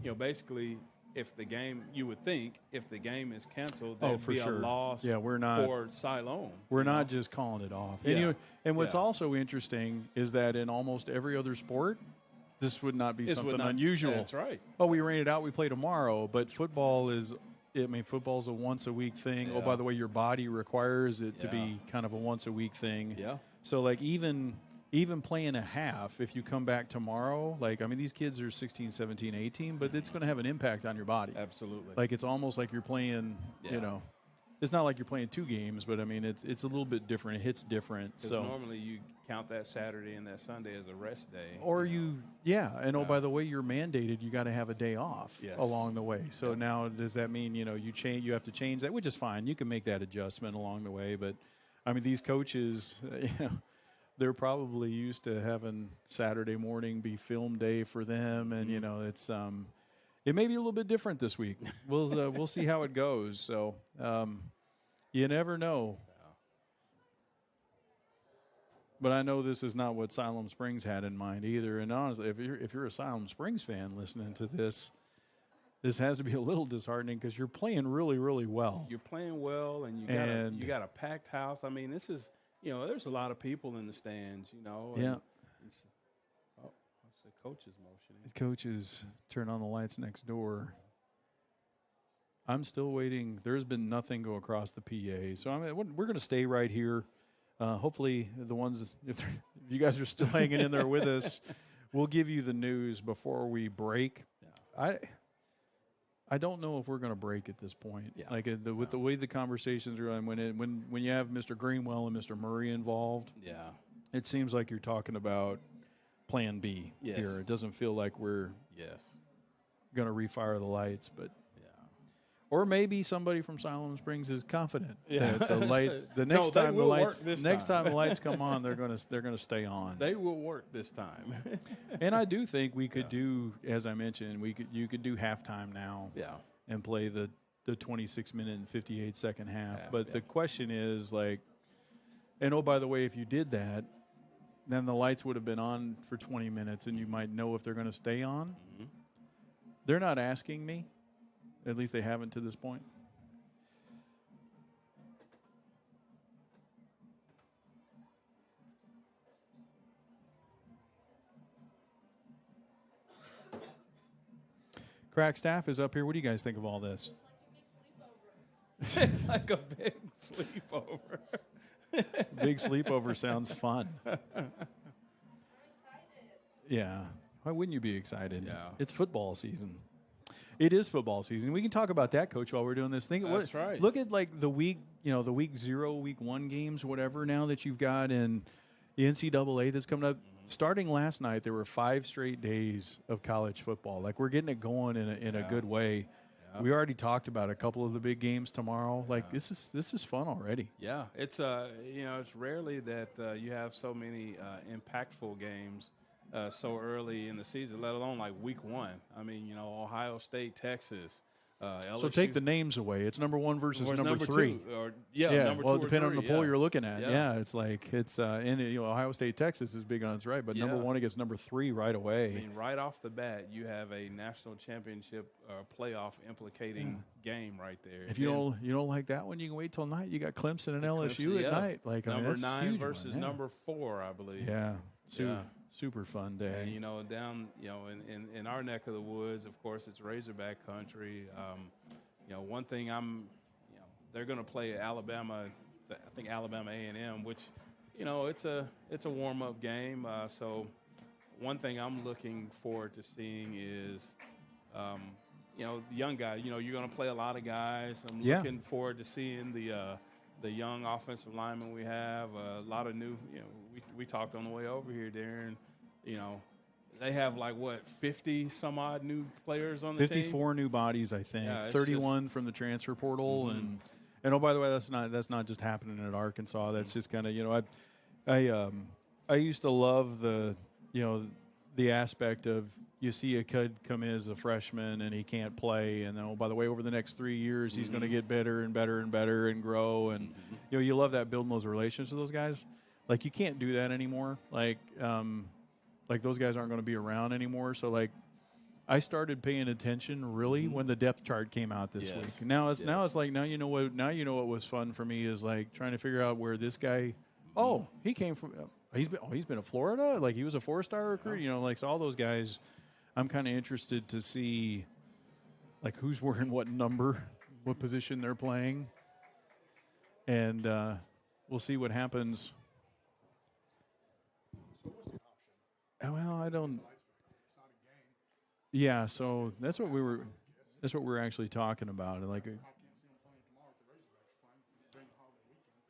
you basically, if the game, you would think if the game is canceled, there'd for be sure. a loss we're not, for Siloam. We're not just calling it off. Yeah. And what's also interesting is that in almost every other sport, this would not be something unusual. That's right. Oh, we rain it out, we play tomorrow. But football football's a once-a-week thing. Yeah. Oh, by the way, your body requires it to be kind of a once-a-week thing. Yeah. So, like, even playing a half, if you come back tomorrow, these kids are 16, 17, 18, but it's going to have an impact on your body. Absolutely. Like, it's almost like you're playing, it's not like you're playing two games, but, it's a little bit different. It hits different. Because so normally you count that Saturday and that Sunday as a rest day. Or by the way, you're mandated, you got to have a day off along the way. So now does that mean, you have to change that, which is fine. You can make that adjustment along the way. But, these coaches, they're probably used to having Saturday morning be film day for them. And, it's it may be a little bit different this week. We'll see how it goes. So you never know. But I know this is not what Siloam Springs had in mind either. And honestly, if you're a Siloam Springs fan listening to this has to be a little disheartening because you're playing really, really well. You're playing well, and you got a packed house. This is there's a lot of people in the stands. Yeah. It's the coach's motioning. The coaches turn on the lights next door. I'm still waiting. There's been nothing go across the PA, so we're going to stay right here. Hopefully, the ones if you guys are still hanging in there with us, we'll give you the news before we break. Yeah. I don't know if we're going to break at this point. Yeah. With the way the conversations are going, when you have Mr. Greenwell and Mr. Murray involved, it seems like you're talking about Plan B here. It doesn't feel like we're going to refire the lights, but. Or maybe somebody from Siloam Springs is confident that the lights. The next time the lights come on, they're going to stay on. They will work this time. And I do think we could do, as I mentioned, you could do halftime now. Yeah. And play the 26-minute and 58-second half. But the question is and by the way, if you did that, then the lights would have been on for 20 minutes, and you might know if they're going to stay on. Mm-hmm. They're not asking me. At least they haven't to this point. Crack Staff is up here. What do you guys think of all this? It's like a big sleepover. Big sleepover sounds fun. Yeah. Why wouldn't you be excited? Yeah. It's football season. It is football season. We can talk about that, Coach, while we're doing this thing. That's right. Look at like the week 0, week 1 games, whatever now that you've got in the NCAA that's coming up. Starting last night, there were 5 straight days of college football. Like we're getting it going in a good way. Yeah. We already talked about a couple of the big games tomorrow. Like this is fun already. Yeah, it's it's rarely that you have so many impactful games so early in the season, let alone like week 1. I mean, Ohio State, Texas. LSU. So take the names away. It's number 1 versus number 3. 2, or number 2. Well, depending on the poll yeah. you're looking at. Yeah, it's like it's and Ohio State, Texas is big on its right, but number 1 against number 3 right away. I mean, right off the bat, you have a national championship playoff implicating game right there. If you don't like that one, you can wait till night. You got Clemson and LSU at night. Like number 9 versus one, number 4, I believe. Yeah, super fun day. And down in our neck of the woods, of course, it's Razorback country. One thing they're going to play Alabama. I think Alabama A&M, which it's a warm up game. So one thing I'm looking forward to seeing is young guys. You're going to play a lot of guys. I'm looking forward to seeing the young offensive linemen we have. A lot of new. We talked on the way over here, Darren. They have 50 some odd new players on the team. 54 new bodies, I think. Yeah, 31 from the transfer portal, and oh, by the way, that's not just happening at Arkansas. That's just kind of I used to love the aspect of you see a kid come in as a freshman and he can't play, and then by the way, over the next 3 years he's going to get better and better and better and grow, and you love that, building those relationships with those guys. Like you can't do that anymore. Like those guys aren't going to be around anymore. So I started paying attention really when the depth chart came out this week. Now it's like now you know what was fun for me is like trying to figure out where this guy. Oh, he came from. He's been in Florida. Like he was a 4-star recruit. So all those guys. I'm kind of interested to see like who's wearing what number, what position they're playing, and we'll see what happens. Well, I don't. Yeah, so that's what we were actually talking about.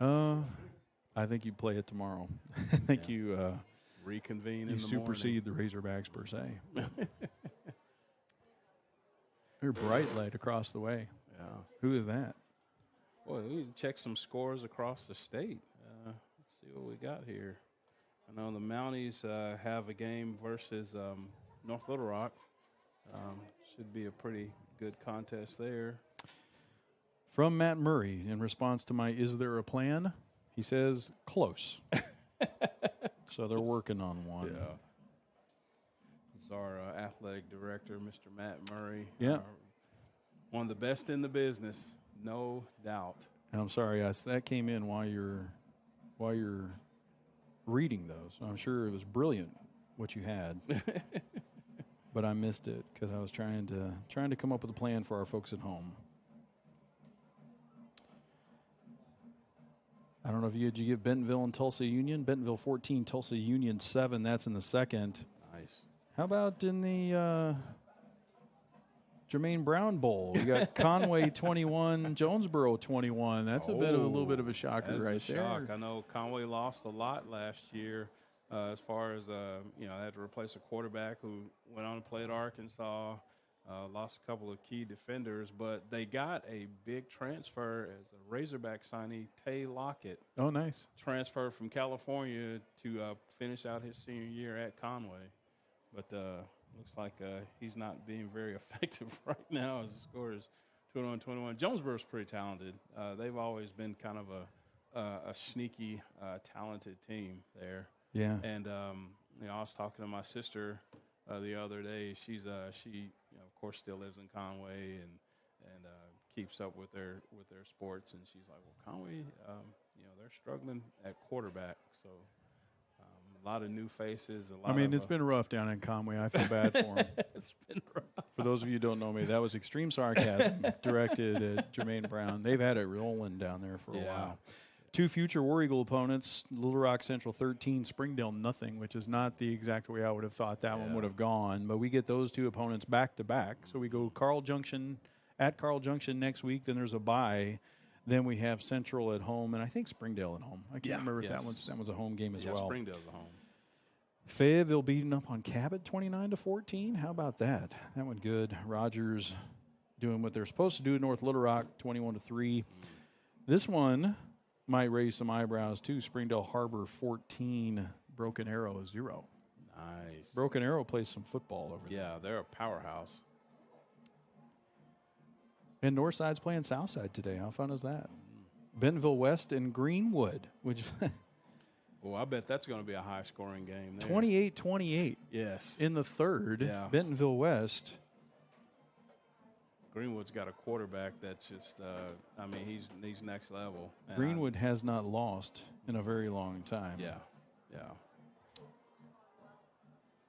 I think you play it tomorrow. I think you reconvene. You supersede the Razorbacks per se. They're bright light across the way. Yeah. Who is that? Well, we can check some scores across the state. Let's see what we got here. I know the Mounties have a game versus North Little Rock. Should be a pretty good contest there. From Matt Murray, in response to my "Is there a plan?" he says, "Close." So they're working on one. Yeah. This is our athletic director, Mr. Matt Murray. Yeah. One of the best in the business, no doubt. And I'm sorry, that came in while you're reading those. I'm sure it was brilliant what you had, but I missed it because I was trying to come up with a plan for our folks at home. I don't know if did you give Bentonville and Tulsa Union? Bentonville 14, Tulsa Union 7. That's in the second. Nice. How about in the Jermaine Brown Bowl? We got Conway 21, Jonesboro 21. That's a little bit of a shocker right there. Shock. I know Conway lost a lot last year as far as they had to replace a quarterback who went on to play at Arkansas. Lost a couple of key defenders, but they got a big transfer as a Razorback signee, Tay Lockett. Oh, nice. Transferred from California to finish out his senior year at Conway. But looks like he's not being very effective right now as the score is 21-21. Jonesboro's pretty talented. They've always been kind of a sneaky, talented team there. Yeah. And, I was talking to my sister the other day. She of course, still lives in Conway, and and keeps up with their sports. And she's like, well, Conway, they're struggling at quarterback, so. A lot of new faces. It's been rough down in Conway. I feel bad for him. It's been rough. For those of you who don't know me, that was extreme sarcasm directed at Jermaine Brown. They've had it rolling down there for a while. 2 future War Eagle opponents, Little Rock Central 13, Springdale nothing, which is not the exact way I would have thought that one would have gone. But we get those 2 opponents back-to-back. So we go Carl Junction next week. Then there's a bye. Then we have Central at home, and I think Springdale at home. I can't remember if that was a home game as well. Springdale's at home. Fayetteville beating up on Cabot 29-14. How about that? That went good. Rogers doing what they're supposed to do. North Little Rock 21-3. This one might raise some eyebrows too. Springdale Harbor 14. Broken Arrow 0. Nice. Broken Arrow plays some football over there. Yeah, they're a powerhouse. And Northside's playing Southside today. How fun is that? Bentonville West and Greenwood, which well, I bet that's going to be a high-scoring game there. 28-28. Yes. In the third, Bentonville West. Greenwood's got a quarterback that's just, he's next level. Greenwood has not lost in a very long time. Yeah.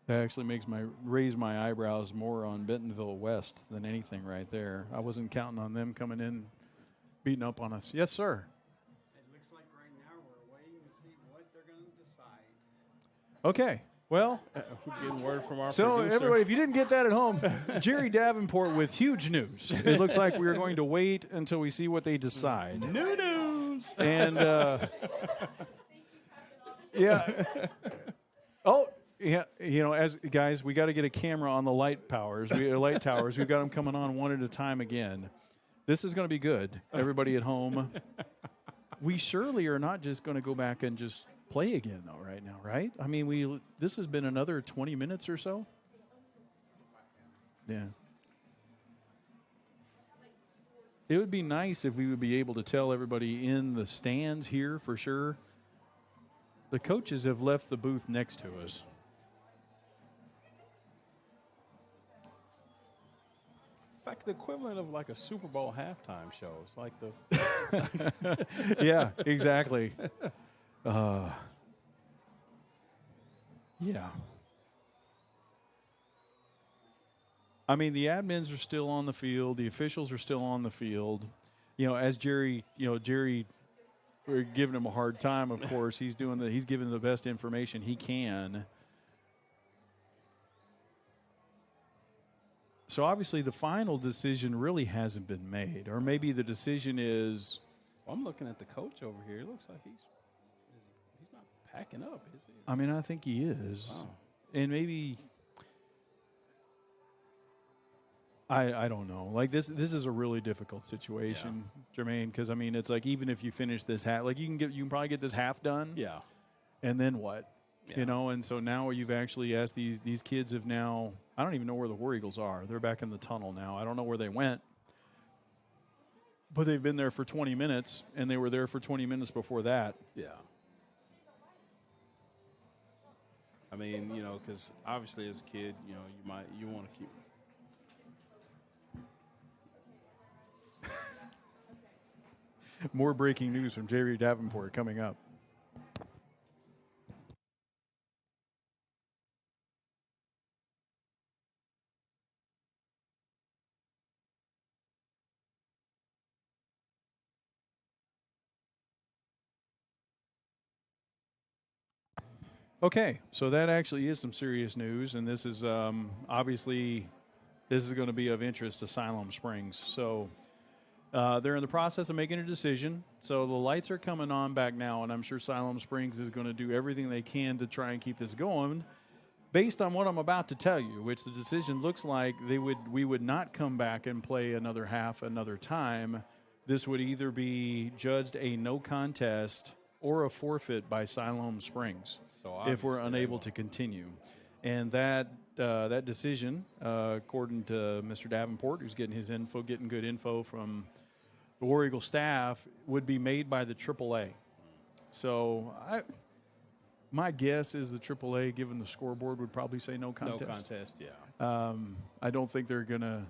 That actually makes raise my eyebrows more on Bentonville West than anything right there. I wasn't counting on them coming in, beating up on us. Yes, sir. It looks like right now we're waiting to see what they're going to decide. Okay. Well, we're getting word from our so producer. Everybody, if you didn't get that at home, Jerry Davenport with huge news. It looks like we are going to wait until we see what they decide. New news. And yeah, as guys, we got to get a camera on the light towers. We've got them coming on one at a time again. This is going to be good. Everybody at home. We surely are not just going to go back and just play again, though, right now, right? I mean, this has been another 20 minutes or so. Yeah. It would be nice if we would be able to tell everybody in the stands here for sure. The coaches have left the booth next to us. It's like the equivalent of like a Super Bowl halftime show. It's like the yeah, exactly. Yeah. I mean, the admins are still on the field. The officials are still on the field. As Jerry, we're giving him a hard time. Of course, he's giving the best information he can. So obviously, the final decision really hasn't been made, or maybe the decision is. Well, I'm looking at the coach over here. It looks like he's not packing up, is he? I mean, I think he is, and maybe. I don't know. Like this is a really difficult situation, Jermaine. Because it's like even if you finish this half, like you can probably get this half done. Yeah. And then what? Yeah. And so now you've actually asked these kids have now. I don't even know where the War Eagles are. They're back in the tunnel now. I don't know where they went. But they've been there for 20 minutes, and they were there for 20 minutes before that. Yeah. I mean, because obviously as a kid, you want to keep. More breaking news from Jerry Davenport coming up. Okay, so that actually is some serious news, and this is obviously this is going to be of interest to Siloam Springs. So they're in the process of making a decision. So the lights are coming on back now, and I'm sure Siloam Springs is going to do everything they can to try and keep this going. Based on what I'm about to tell you, which the decision looks like we would not come back and play another half another time. This would either be judged a no contest or a forfeit by Siloam Springs if we're unable to continue. And that decision, according to Mr. Davenport, who's getting good info from the War Eagle staff, would be made by the AAA. So my guess is the AAA, given the scoreboard, would probably say no contest. No contest, yeah. I don't think they're going to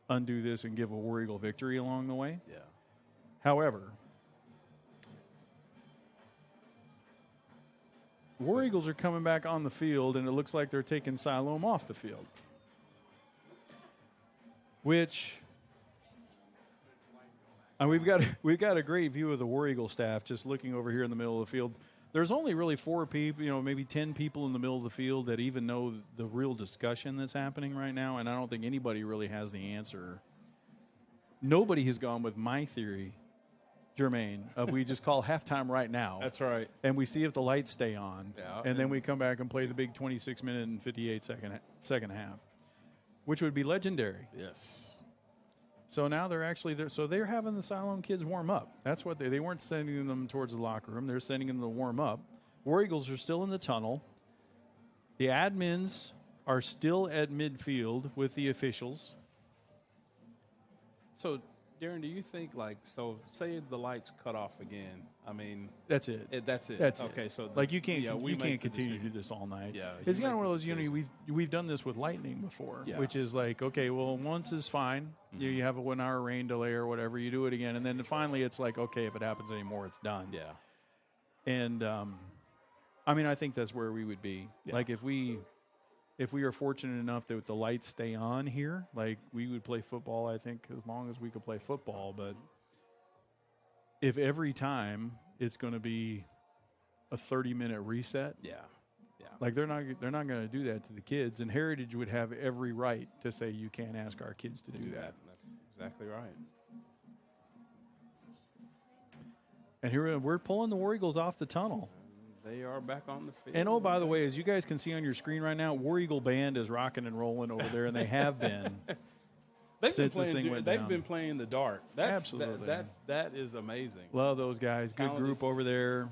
undo this and give a War Eagle victory along the way. Yeah. However, War Eagles are coming back on the field, and it looks like they're taking Siloam off the field. Which, and we've got a great view of the War Eagle staff just looking over here in the middle of the field. There's only really 4 people, maybe 10 people in the middle of the field that even know the real discussion that's happening right now, and I don't think anybody really has the answer. Nobody has gone with my theory, Jermaine, of we just call halftime right now. That's right. And we see if the lights stay on, Yeah. and then we come back and play the big 26-minute and 58-second half, which would be legendary. Yes. So now they're actually there. So they're having the Siloam kids warm up. That's what they weren't sending them towards the locker room. They're sending them to warm up. War Eagles are still in the tunnel. The admins are still at midfield with the officials. So, Darren, do you think say the lights cut off again? I mean, that's it. That's it. That's okay. it. So you can't continue to do this all night. Yeah, it's kind of one of those. We've done this with lightning before, which is like, okay, well, once is fine. Mm-hmm. You have a 1 hour rain delay or whatever. You do it again, and then finally it's like, okay, if it happens anymore, it's done. Yeah. And I think that's where we would be. Yeah. Like if we are fortunate enough that the lights stay on here, like we would play football, I think, as long as we could play football. But if every time it's going to be a 30-minute reset, yeah, like they're not going to do that to the kids. And Heritage would have every right to say you can't ask our kids to do that. That's exactly right. And here we're pulling the War Eagles off the tunnel. They are back on the field. And, oh, by the way, as you guys can see on your screen right now, War Eagle Band is rocking and rolling over there, and they have been since this thing went down. They've been playing the dart. Absolutely. That is amazing. Love those guys. Good group over there.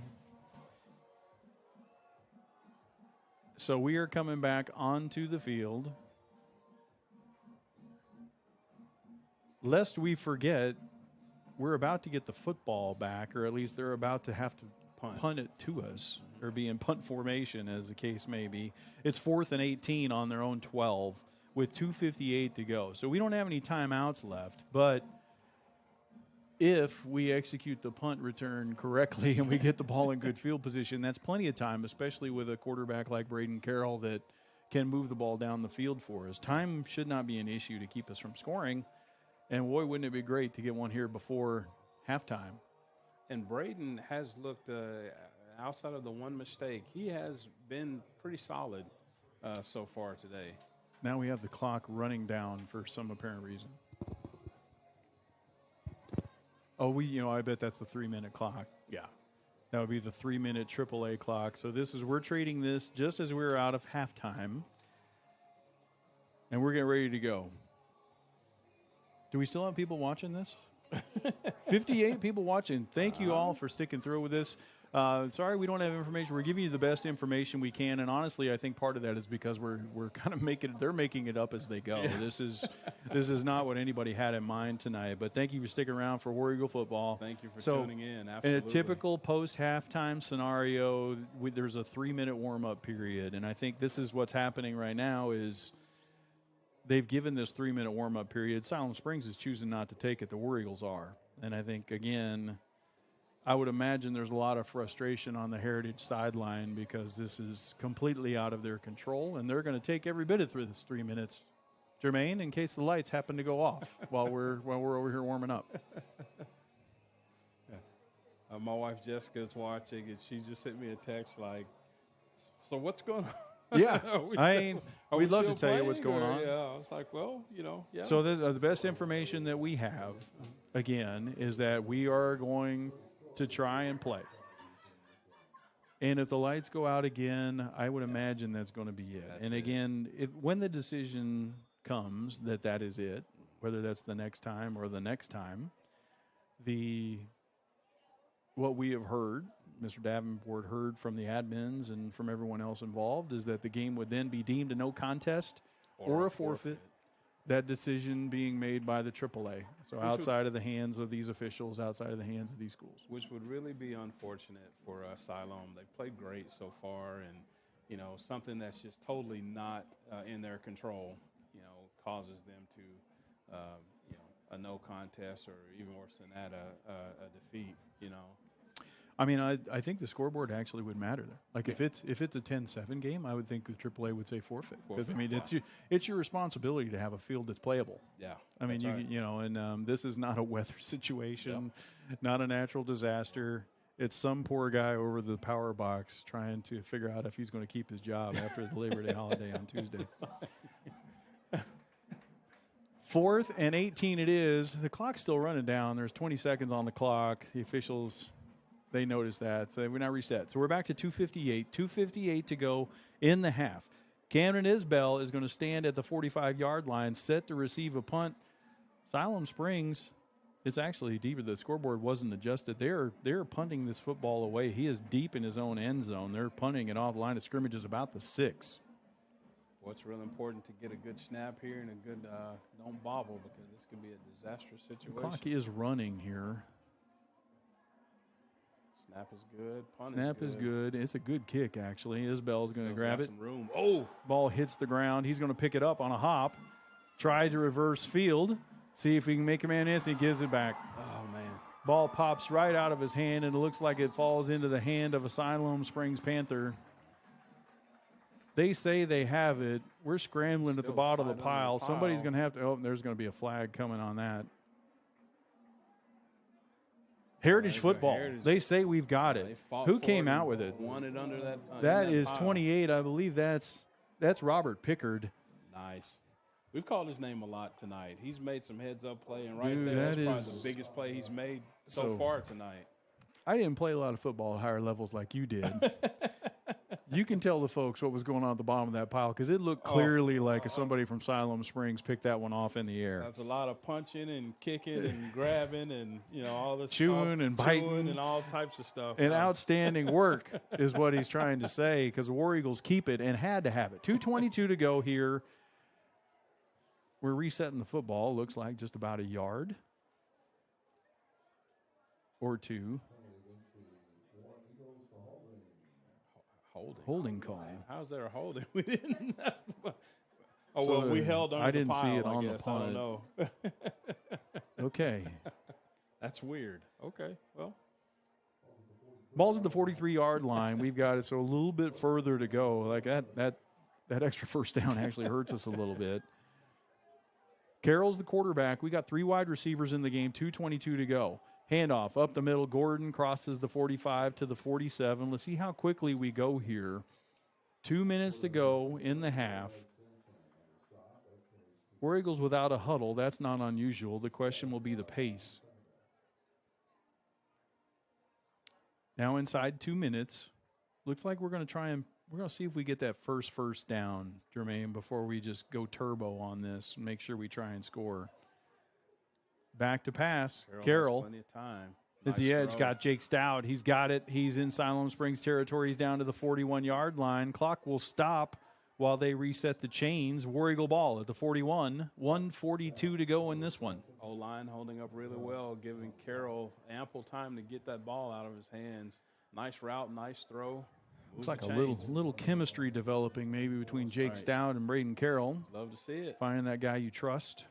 So we are coming back onto the field. Lest we forget, we're about to get the football back, or at least they're about to have to punt it to us, or be in punt formation, as the case may be. It's 4th and 18 on their own 12 with 2:58 to go. So we don't have any timeouts left, but if we execute the punt return correctly and we get the ball in good field position, that's plenty of time, especially with a quarterback like Braden Carroll that can move the ball down the field for us. Time should not be an issue to keep us from scoring, and boy, wouldn't it be great to get one here before halftime. And Braden has looked, outside of the one mistake, he has been pretty solid so far today. Now we have the clock running down for some apparent reason. Oh, I bet that's the 3-minute clock. Yeah. That would be the 3-minute AAA clock. So we're trading this just as we're out of halftime. And we're getting ready to go. Do we still have people watching this? 58 people watching. Thank you all for sticking through with this. Sorry we don't have information. We're giving you the best information we can, and honestly, I think part of that is because we're kind of they're making it up as they go. Yeah. This is not what anybody had in mind tonight. But thank you for sticking around for War Eagle football. Thank you for tuning in. Absolutely. In a typical post-halftime scenario, there's a 3-minute warm-up period, and I think this is what's happening right now is they've given this 3-minute warm-up period. Siloam Springs is choosing not to take it. The War Eagles are. And I think, again, I would imagine there's a lot of frustration on the Heritage sideline because this is completely out of their control, and they're going to take every bit of through this 3 minutes, Jermaine, in case the lights happen to go off while we're over here warming up. My wife Jessica is watching, and she just sent me a text like, so what's going on? Yeah, we'd love to tell you what's going on. Yeah, I was like, well, yeah. So the best information that we have, again, is that we are going to try and play. And if the lights go out again, I would imagine that's going to be it. And again, when the decision comes that is it, whether that's the next time or the next time, what we have heard, Mr. Davenport heard from the admins and from everyone else involved, is that the game would then be deemed a no contest or a forfeit. That decision being made by the AAA. So outside of the hands of these officials, outside of the hands of these schools. Which would really be unfortunate for Siloam. They've played great so far, and, something that's just totally not in their control, causes them to a no contest, or even worse than that, a defeat. I mean, I think the scoreboard actually would matter there. Like if it's a 10-7 game, I would think the AAA would say forfeit. Because I mean, it's your responsibility to have a field that's playable. Yeah, I mean, right. and this is not a weather situation, not a natural disaster. It's some poor guy over the power box trying to figure out if he's going to keep his job after the Labor Day holiday on Tuesday. 4th and 18 it is. The clock's still running down. There's 20 seconds on the clock. The officials, they noticed that. So we're now reset. So we're back to 2:58. 2:58 to go in the half. Camden Isbell is going to stand at the 45-yard line, set to receive a punt. Siloam Springs, it's actually deeper. The scoreboard wasn't adjusted. They're punting this football away. He is deep in his own end zone. They're punting it off the line of scrimmage is about the 6. What's really important to get a good snap here and a good don't bobble, because this could be a disastrous situation. The clock is running here. Snap is good. Punt Snap is good. It's a good kick, actually. Isbell's going to grab it. Some room. Oh! Ball hits the ground. He's going to pick it up on a hop. Try to reverse field. See if he can make a man miss. He gives it back. Oh, man. Ball pops right out of his hand, and it looks like it falls into the hand of a Siloam Springs Panther. They say they have it. We're scrambling at the bottom of the pile. Somebody's going to have to – oh, there's going to be a flag coming on that. Heritage football. They say we've got it. Who came out with it? Won it under that. That is 28. I believe that's Robert Pickard. Nice. We've called his name a lot tonight. He's made some heads-up play, and right Dude, there, that's probably the biggest play he's made so far tonight. I didn't play a lot of football at higher levels like you did. You can tell the folks what was going on at the bottom of that pile, because it looked clearly like somebody from Siloam Springs picked that one off in the air. That's a lot of punching and kicking and grabbing and all this chewing and biting and all types of stuff. And outstanding work is what he's trying to say, because the War Eagles keep it and had to have it. 2:22 to go here. We're resetting the football. Looks like just about a yard or two. Holding call. How's there a holding? We didn't. Well, we held under I didn't the pile, see it I on guess. the punt. I don't know. Okay. That's weird. Okay, well. Ball's at the 43-yard line. We've got it so a little bit further to go. Like that extra first down actually hurts us a little bit. Carroll's the quarterback. We got 3 wide receivers in the game, 2:22 to go. Handoff up the middle. Gordon crosses the 45 to the 47. Let's see how quickly we go here. 2 minutes to go in the half. War Eagles without a huddle. That's not unusual. The question will be the pace. Now inside 2 minutes. Looks like we're going to see if we get that first down, Jermaine, before we just go turbo on this and make sure we try and score. Back to pass. Carroll. Plenty of time. It's the edge. Got Jake Stout. He's got it. He's in Siloam Springs territory. He's down to the 41-yard line. Clock will stop while they reset the chains. War Eagle ball at the 41. 1:42 to go in this one. O-line holding up really well, giving Carroll ample time to get that ball out of his hands. Nice route, nice throw. Looks like a little chemistry developing maybe between Jake Stout and Braden Carroll. Love to see it. Finding that guy you trust.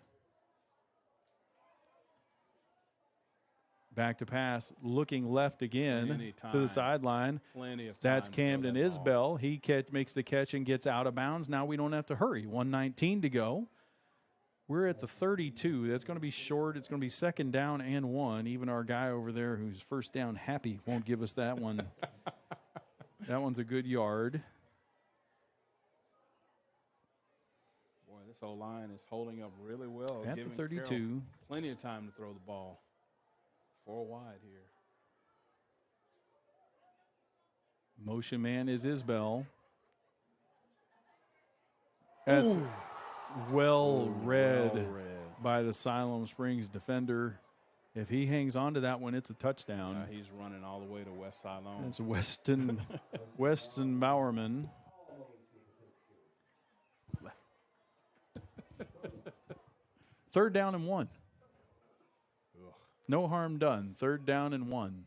Back to pass, looking left again to the sideline. Plenty of time. That's Camden Isbell. He makes the catch and gets out of bounds. Now we don't have to hurry. 1:19 to go. We're at the 32. That's going to be short. It's going to be second down and 1. Even our guy over there who's first down happy won't give us that one. That one's a good yard. Boy, this O-line is holding up really well. At the 32. Carroll plenty of time to throw the ball. 4 wide here. Motion man is Isbell. That's well read by the Siloam Springs defender. If he hangs on to that one, it's a touchdown. He's running all the way to West Siloam. That's Weston Bowerman. Third down and 1. No harm done. Third down and 1.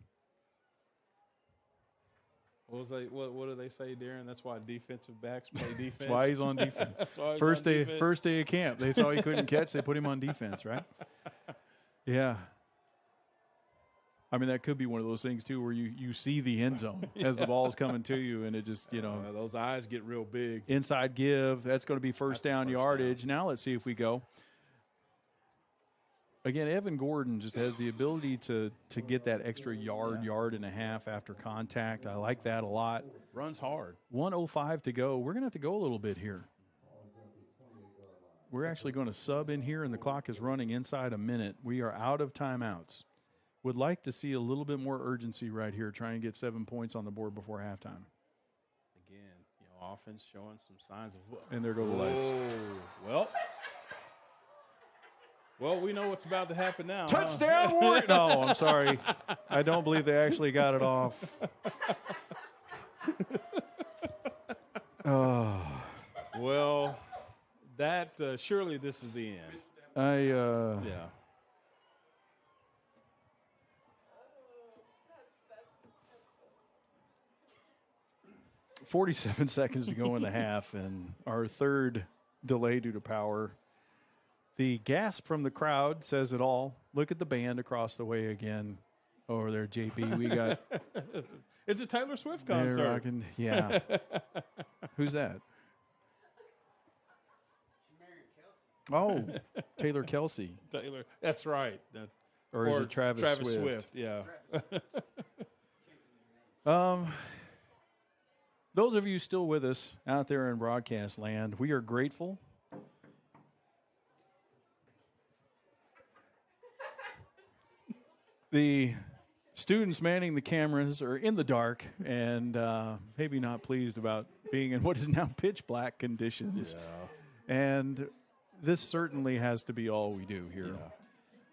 What do they say, Darren? That's why defensive backs play defense. That's why he's on defense. That's why he's first on day, defense. first day of camp, they saw he couldn't catch. They put him on defense, right? Yeah. I mean, that could be one of those things too, where you see the end zone as the ball's coming to you, and it just those eyes get real big. Inside give. That's going to be first down yardage. Now let's see if we go. Again, Evan Gordon just has the ability to get that extra yard and a half after contact. I like that a lot. Runs hard. 1:05 to go. We're going to have to go a little bit here. We're actually going to sub in here, and the clock is running inside a minute. We are out of timeouts. Would like to see a little bit more urgency right here, trying to get 7 points on the board before halftime. Again, offense showing some signs of. And there go the lights. Oh, well, we know what's about to happen now. Touchdown, Warriors! No, I'm sorry. I don't believe they actually got it off. Well, that surely this is the end. Yeah. 47 seconds to go in the half, and our third delay due to power. The gasp from the crowd says it all. Look at the band across the way again over there, JB. We got. It's a Taylor Swift They're concert. rocking, yeah. Who's that? Oh, Taylor Kelsey. Taylor, that's right. Or is it Travis Swift? Yeah. Those of you still with us out there in broadcast land, we are grateful. The students manning the cameras are in the dark and maybe not pleased about being in what is now pitch black conditions. Yeah. And this certainly has to be all we do here. Yeah.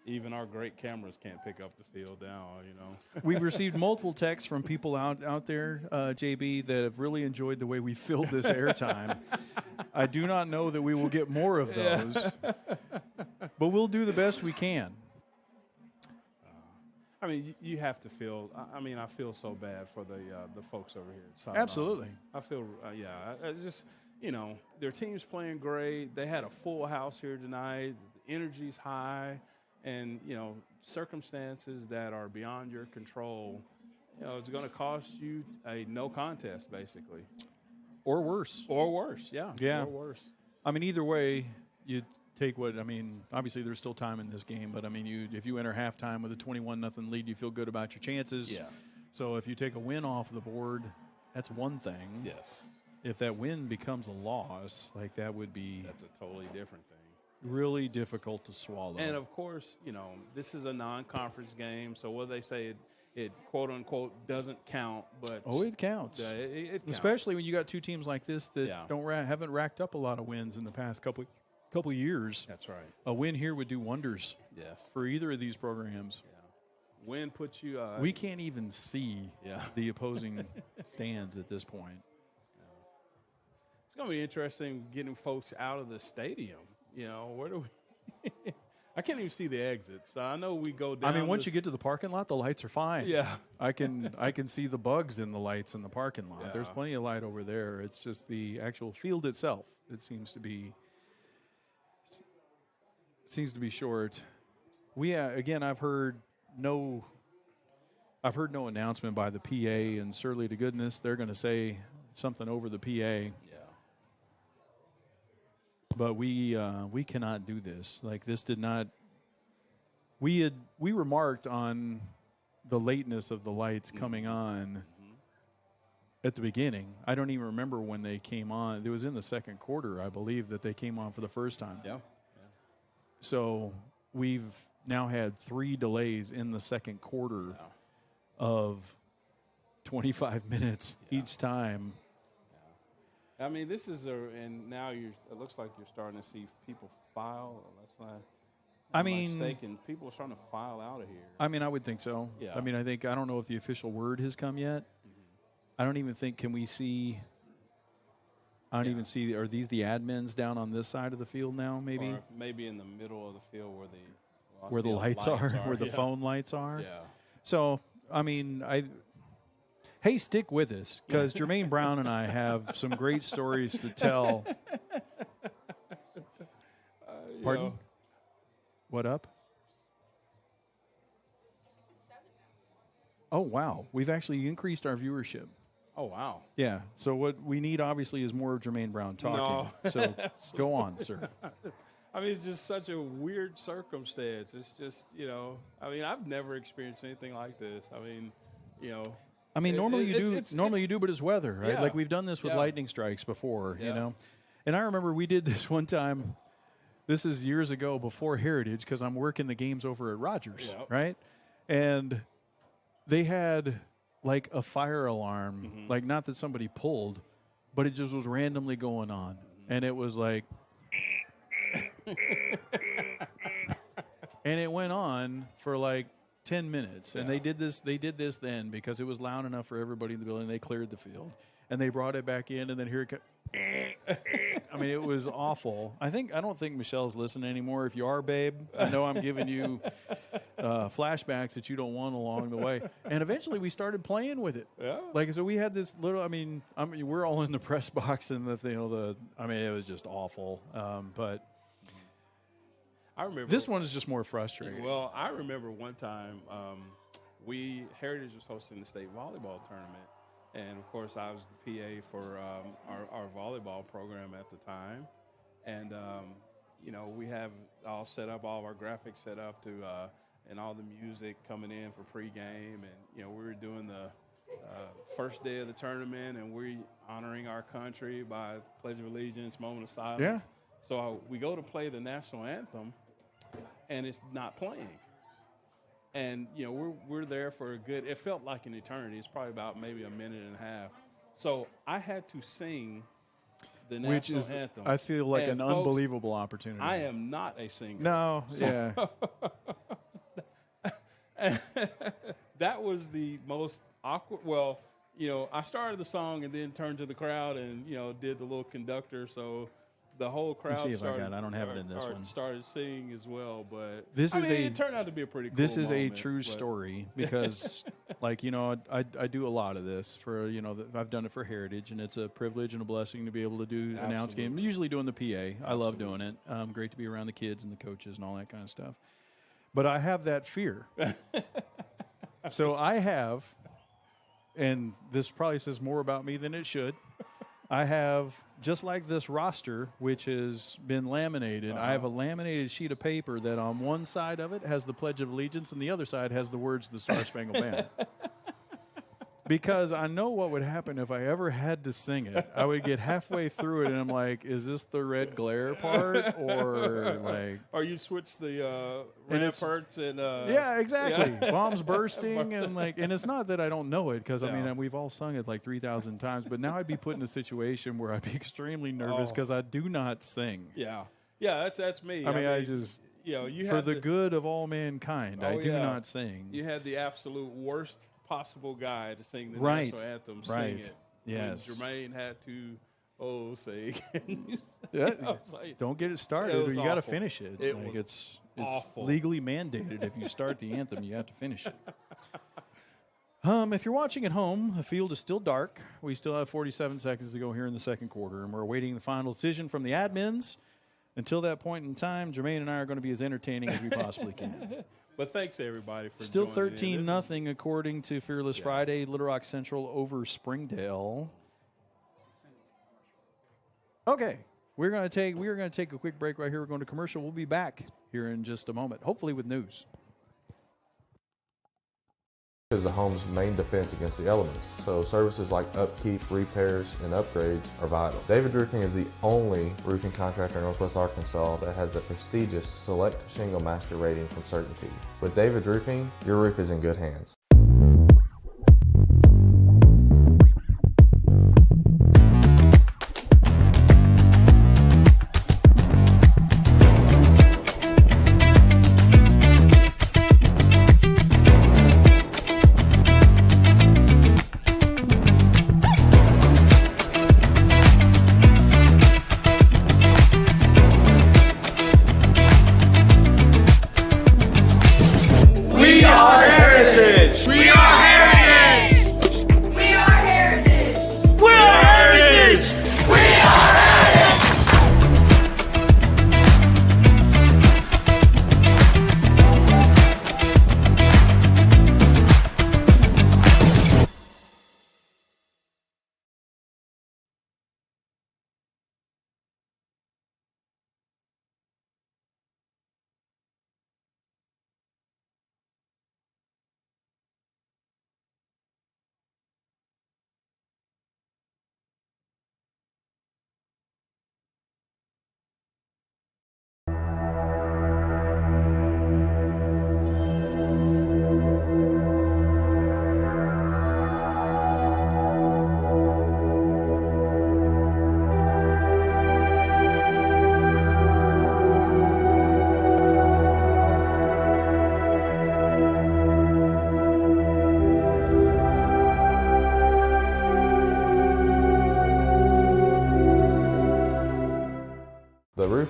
Even our great cameras can't pick up the field now, We've received multiple texts from people out there, JB, that have really enjoyed the way we filled this airtime. I do not know that we will get more of those, but we'll do the best we can. I mean, you have to feel. I feel so bad for the folks over here at Siloam. Absolutely. I feel, it's just, their team's playing great. They had a full house here tonight. The energy's high. And, circumstances that are beyond your control, it's going to cost you a no contest, basically. Or worse. Yeah. Yeah. Or worse. I mean, either way, you take obviously there's still time in this game, but, if you enter halftime with a 21-0 lead, you feel good about your chances. Yeah. So if you take a win off the board, that's one thing. Yes. If that win becomes a loss, that would be... That's a totally different thing. Really difficult to swallow. And, of course, this is a non-conference game, so what they say, it quote-unquote doesn't count. But it counts. It counts. Especially when you got two teams like this that Yeah. haven't racked up a lot of wins in the past couple years. That's right. A win here would do wonders. Yes. For either of these programs. Yeah. Win puts you... we can't even see Yeah. the opposing stands at this point. It's going to be interesting getting folks out of the stadium. Where do we... I can't even see the exits. I know we go down... once you get to the parking lot, the lights are fine. Yeah. I can see the bugs in the lights in the parking lot. Yeah. There's plenty of light over there. It's just the actual field itself. It seems to be short. Again, I've heard no announcement by the PA, and surely to goodness they're going to say something over the PA. Yeah. But we cannot do this. This did not. We remarked on the lateness of the lights coming on at the beginning. I don't even remember when they came on. It was in the second quarter, I believe, that they came on for the first time. Yeah. So we've now had 3 delays in the second quarter of 25 minutes each time. This is and now it looks like you're starting to see people file. Unless I'm mistaken, people are starting to file out of here. I would think so. Yeah. I don't know if the official word has come yet. I don't even think, can we see, I don't even see, are these the admins down on this side of the field now, maybe? Or maybe in the middle of the field where where the lights are, where the phone lights are. Yeah. So, hey, Hey, stick with us, because Jermaine Brown and I have some great stories to tell. Pardon? What up? Oh, wow. We've actually increased our viewership. Oh, wow. Yeah. So what we need, obviously, is more of Jermaine Brown talking. No. So go on, sir. I mean, it's just such a weird circumstance. It's just, I mean, I've never experienced anything like this. I mean, normally you do, but it's weather, right? Yeah. Like we've done this with lightning strikes before, And I remember we did this one time. This is years ago before Heritage, because I'm working the games over at Rogers, right? And they had like a fire alarm, like not that somebody pulled, but it just was randomly going on. And it was like, and it went on for like 10 minutes. And they did this then because it was loud enough for everybody in the building. They cleared the field and they brought it back in, and then here it comes. I mean, it was awful. I don't think Michelle's listening anymore. If you are, babe, I know I'm giving you flashbacks that you don't want along the way. And eventually we started playing with it. Yeah. Like, so we had this little, I mean, we're all in the press box and it was just awful. But I remember this one is just more frustrating. Well, I remember one time Heritage was hosting the state volleyball tournament. And, of course, I was the PA for our volleyball program at the time. And, we have all set up, all of our graphics set up and all the music coming in for pregame. And, we were doing the first day of the tournament, and we're honoring our country by Pledge of Allegiance, moment of silence. Yeah. So we go to play the national anthem, and it's not playing. And, we're there for it felt like an eternity. It's probably about maybe a minute and a half. So I had to sing the national anthem. I feel like and an folks, unbelievable opportunity. I am not a singer. No, yeah. That was the most awkward. Well, I started the song and then turned to the crowd and, did the little conductor. So the whole crowd started singing as well, but it turned out to be a pretty cool This is moment, a true story because, I do a lot of this for, I've done it for Heritage, and it's a privilege and a blessing to be able to do announce games. I'm usually doing the PA. I love doing it. Great to be around the kids and the coaches and all that kind of stuff. But I have that fear. So I have, and this probably says more about me than it should, I have, just like this roster, which has been laminated, I have a laminated sheet of paper that on one side of it has the Pledge of Allegiance and the other side has the words, the Star Spangled Banner. Because I know what would happen if I ever had to sing it. I would get halfway through it and I'm like, is this the red glare part? Or you switch the ramparts and yeah, exactly. Yeah. Bombs bursting and it's not that I don't know it because we've all sung it like 3,000 times, but now I'd be put in a situation where I'd be extremely nervous because I do not sing. Yeah. Yeah, that's me. I just for the good of all mankind, I do not sing. You had the absolute worst possible guy to sing the national anthem, sing it. Yes. Jermaine had to sing. Don't get it started. You got to finish it. It's awful. It's legally mandated. If you start the anthem, you have to finish it. If you're watching at home, the field is still dark. We still have 47 seconds to go here in the second quarter, and we're awaiting the final decision from the admins. Until that point in time, Jermaine and I are going to be as entertaining as we possibly can. But thanks, everybody, for still joining 13-0 according to Fearless Friday. Little Rock Central over Springdale. Okay, we're going to take a quick break right here. We're going to commercial. We'll be back here in just a moment, hopefully with news. Is the home's main defense against the elements, so services like upkeep, repairs, and upgrades are vital. David's Roofing is the only roofing contractor in Northwest Arkansas that has the prestigious Select Shingle Master rating from Certainty. With David's Roofing, your roof is in good hands. We are Heritage!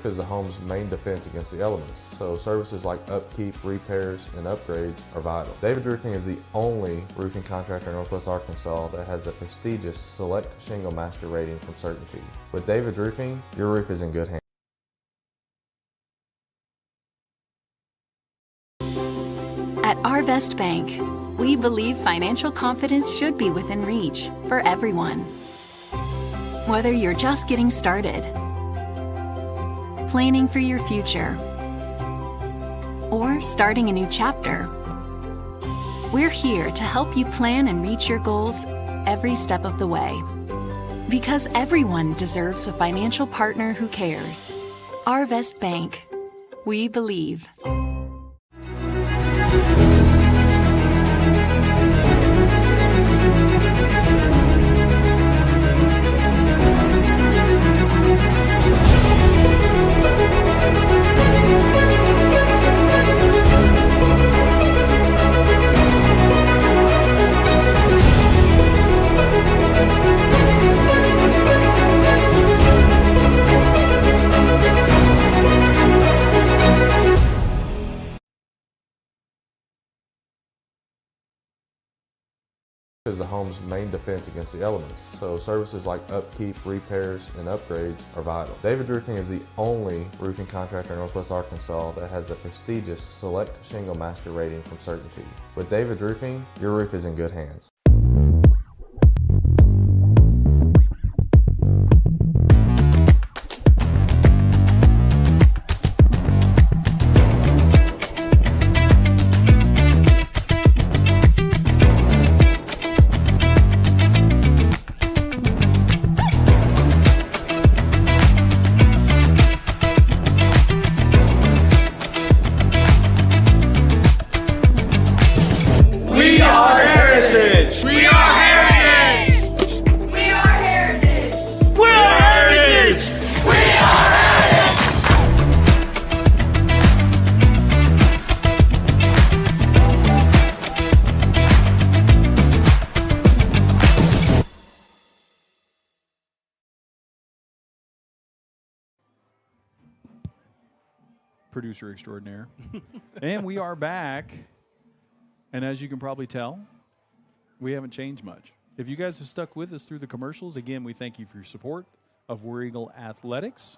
is the home's main defense against the elements, so services like upkeep, repairs, and upgrades are vital. David's Roofing is the only roofing contractor in Northwest Arkansas that has the prestigious Select Shingle Master rating from Certainty. With David's Roofing, your roof is in good hands. At Arvest Bank, we believe financial confidence should be within reach for everyone. Whether you're just getting started, planning for your future, or starting a new chapter, we're here to help you plan and reach your goals every step of the way. Because everyone deserves a financial partner who cares. Arvest Bank. We believe. Is the home's main defense against the elements, so services like upkeep, repairs, and upgrades are vital. David's Roofing is the only roofing contractor in Northwest Arkansas that has the prestigious Select Shingle Master rating from Certainty. With David's Roofing, your roof is in good hands. Producer extraordinaire. And we are back. And as you can probably tell, we haven't changed much. If you guys have stuck with us through the commercials, again, we thank you for your support of War Eagle Athletics.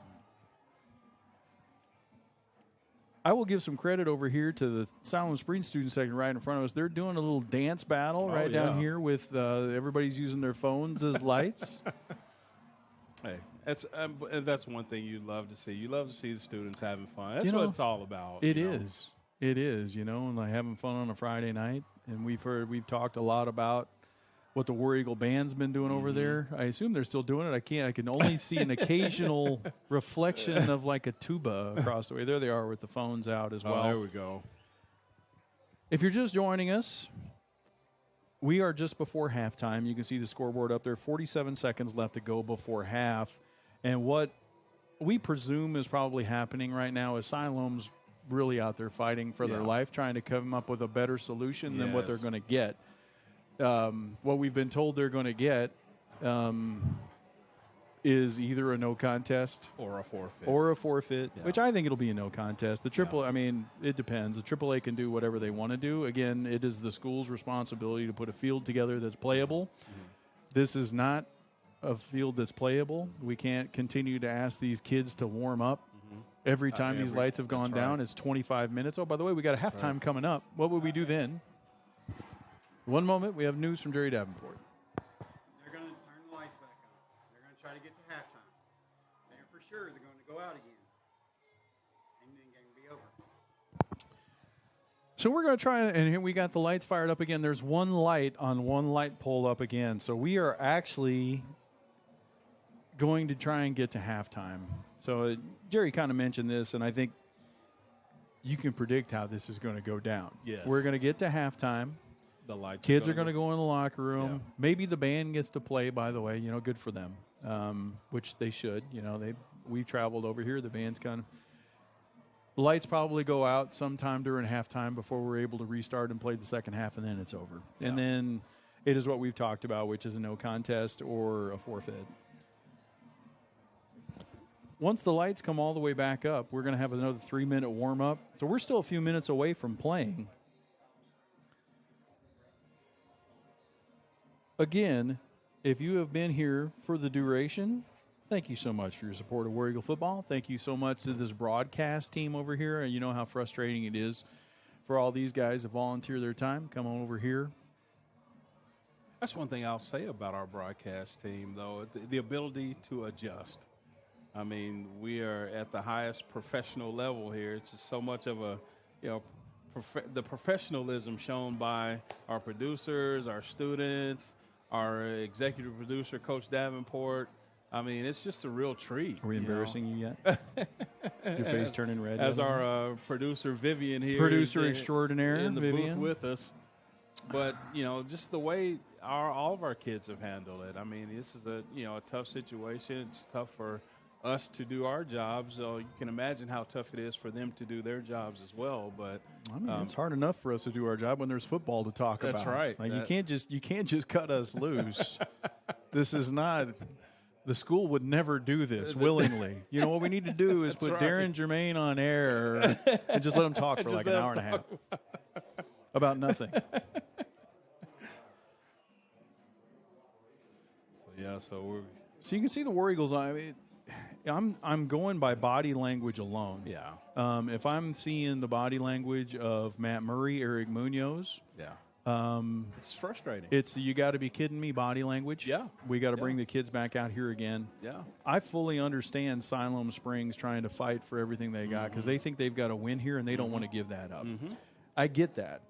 I will give some credit over here to the Siloam Springs student section right in front of us. They're doing a little dance battle down here with everybody's using their phones as lights. Hey, that's one thing you love to see. You love to see the students having fun. That's what it's all about. It is, and like having fun on a Friday night. And we've talked a lot about what the War Eagle band's been doing over there. I assume they're still doing it. I can only see an occasional reflection of like a tuba across the way. There they are with the phones out as well. Oh, there we go. If you're just joining us, we are just before halftime. You can see the scoreboard up there. 47 seconds left to go before half. And what we presume is probably happening right now is Siloam's really out there fighting for their life, trying to come up with a better solution than what they're going to get. What we've been told they're going to get is either a no contest or a forfeit. Which I think it'll be a no contest. The triple, I mean, it depends. The AAA can do whatever they want to do. Again, it is the school's responsibility to put a field together that's playable. Mm-hmm. This is not a field that's playable. We can't continue to ask these kids to warm up. Every time these lights have gone down, it's 25 minutes. Oh, by the way, we got a halftime coming up. What would we do then? One moment, we have news from Jerry Davenport. They're going to turn the lights back on. They're going to try to get to halftime. They're for sure they're going to go out again. And then game will be over. So we're going to try, and here we got the lights fired up again. There's one light on one light pole up again. So we are actually going to try and get to halftime. So Jerry kind of mentioned this, and I think you can predict how this is going to go down. Yes. We're going to get to halftime. The lights Kids are going to go in the locker room. Yeah. Maybe the band gets to play, by the way. Good for them, which they should. We traveled over here. The band's kind of – the lights probably go out sometime during halftime before we're able to restart and play the second half, and then it's over. Yeah. And then it is what we've talked about, which is a no contest or a forfeit. once the lights come all the way back up, we're going to have another 3-minute warm-up. So we're still a few minutes away from playing. Again, if you have been here for the duration, thank you so much for your support of War Eagle football. Thank you so much to this broadcast team over here. And you know how frustrating it is for all these guys to volunteer their time. Come on over here. That's one thing I'll say about our broadcast team, though, the ability to adjust. I mean, we are at the highest professional level here. It's just so much of a, the professionalism shown by our producers, our students, our executive producer, Coach Davenport. I mean, it's just a real treat. Are we embarrassing you yet? Your face turning red. As our producer, Vivian, here. Producer extraordinaire, in the Vivian. booth with us. But, just the way all of our kids have handled it. I mean, this is a tough situation. It's tough for us to do our jobs. So you can imagine how tough it is for them to do their jobs as well. But I mean, it's hard enough for us to do our job when there's football to talk about. That's right. Like you can't just cut us loose. This is not. The school would never do this willingly. You know what we need to do is put Darren Germain on air and just let him talk for like an hour and a half about nothing. So you can see the War Eagles. I mean, I'm going by body language alone. Yeah. If I'm seeing the body language of Matt Murray, Eric Munoz. Yeah. It's frustrating. It's you got to be kidding me body language. Yeah. We got to bring the kids back out here again. Yeah. I fully understand Siloam Springs trying to fight for everything they got because they think they've got to win here and they don't want to give that up. I get that.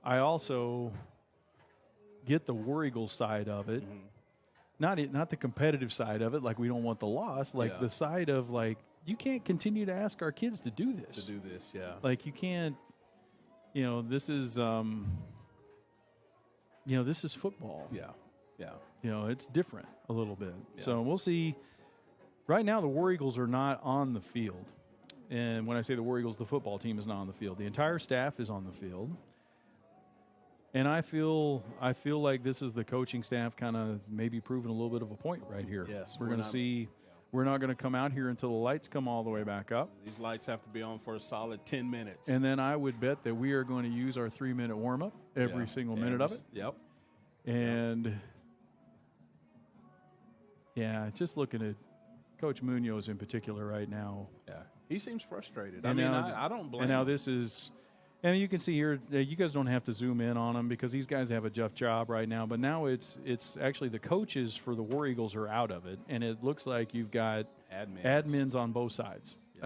I also get the War Eagles side of it. Not the competitive side of it, like we don't want the loss, like the side of like you can't continue to ask our kids to do this. Like you can't, this is this is football. Yeah. It's different a little bit. Yeah. So we'll see. Right now, the War Eagles are not on the field. And when I say the War Eagles, the football team is not on the field. The entire staff is on the field. And I feel like this is the coaching staff kind of maybe proving a little bit of a point right here. Yes. We're going to see. We're not going to come out here until the lights come all the way back up. These lights have to be on for a solid 10 minutes. And then I would bet that we are going to use our 3-minute warm-up every single minute of it. Yep. And, just looking at Coach Munoz in particular right now. Yeah. He seems frustrated. And I don't blame him. And now this is – and you can see here, you guys don't have to zoom in on them because these guys have a tough job right now. But now it's actually the coaches for the War Eagles are out of it, and it looks like you've got admins on both sides. You've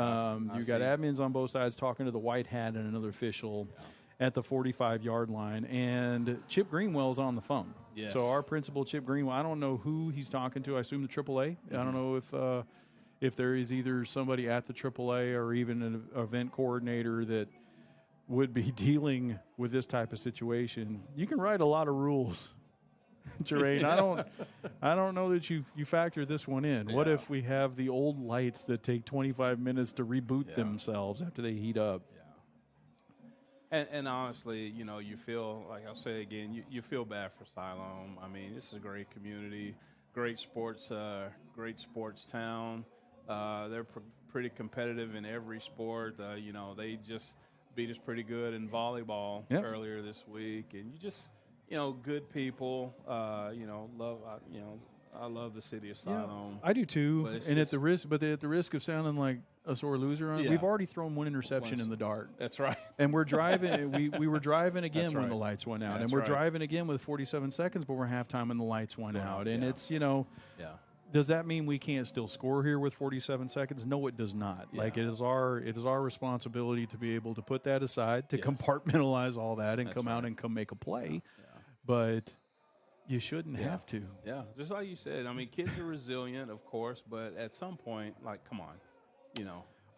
got admins on both sides talking to the white hat and another official at the 45-yard line, and Chip Greenwell's on the phone. Yes. So our principal, Chip Greenwell, I don't know who he's talking to. I assume the AAA. I don't know if there is either somebody at the AAA or even an event coordinator that would be dealing with this type of situation. You can write a lot of rules, Jermaine. I don't know that you factor this one in. Yeah. What if we have the old lights that take 25 minutes to reboot themselves after they heat up? Yeah. And honestly, you feel, like I'll say again, you feel bad for Siloam. I mean, this is a great community, great sports town. They're pretty competitive in every sport. They just beat us pretty good in volleyball earlier this week, and you just, good people. I love the city of Siloam. I do too. And at the risk of sounding like a sore loser, we've already thrown one interception in the dart. That's right. And we're driving. we were driving again when the lights went out, and we're driving again with 47 seconds before halftime and the lights went out. And it's Does that mean we can't still score here with 47 seconds? No, it does not. Yeah. Like it is our responsibility to be able to put that aside, to compartmentalize all that, and come out and come make a play. Yeah. But you shouldn't have to. Yeah, just like you said. I mean, kids are resilient, of course, but at some point, like, come on,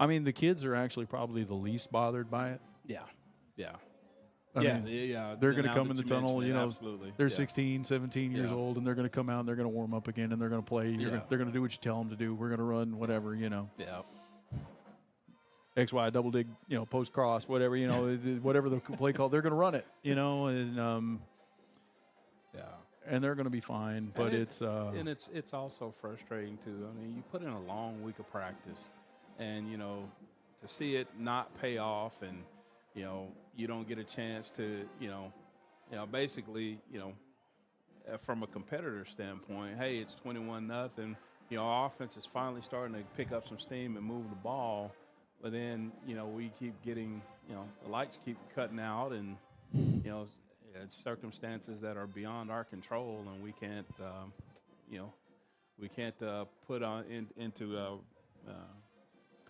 I mean, the kids are actually probably the least bothered by it. Yeah. I mean, they're going to come in the tunnel, absolutely. They're 16, 17 years old, and they're going to come out and they're going to warm up again and they're going to play. They're going to do what you tell them to do. We're going to run whatever, Yeah. XY, double dig, post cross, whatever, whatever the play call, they're going to run it, and they're going to be fine. But it's also frustrating too. I mean, you put in a long week of practice, and to see it not pay off, and you don't get a chance to basically from a competitor standpoint, hey, it's 21-0. Our offense is finally starting to pick up some steam and move the ball, but then we keep getting the lights keep cutting out, and it's circumstances that are beyond our control, and we can't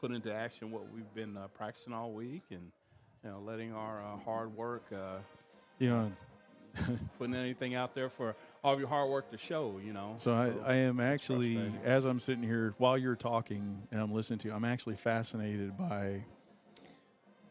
put into action what we've been practicing all week, and letting our hard work putting anything out there for all of your hard work to show, So I am actually, as I'm sitting here while you're talking and I'm listening to you, I'm actually fascinated by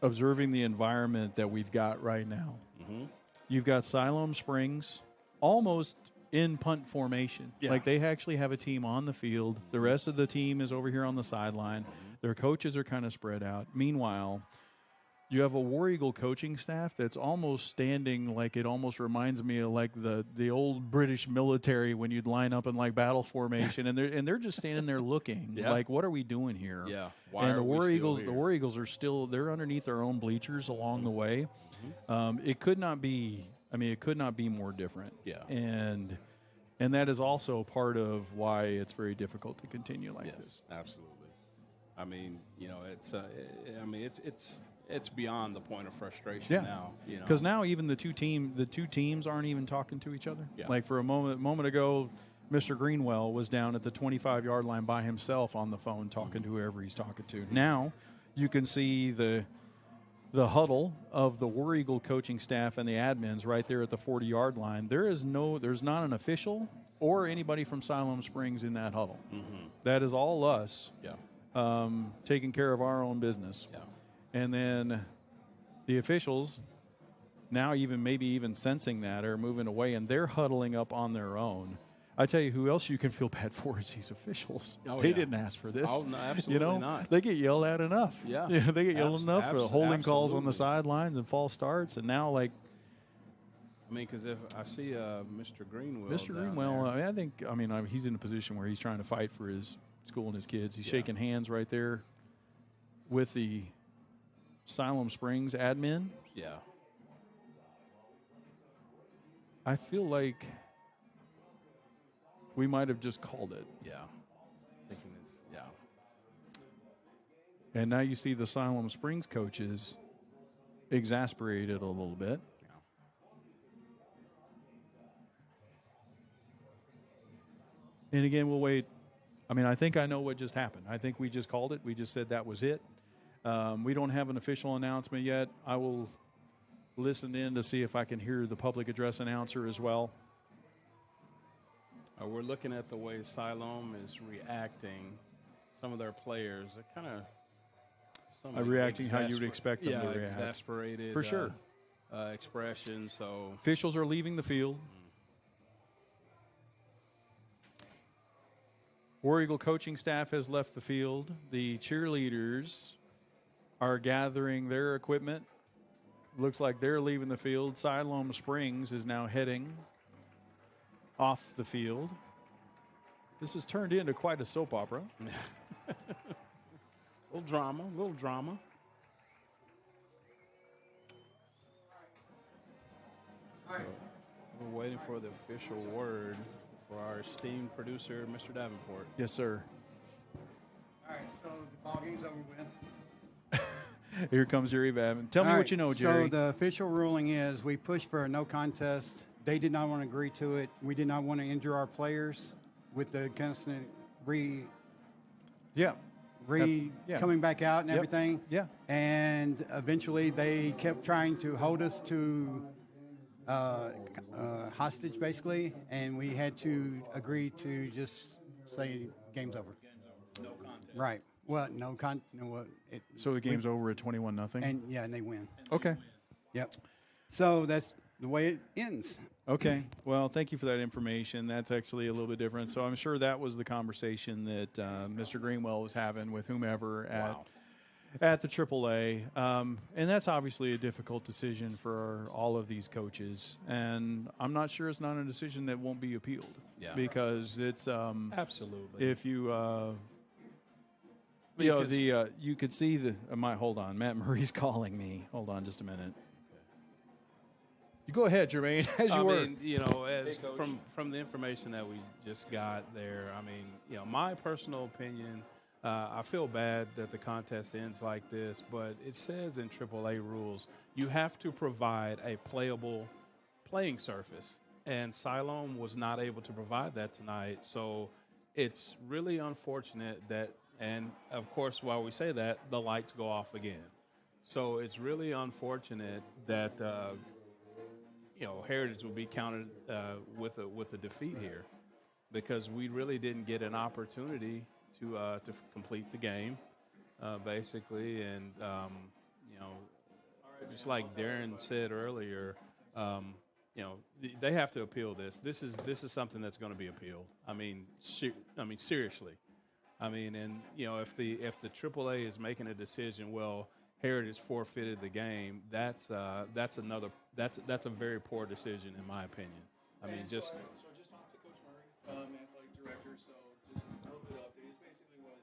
observing the environment that we've got right now. Mm-hmm. You've got Siloam Springs almost in punt formation. Yeah. Like, they actually have a team on the field. The rest of the team is over here on the sideline. Their coaches are kind of spread out. Meanwhile, you have a War Eagle coaching staff that's almost standing like, it almost reminds me of like the old British military when you'd line up in like battle formation, and they're just standing there looking like, what are we doing here? Yeah. And the War Eagles are still, they're underneath their own bleachers along the way. It could not be more different. Yeah. And that is also part of why it's very difficult to continue like this. Absolutely. I mean, it's beyond the point of frustration now. Because now even the two teams aren't even talking to each other. Yeah. Like, for a moment ago, Mr. Greenwell was down at the 25-yard line by himself on the phone talking to whoever he's talking to. Now you can see the huddle of the War Eagle coaching staff and the admins right there at the 40-yard line. There's not an official or anybody from Siloam Springs in that huddle. Mm-hmm. That is all us. Yeah. Taking care of our own business. Yeah. And then the officials, now maybe even sensing that, are moving away, and they're huddling up on their own. I tell you, who else you can feel bad for is these officials. They didn't ask for this. Oh, no, absolutely not. They get yelled at enough. Yeah. They get yelled enough for holding calls on the sidelines and false starts, and now, like, I mean, because if I see Mr. Greenwell, he's in a position where he's trying to fight for his school and his kids. He's shaking hands right there with the Siloam Springs admin. Yeah. I feel like we might have just called it. Yeah. Thinking this. Yeah. And now you see the Siloam Springs coaches exasperated a little bit. Yeah. And again, we'll wait. I mean, I think I know what just happened. I think we just called it. We just said that was it. We don't have an official announcement yet. I will listen in to see if I can hear the public address announcer as well. We're looking at the way Siloam is reacting. Some of their players are kind of reacting how you would expect them to react. Exasperated. For sure. Expression. So officials are leaving the field. War Eagle coaching staff has left the field. The cheerleaders are gathering their equipment. Looks like they're leaving the field. Siloam Springs is now heading off the field. This has turned into quite a soap opera. Little drama. All right. So we're waiting for the official word for our esteemed producer, Mr. Davenport. Yes, sir. All right, so the ball game's over with. Here comes Jerry Babin. Tell me what you know, Jerry. So the official ruling is we pushed for a no contest. They did not want to agree to it. We did not want to injure our players with the constant coming back out and everything. Yeah. And eventually they kept trying to hold us to hostage, basically, and we had to agree to just say game's over. No contest. Right. Well, so the game's over at 21-0? And they win. Okay. Yep. So that's the way it ends. Okay. Well, thank you for that information. That's actually a little bit different. So I'm sure that was the conversation that Mr. Greenwell was having with whomever at the AAA, and that's obviously a difficult decision for all of these coaches. And I'm not sure it's not a decision that won't be appealed. Yeah. Because it's absolutely. If you you could see hold on, Matt Murray's calling me. Hold on, just a minute. You go ahead, Jermaine. From the information that we just got there, my personal opinion. I feel bad that the contest ends like this, but it says in AAA rules you have to provide a playable playing surface, and Siloam was not able to provide that tonight. So it's really unfortunate that, and of course, while we say that, the lights go off again. So it's really unfortunate that Heritage will be counted with a defeat here, because we really didn't get an opportunity to complete the game, basically, and just like Darren said earlier, they have to appeal this. This is something that's going to be appealed. Seriously, and if the AAA is making a decision, well, Heritage forfeited the game. That's a very poor decision in my opinion. So I just talked to Coach Murray, athletic director. So just a little bit of update. It's basically what.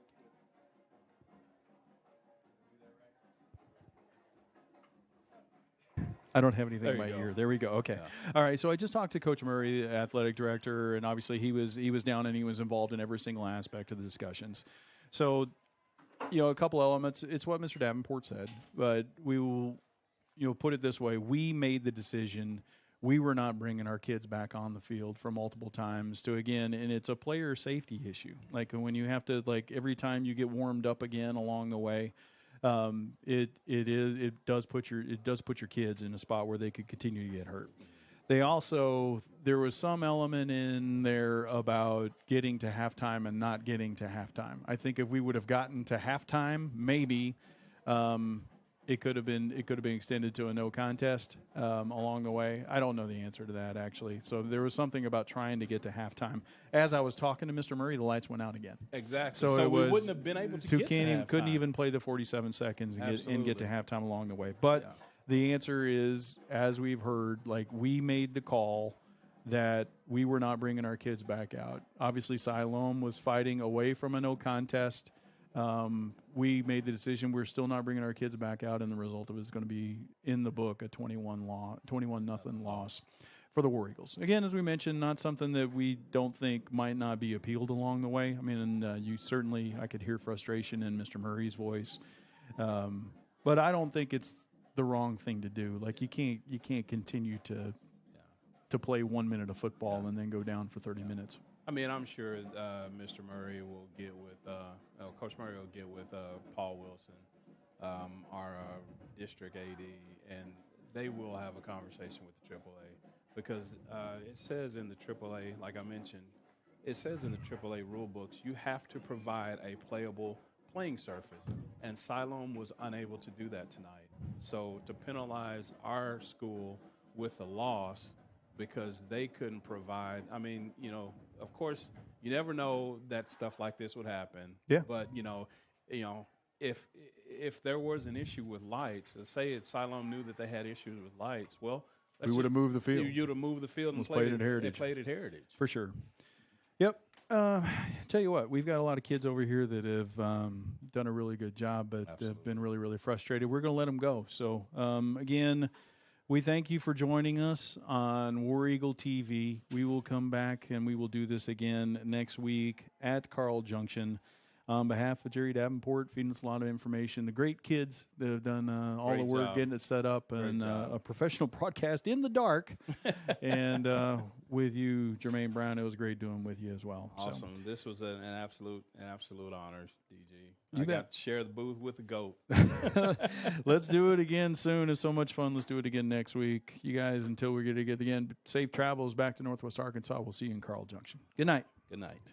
I don't have anything in my ear. There we go. Okay. Yeah. All right. So I just talked to Coach Murray, the athletic director, and obviously he was down and he was involved in every single aspect of the discussions. So, a couple elements. It's what Mr. Davenport said, but we will, put it this way: we made the decision. We were not bringing our kids back on the field for multiple times and it's a player safety issue. Like when you have to, every time you get warmed up again along the way, it does put your kids in a spot where they could continue to get hurt. There was some element in there about getting to halftime and not getting to halftime. I think if we would have gotten to halftime, maybe it could have been extended to a no contest along the way. I don't know the answer to that, actually. So there was something about trying to get to halftime. As I was talking to Mr. Murray, the lights went out again. Exactly. So we wouldn't have been able to get to halftime. Couldn't even play the 47 seconds and get to halftime along the way. But the answer is, as we've heard, we made the call that we were not bringing our kids back out. Obviously, Siloam was fighting away from a no contest. We made the decision we're still not bringing our kids back out, and the result of it is going to be in the book a 21-0 loss for the War Eagles. Again, as we mentioned, not something that we don't think might not be appealed along the way. I could hear frustration in Mr. Murray's voice, but I don't think it's the wrong thing to do. You can't continue to play 1 minute of football and then go down for 30 minutes. I'm sure Mr. Murray will get with Coach Murray will get with Paul Wilson, our district AD, and they will have a conversation with the AAA, because it says in the AAA, like I mentioned, it says in the AAA rule books you have to provide a playable playing surface, and Siloam was unable to do that tonight. So to penalize our school with a loss because they couldn't provide, of course, you never know that stuff like this would happen. Yeah. But if there was an issue with lights, say if Siloam knew that they had issues with lights, well, we would have moved the field. You would have moved the field and played at Heritage. Played at Heritage for sure. Yep. Tell you what, we've got a lot of kids over here that have done a really good job, but have been really, really frustrated. We're going to let them go. So, again, we thank you for joining us on War Eagle TV. We will come back and we will do this again next week at Carl Junction. On behalf of Jerry Davenport, feeding us a lot of information, the great kids that have done all the work getting it set up, and a professional broadcast in the dark. And with you, Jermaine Brown, it was great doing with you as well. Awesome. So. This was an absolute honor, DG. You got to share the booth with the GOAT. Let's do it again soon. It's so much fun. Let's do it again next week. You guys, until we get together again, safe travels back to Northwest Arkansas. We'll see you in Carl Junction. Good night. Good night.